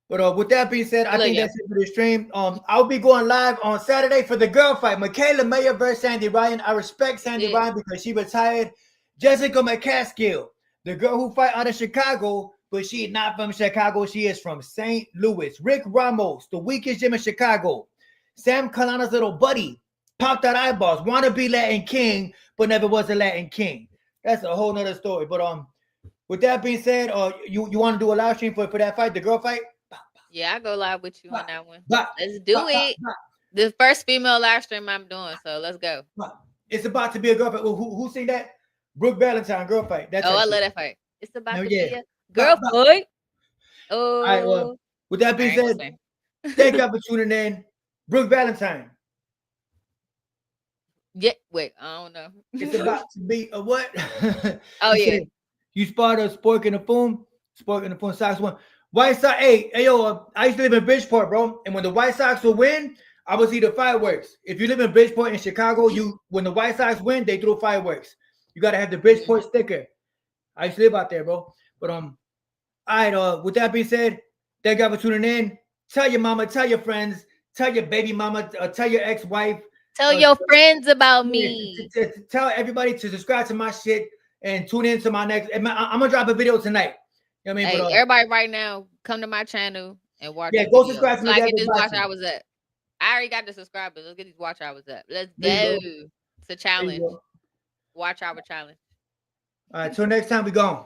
But with that being said, I think that's it for the stream. I'll be going live on Saturday for the girl fight. Michaela Mayer versus Sandy Ryan. I respect Sandy Ryan because she retired. Jessica McCaskill, the girl who fight out of Chicago, but she is not from Chicago. She is from St. Louis. Rick Ramos, the weakest gym in Chicago. Sam Kalana's little buddy, popped out eyeballs, wanna be Latin king, but never was a Latin king. That's a whole nother story. But with that being said, you want to do a live stream for that fight, the girl fight? Yeah, I go live with you on that one. Let's do it. The first female live stream I'm doing, so let's go. It's about to be a girl fight. Who seen that? Brooke Valentine girl fight. That's I love that fight. It's about to be a girl fight. All right, well, with that being said, thank y'all for tuning in. Brooke Valentine. Yeah, wait, I don't know. It's about to be a what? Oh yeah. You spotted a Spork in the Phone. Spork in the Phone Sox won. White Sox, hey, yo, I used to live in Bridgeport, bro. And when the White Sox would win, I would see the fireworks. If you live in Bridgeport in Chicago, when the White Sox win, they throw fireworks. You gotta have the Bridgeport sticker. I used to live out there, bro. But all right, with that being said, thank you for tuning in. Tell your mama, tell your friends, tell your baby mama, tell your ex-wife. Tell your friends about me. Tell everybody to subscribe to my shit and tune in to my next. I'm gonna drop a video tonight. You know what I mean? Hey, everybody right now, come to my channel and watch. Yeah, go subscribe to so me. I get this watch hours up. I already got the subscribers. Let's get these watch hours up. Let's go. It's a challenge. Watch hour challenge. All right, till next time, we gone.